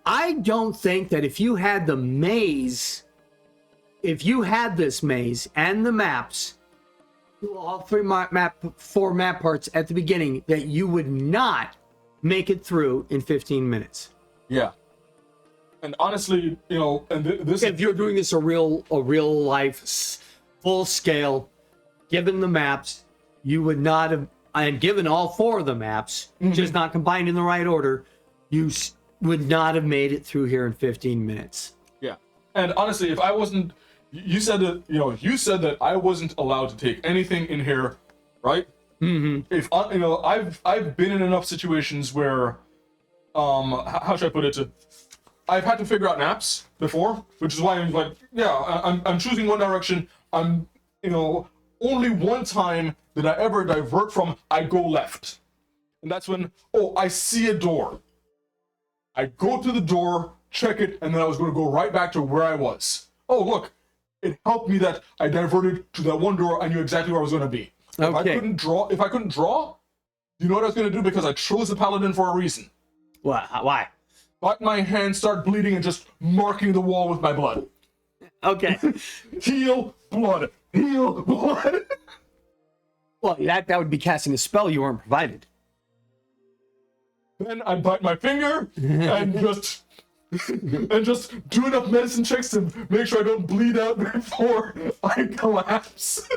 I don't think that if you had the maze, if you had this maze and the maps, all 4 map parts at the beginning, that you would not make it through in 15 minutes. Yeah. And honestly, if you're doing this a real life, full scale, given the maps, you would not have, and given all 4 of the maps, just not combined in the right order, you would not have made it through here in 15 minutes. Yeah. And honestly, if I wasn't, you said that I wasn't allowed to take anything in here, right? If I've been in enough situations where, how should I put it? I've had to figure out maps before, which is why I'm like, I'm choosing one direction. Only one time did I ever divert from, I go left. And that's when, I see a door. I go to the door, check it, and then I was going to go right back to where I was. Oh, look, it helped me that I diverted to that one door. I knew exactly where I was going to be. Okay. If I couldn't draw, you know what I was going to do? Because I chose the paladin for a reason. Why? Let my hands start bleeding and just marking the wall with my blood. Okay. Heal, blood. Heal, blood. Well, that would be casting a spell you weren't provided. Then I bite my finger and just do enough medicine checks to make sure I don't bleed out before I collapse.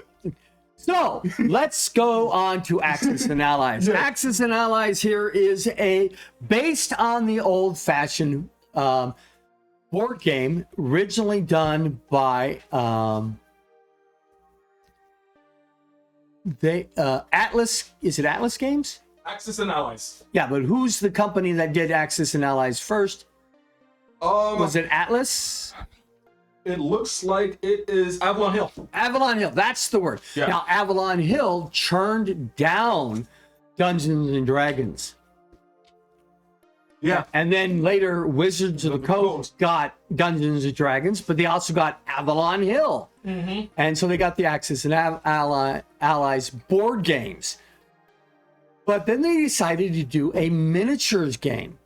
So let's go on to Axis and Allies. Yeah. Axis and Allies here is based on the old-fashioned board game originally done by Atlas. Is it Atlas Games? Axis and Allies. Yeah, but who's the company that did Axis and Allies first? Was it Atlas? It looks like it is Avalon Hill. Avalon Hill, that's the word. Yeah. Now, Avalon Hill churned down Dungeons and Dragons. Yeah. And then later, Wizards of the Coast got Dungeons and Dragons, but they also got Avalon Hill. And so they got the Axis and Allies board games. But then they decided to do a miniatures game.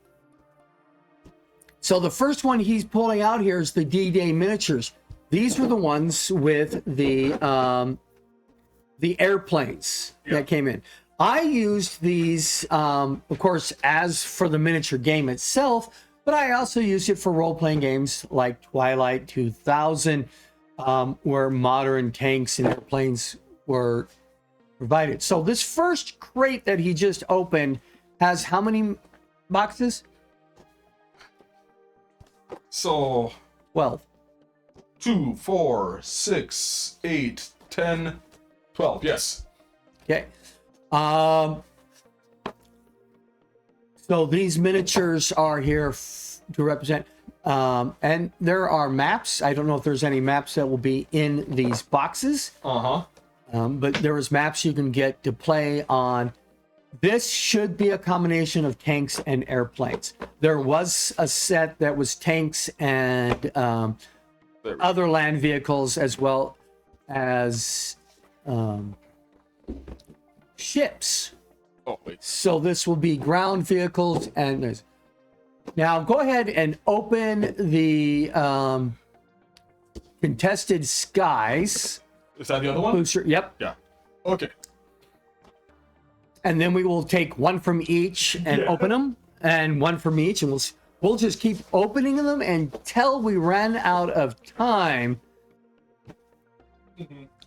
So the first one he's pulling out here is the D-Day miniatures. These were the ones with the airplanes that came in. I used these, of course, as for the miniature game itself, but I also used it for role-playing games like Twilight 2000, where modern tanks and airplanes were provided. So this first crate that he just opened has how many boxes? So 12. 2, 4, 6, 8, 10, 12. Yes. Okay. So these miniatures are here to represent, and there are maps. I don't know if there's any maps that will be in these boxes. But there is maps you can get to play on. This should be a combination of tanks and airplanes. There was a set that was tanks and other land vehicles, as well as ships. Oh, wait. So this will be ground vehicles, and there's... Now go ahead and open the Contested Skies Is that the other one? booster. Yep. Yeah. Okay. And then we will take one from each and open them, and one from each, and we'll just keep opening them until we run out of time.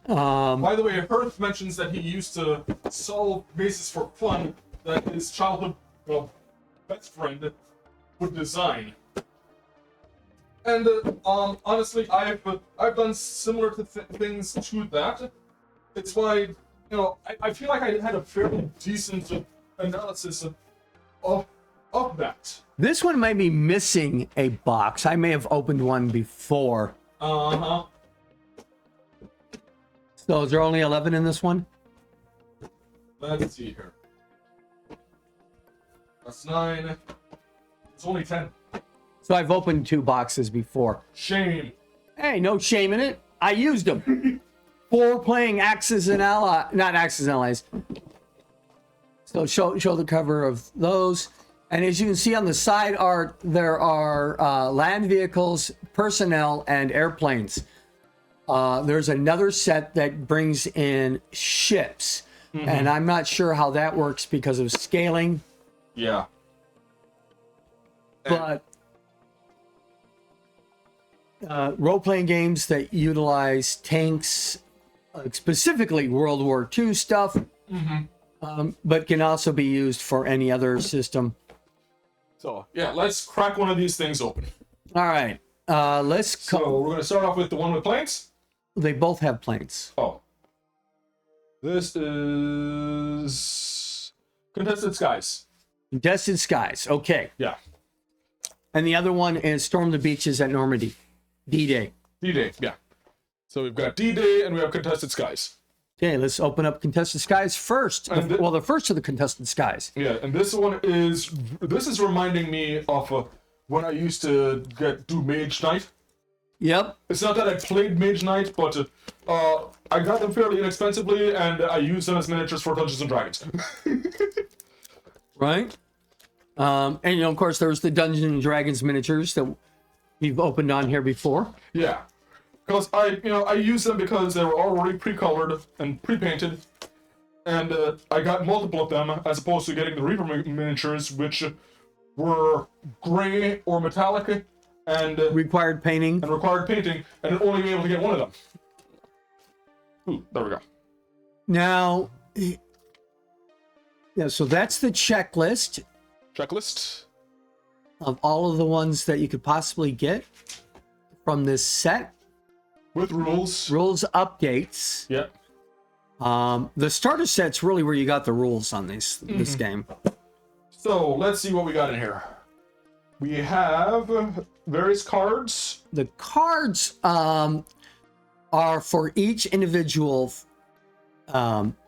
By the way, Hearth mentions that he used to solve mazes for fun that his childhood best friend would design. And honestly, I've done similar things to that. It's why I feel like I had a fairly decent analysis of that. This one might be missing a box. I may have opened one before. So is there only 11 in this one? Let's see here. That's 9. It's only 10. So I've opened 2 boxes before. Shame. Hey, no shame in it. I used them for playing Axis and Allies, not Axis and Allies. So show the cover of those. And as you can see on the side art, there are land vehicles, personnel, and airplanes. There's another set that brings in ships. And I'm not sure how that works because of scaling. Yeah. But role-playing games that utilize tanks, specifically World War II stuff, but can also be used for any other system. So, yeah, let's crack one of these things open. All right. So, we're going to start off with the one with planes. They both have planes. Oh. This is Contested Skies. Contested Skies. Okay. Yeah. And the other one is Storm the Beaches at Normandy. D-Day. D-Day, yeah. So we've got D-Day and we have Contested Skies. Okay, let's open up Contested Skies first. Well, the first of the Contested Skies. Yeah, and this is reminding me of when I used to do Mage Knight. Yep. It's not that I played Mage Knight, but I got them fairly inexpensively, and I used them as miniatures for Dungeons and Dragons. Right. And of course, there's the Dungeons and Dragons miniatures that we've opened on here before. Yeah, because I used them because they were already pre-colored and pre-painted, and I got multiple of them as opposed to getting the Reaper miniatures, which were gray or metallic and required painting. And only be able to get one of them. Ooh, there we go. Now, yeah, so that's the checklist of all of the ones that you could possibly get from this set. With rules. Rules updates. Yeah. The starter set's really where you got the rules on this game. So let's see what we got in here. We have various cards. The cards are for each individual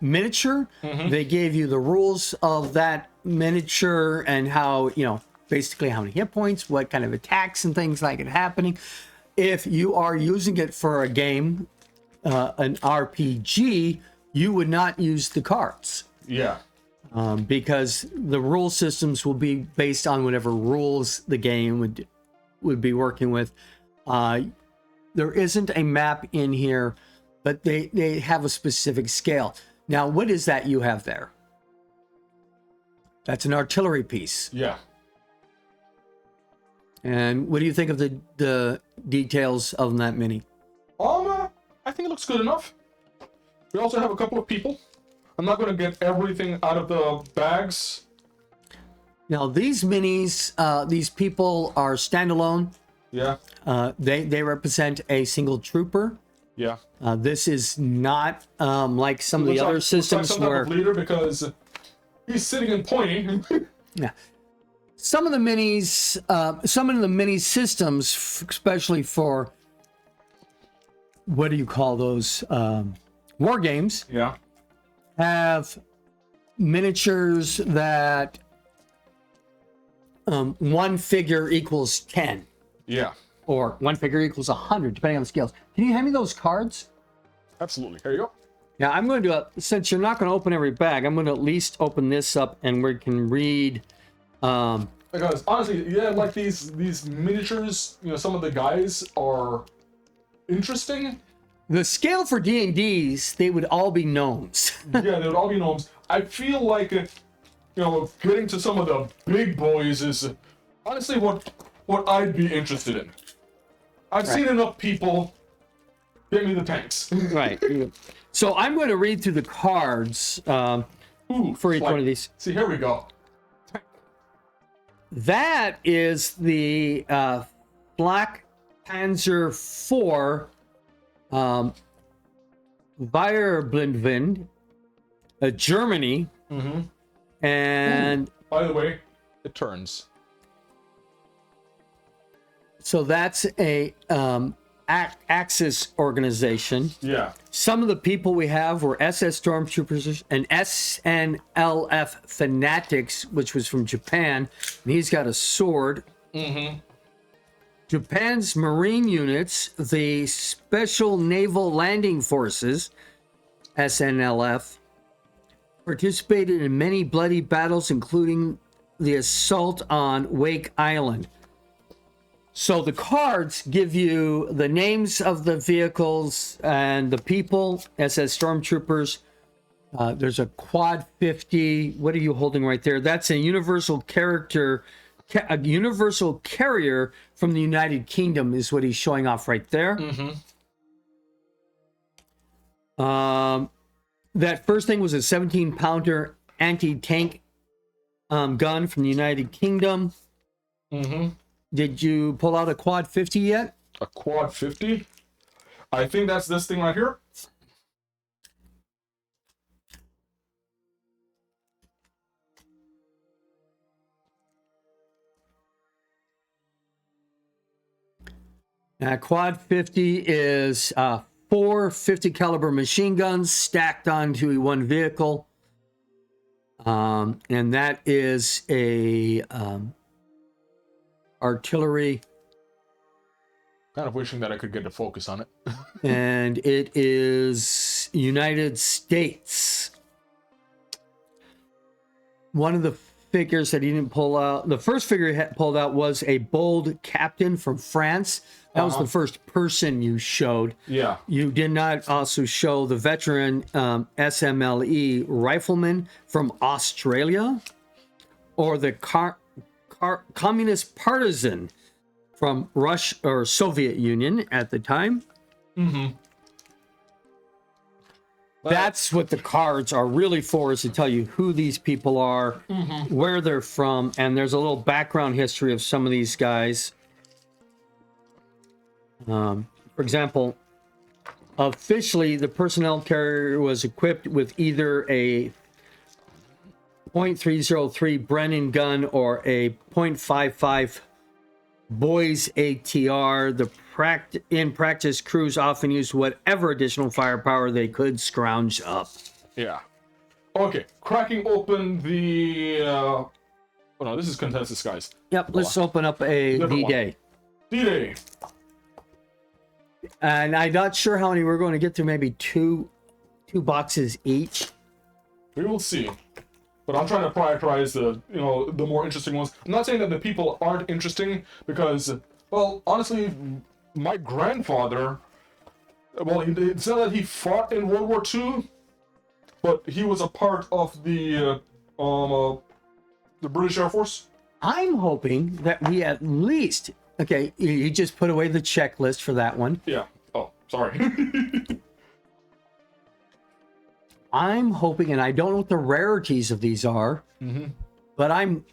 miniature. They gave you the rules of that miniature and how basically how many hit points, what kind of attacks and things like it happening. If you are using it for a game, an RPG, you would not use the cards. Yeah. Because the rule systems will be based on whatever rules the game would be working with. There isn't a map in here, but they have a specific scale. Now, what is that you have there? That's an artillery piece. Yeah. And what do you think of the details of that mini? I think it looks good enough. We also have a couple of people. I'm not going to get everything out of the bags. Now, these minis, these people are standalone. Yeah. They represent a single trooper. Yeah. This is not like some of the other systems looks like some where type of leader because he's sitting and pointing. yeah, some of the mini systems, especially for what do you call those war games, Yeah. have miniatures that one figure equals 10. Yeah. Or one figure equals 100, depending on the scales. Can you hand me those cards? Absolutely. Here you go. Yeah, I'm going to, since you're not going to open every bag, I'm going to at least open this up and we can read. Because honestly, yeah, like these miniatures, some of the guys are interesting. The scale for D&Ds, they would all be gnomes. Yeah, they would all be gnomes. I feel like, getting to some of the big boys is honestly what I'd be interested in. I've seen enough people. Get me the tanks. Right. So I'm going to read through the cards for each one of these. See, here we go. That is the Black Panzer IV Weierblindwind, Germany. Mm-hmm. And by the way, it turns. So that's a Axis organization. Yeah. Some of the people we have were SS Stormtroopers and SNLF Fanatics, which was from Japan. And he's got a sword. Mm-hmm. Japan's Marine units, the Special Naval Landing Forces, SNLF, participated in many bloody battles, including the assault on Wake Island. So the cards give you the names of the vehicles and the people, SS Stormtroopers. There's a Quad 50. What are you holding right there? That's a universal carrier from the United Kingdom is what he's showing off right there. Mm-hmm. That first thing was a 17-pounder anti-tank gun from the United Kingdom. Mm-hmm. Did you pull out a Quad 50 yet? A Quad 50? I think that's this thing right here. Quad 50 is 4 50 caliber machine guns stacked onto one vehicle. And that is a artillery. Kind of wishing that I could get to focus on it. And it is United States. One of the figures that he didn't pull out, the first figure he pulled out was a bold captain from France. That was the first person you showed. Yeah. You did not also show the veteran SMLE rifleman from Australia or the communist partisan from Russia or Soviet Union at the time. Mm-hmm. That's what the cards are really for, is to tell you who these people are, where they're from, and there's a little background history of some of these guys. For example, officially, the personnel carrier was equipped with either a .303 Brennan gun or a .55 Boys ATR. In practice, crews often used whatever additional firepower they could scrounge up. Yeah. Okay. Cracking open the Oh no, this is Contested Skies. Yep, let's open up a Different one. D-Day. D-Day. And I'm not sure how many we're going to get through, maybe two boxes each. We will see. But I'm trying to prioritize the more interesting ones. I'm not saying that the people aren't interesting because, well, honestly, my grandfather, well, it's not that he fought in World War II, but he was a part of the British Air Force. I'm hoping that we at least, okay, you just put away the checklist for that one. Yeah. Oh, sorry. I'm hoping, and I don't know what the rarities of these are, but I'm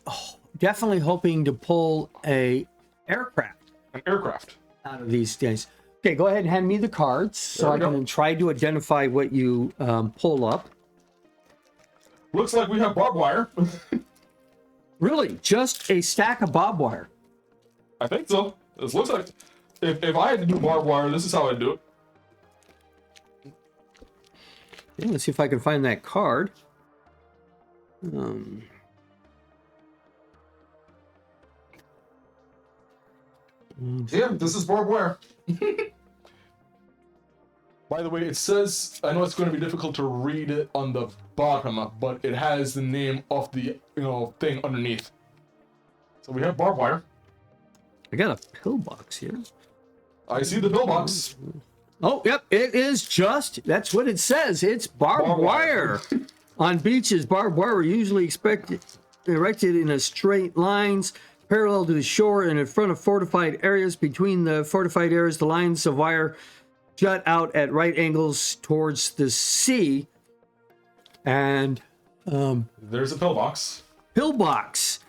definitely hoping to pull a aircraft An aircraft. out of these days. Okay, go ahead and hand me the cards so There I we go. can try to identify what you pull up. Looks like we have barbed wire. Really, just a stack of barbed wire. I think so. This looks like if I had to do barbed wire, this is how I'd do it. Okay, let's see if I can find that card. Yeah, this is barbed wire. By the way, it says, I know it's going to be difficult to read it on the bottom, but it has the name of the thing underneath. So we have barbed wire. I got a pillbox here. I see the pillbox. Oh, yep, it is just, that's what it says. It's barbed Barbed wire. wire. On beaches, barbed wire are usually erected in a straight lines parallel to the shore and in front of fortified areas. Between the fortified areas, the lines of wire jut out at right angles towards the sea. And There's a pillbox. pillbox.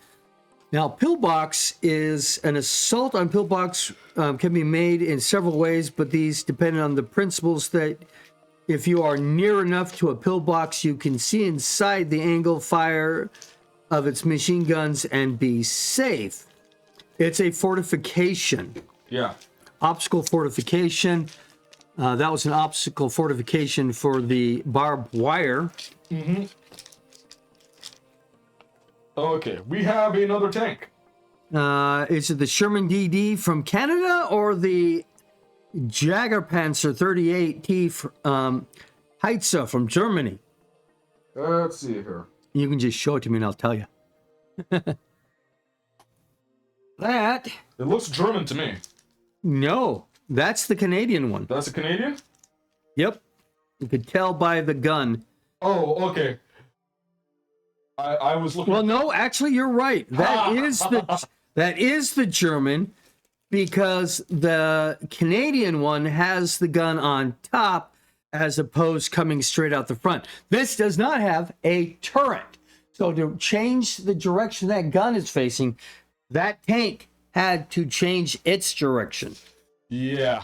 Now, pillbox is an assault on pillbox can be made in several ways, but these depend on the principles that if you are near enough to a pillbox, you can see inside the angle fire of its machine guns and be safe. It's a fortification, Yeah. obstacle fortification. That was an obstacle fortification for the barbed wire. Okay, we have another tank. Is it the Sherman DD from Canada or the Jagerpanzer 38T Heitze from Germany? Let's see here. You can just show it to me and I'll tell you. That, It looks German to me. no, that's the Canadian one. That's a Canadian? Yep. You could tell by the gun. Oh, okay. I was looking. Well, no, actually, you're right. That is the German, because the Canadian one has the gun on top as opposed coming straight out the front. This does not have a turret. So to change the direction that gun is facing, that tank had to change its direction. Yeah.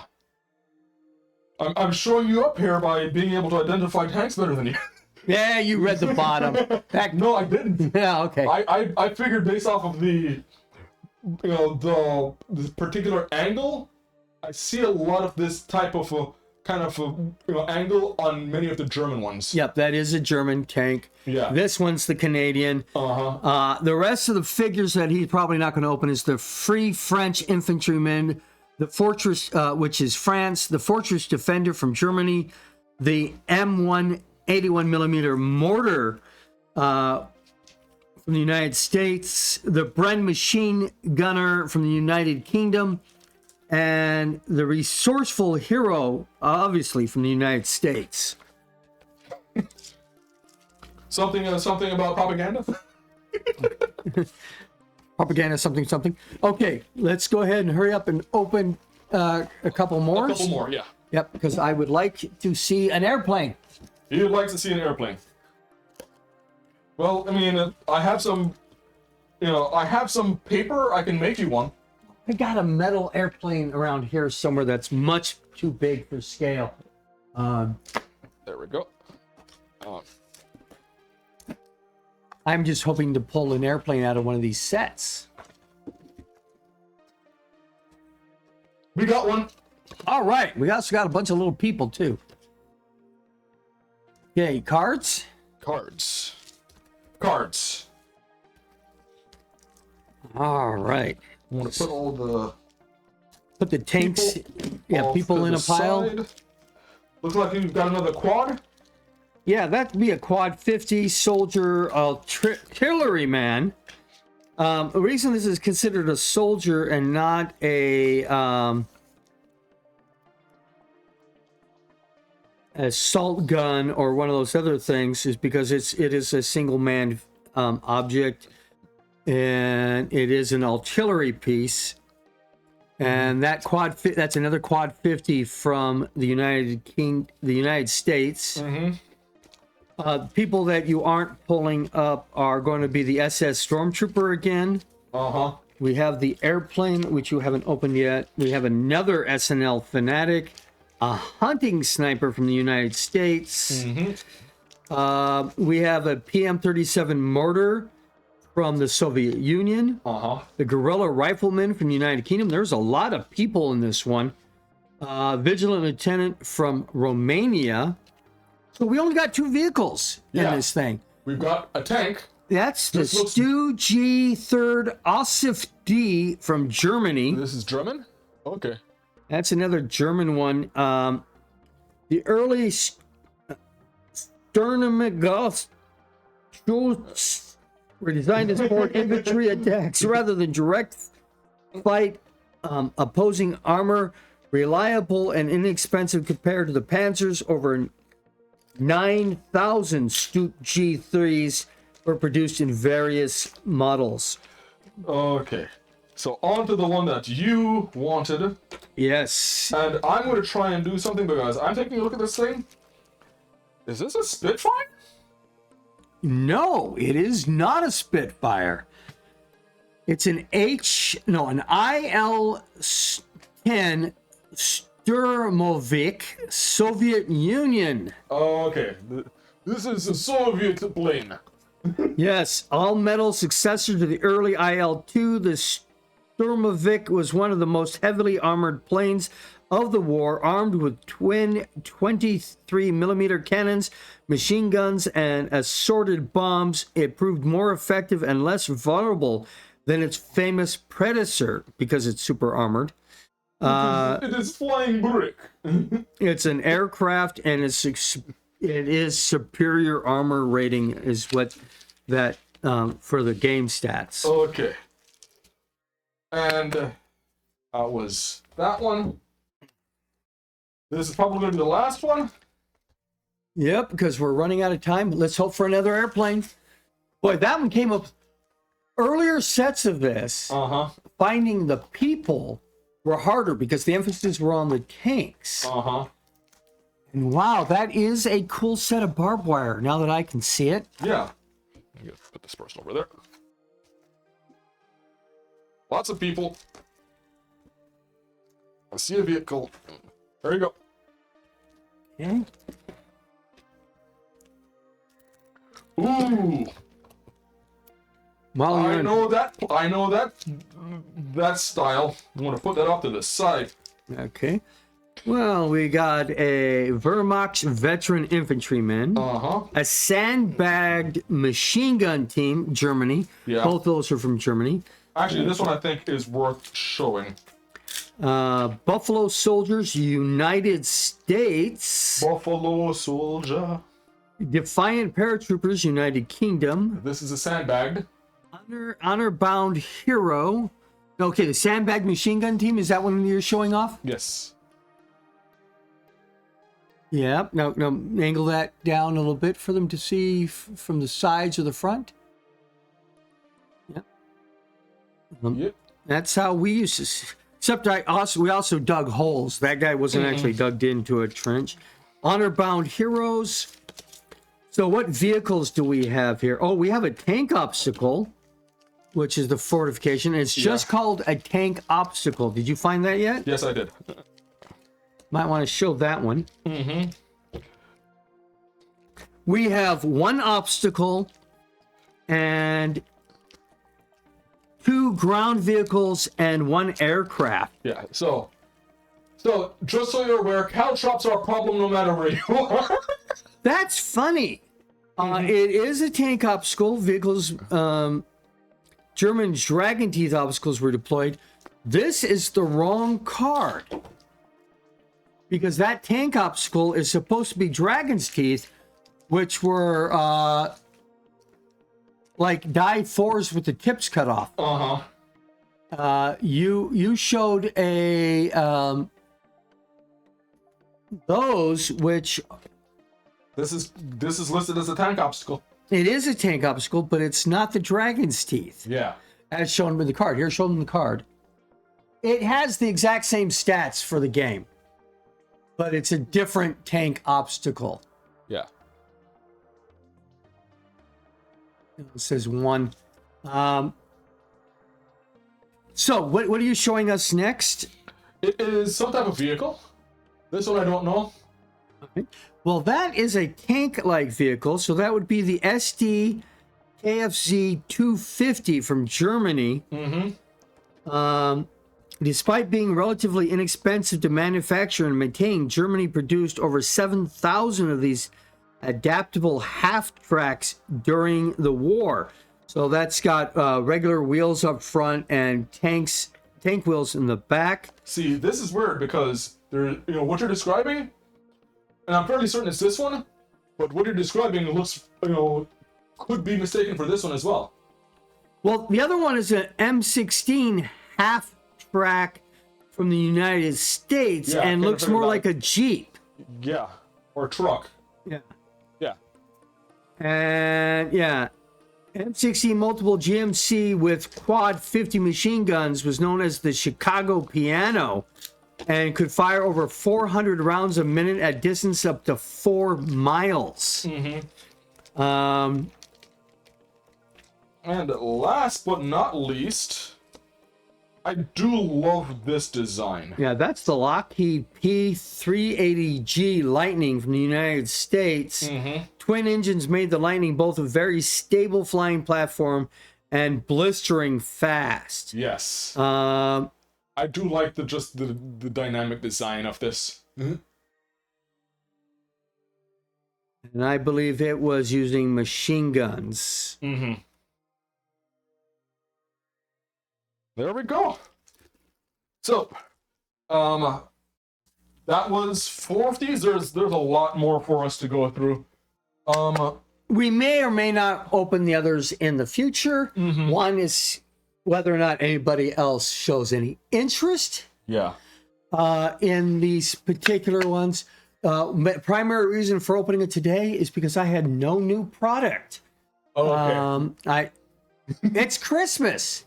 I'm showing you up here by being able to identify tanks better than you. Yeah, you read the bottom. No, I didn't. Yeah, okay. I figured based off of the particular angle, I see a lot of this type of angle on many of the German ones. Yep, that is a German tank. Yeah. This one's the Canadian. The rest of the figures that he's probably not going to open is the Free French Infantryman, the Fortress, which is France, the Fortress Defender from Germany, the M1 81mm mortar from the United States, the Bren machine gunner from the United Kingdom, and the Resourceful Hero, obviously from the United States. Something about propaganda. Propaganda something. Okay, let's go ahead and hurry up and open a couple more. A couple more, yeah. Yep, because I would like to see an airplane. You'd like to see an airplane. Well, I mean, I have some paper. I can make you one. I got a metal airplane around here somewhere that's much too big for scale. There we go. I'm just hoping to pull an airplane out of one of these sets. We got one. All right, we also got a bunch of little people too. Okay, cards. Cards. All right. I'm gonna put all the Put the tanks, off people to in the a pile. side. Looks like you've got another quad. Yeah, that'd be a quad 50 soldier artillery man. The reason this is considered a soldier and not a assault gun or one of those other things is because it is a single man object, and it is an artillery piece. And that that's another quad 50 from the United States. People that you aren't pulling up are going to be the SS Stormtrooper again. We have the airplane, which you haven't opened yet. We have another SNL Fanatic, a hunting sniper from the United States. We have a PM-37 mortar from the Soviet Union. The guerrilla rifleman from the United Kingdom. There's a lot of people in this one. Vigilant lieutenant from Romania. So we only got 2 vehicles in this thing. We've got a tank. That's the Stu G 3rd Ossif D from Germany. This is German? Okay. That's another German one. The early Sturmgeschütze were designed to support infantry attacks rather than direct fight, opposing armor, reliable and inexpensive compared to the Panzers. Over 9,000 Stu G3s were produced in various models. Okay. So on to the one that you wanted. Yes. And I'm going to try and do something because I'm taking a look at this thing. Is this a Spitfire? No, it is not a Spitfire. It's an IL-10 Sturmovik, Soviet Union. Okay. This is a Soviet plane. Yes, all-metal successor to the early IL-2, the Sturmovik was one of the most heavily armored planes of the war, armed with twin 23mm cannons, machine guns, and assorted bombs. It proved more effective and less vulnerable than its famous predecessor because it's super armored. It is flying brick. It's an aircraft, and it is superior armor rating is what that for the game stats. Okay. And that was that one. This is probably going to be the last one. Yep, because we're running out of time. Let's hope for another airplane. Boy, that one came up earlier sets of this. Finding the people were harder because the emphasis were on the tanks. And wow, that is a cool set of barbed wire now that I can see it. Yeah. I'm going to put this person over there. Lots of people. I see a vehicle. There you go. Okay. Ooh. Well, I know that style. I'm going to put that off to the side. Okay. Well, we got a Wehrmacht veteran infantryman, a sandbagged machine gun team, Germany. Yeah. Both those are from Germany. Actually, this one I think is worth showing. Buffalo Soldiers, United States. Buffalo Soldier. Defiant Paratroopers, United Kingdom. This is a sandbagged. Honor-bound Hero. Okay, the sandbag machine gun team, is that one you're showing off? Yes. Yeah. Now angle that down a little bit for them to see from the sides or the front. Yep. Yep. That's how we used to. Except we also dug holes. That guy wasn't actually dug into a trench. Honor-bound Heroes. So what vehicles do we have here? Oh, we have a tank obstacle, which is the fortification. It's just called a tank obstacle. Did you find that yet? Yes, I did. Might want to show that one. We have one obstacle and 2 ground vehicles and 1 aircraft. Yeah, so just so you're aware, caltrops are a problem no matter where you are. That's funny. It is a tank obstacle. Vehicles German dragon teeth obstacles were deployed. This is the wrong card. Because that tank obstacle is supposed to be dragon's teeth, which were like die 4s with the tips cut off. You showed a those which This is listed as a tank obstacle. it is a tank obstacle, but it's not the dragon's teeth Yeah. as shown with the card. Here, show them the card. It has the exact same stats for the game, but it's a different tank obstacle. Yeah. It says 1. So what are you showing us next? It is some type of vehicle. This one I don't know. Well, that is a tank-like vehicle, so that would be the SD KFZ 250 from Germany. Despite being relatively inexpensive to manufacture and maintain, Germany produced over 7,000 of these adaptable half tracks during the war. So that's got regular wheels up front and tank wheels in the back. See, this is weird because what you're describing, and I'm fairly certain it's this one, but what you're describing looks, could be mistaken for this one as well. Well, the other one is an M16 half track from the United States and looks more like a Jeep. Yeah, or truck. Yeah. Yeah. And M16 multiple GMC with quad 50 machine guns was known as the Chicago Piano and could fire over 400 rounds a minute at distance up to 4 miles. And last but not least, I do love this design. Yeah, that's the Lockheed P380G Lightning from the United States. Twin engines made the Lightning both a very stable flying platform and blistering fast. Yes. I do like the dynamic design of this. And I believe it was using machine guns. There we go. So, that was 4 of these. There's a lot more for us to go through. We may or may not open the others in the future. One is whether or not anybody else shows any interest. Yeah. In these particular ones. Primary reason for opening it today is because I had no new product. Okay. It's Christmas.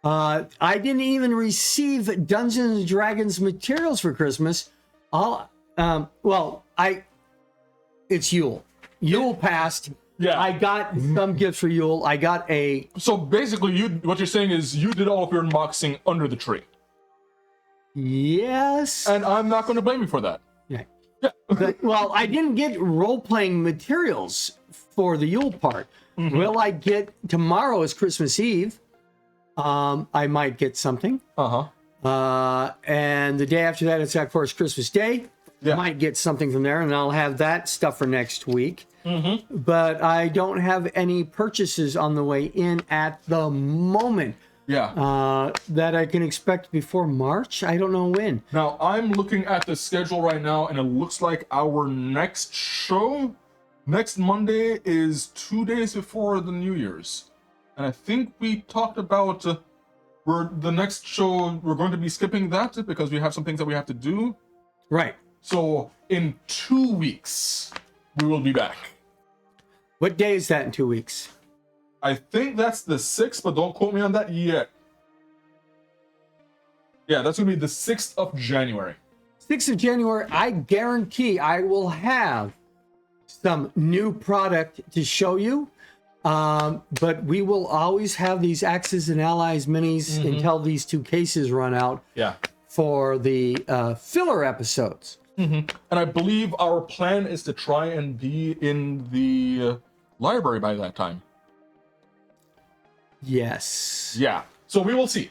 I didn't even receive Dungeons and Dragons materials for Christmas. It's Yule. Yule passed. Yeah. I got some gifts for Yule. I got a... So basically, what you're saying is you did all of your unboxing under the tree. Yes. And I'm not going to blame you for that. Yeah. Well, I didn't get role-playing materials for the Yule part. Will I get... Tomorrow is Christmas Eve. I might get something. And the day after that, it's of course Christmas Day. Yeah. Might get something from there, and I'll have that stuff for next week. But I don't have any purchases on the way in at the moment. Yeah. That I can expect before March. I don't know when. Now, I'm looking at the schedule right now, and it looks like our next show, next Monday, is 2 days before the New Year's. And I think we talked about the next show, we're going to be skipping that because we have some things that we have to do. Right. So in 2 weeks, we will be back. What day is that in 2 weeks? I think that's the 6th, but don't quote me on that yet. Yeah, that's going to be the 6th of January. 6th of January, I guarantee I will have some new product to show you. But we will always have these Axis and Allies minis until these 2 cases run out. Yeah. For the filler episodes. And I believe our plan is to try and be in the library by that time. Yes. Yeah. So we will see.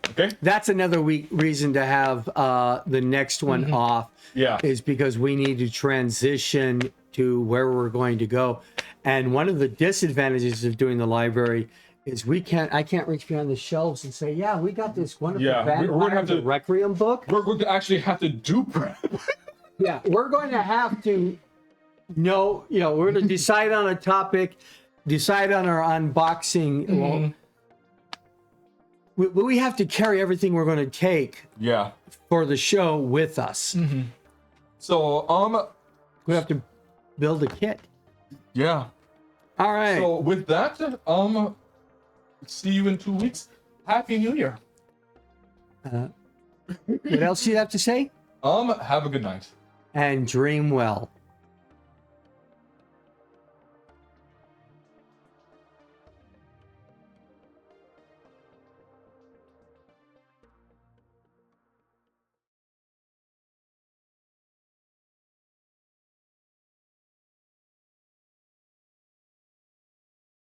Okay. That's another reason to have the next one off. Yeah. Is because we need to transition to where we're going to go. And one of the disadvantages of doing the library is I can't reach behind the shelves and say, yeah, we got this wonderful Yeah, we're gonna have to- Requiem book. We're going to actually have to do prep. Yeah, we're going to have to know, we're going to decide on a topic, decide on our unboxing. Well, we have to carry everything we're going to take Yeah. for the show with us. So, We have to build a kit. yeah. All right. So with that, see you in 2 weeks. Happy New Year. What else do you have to say? Have a good night. And dream well.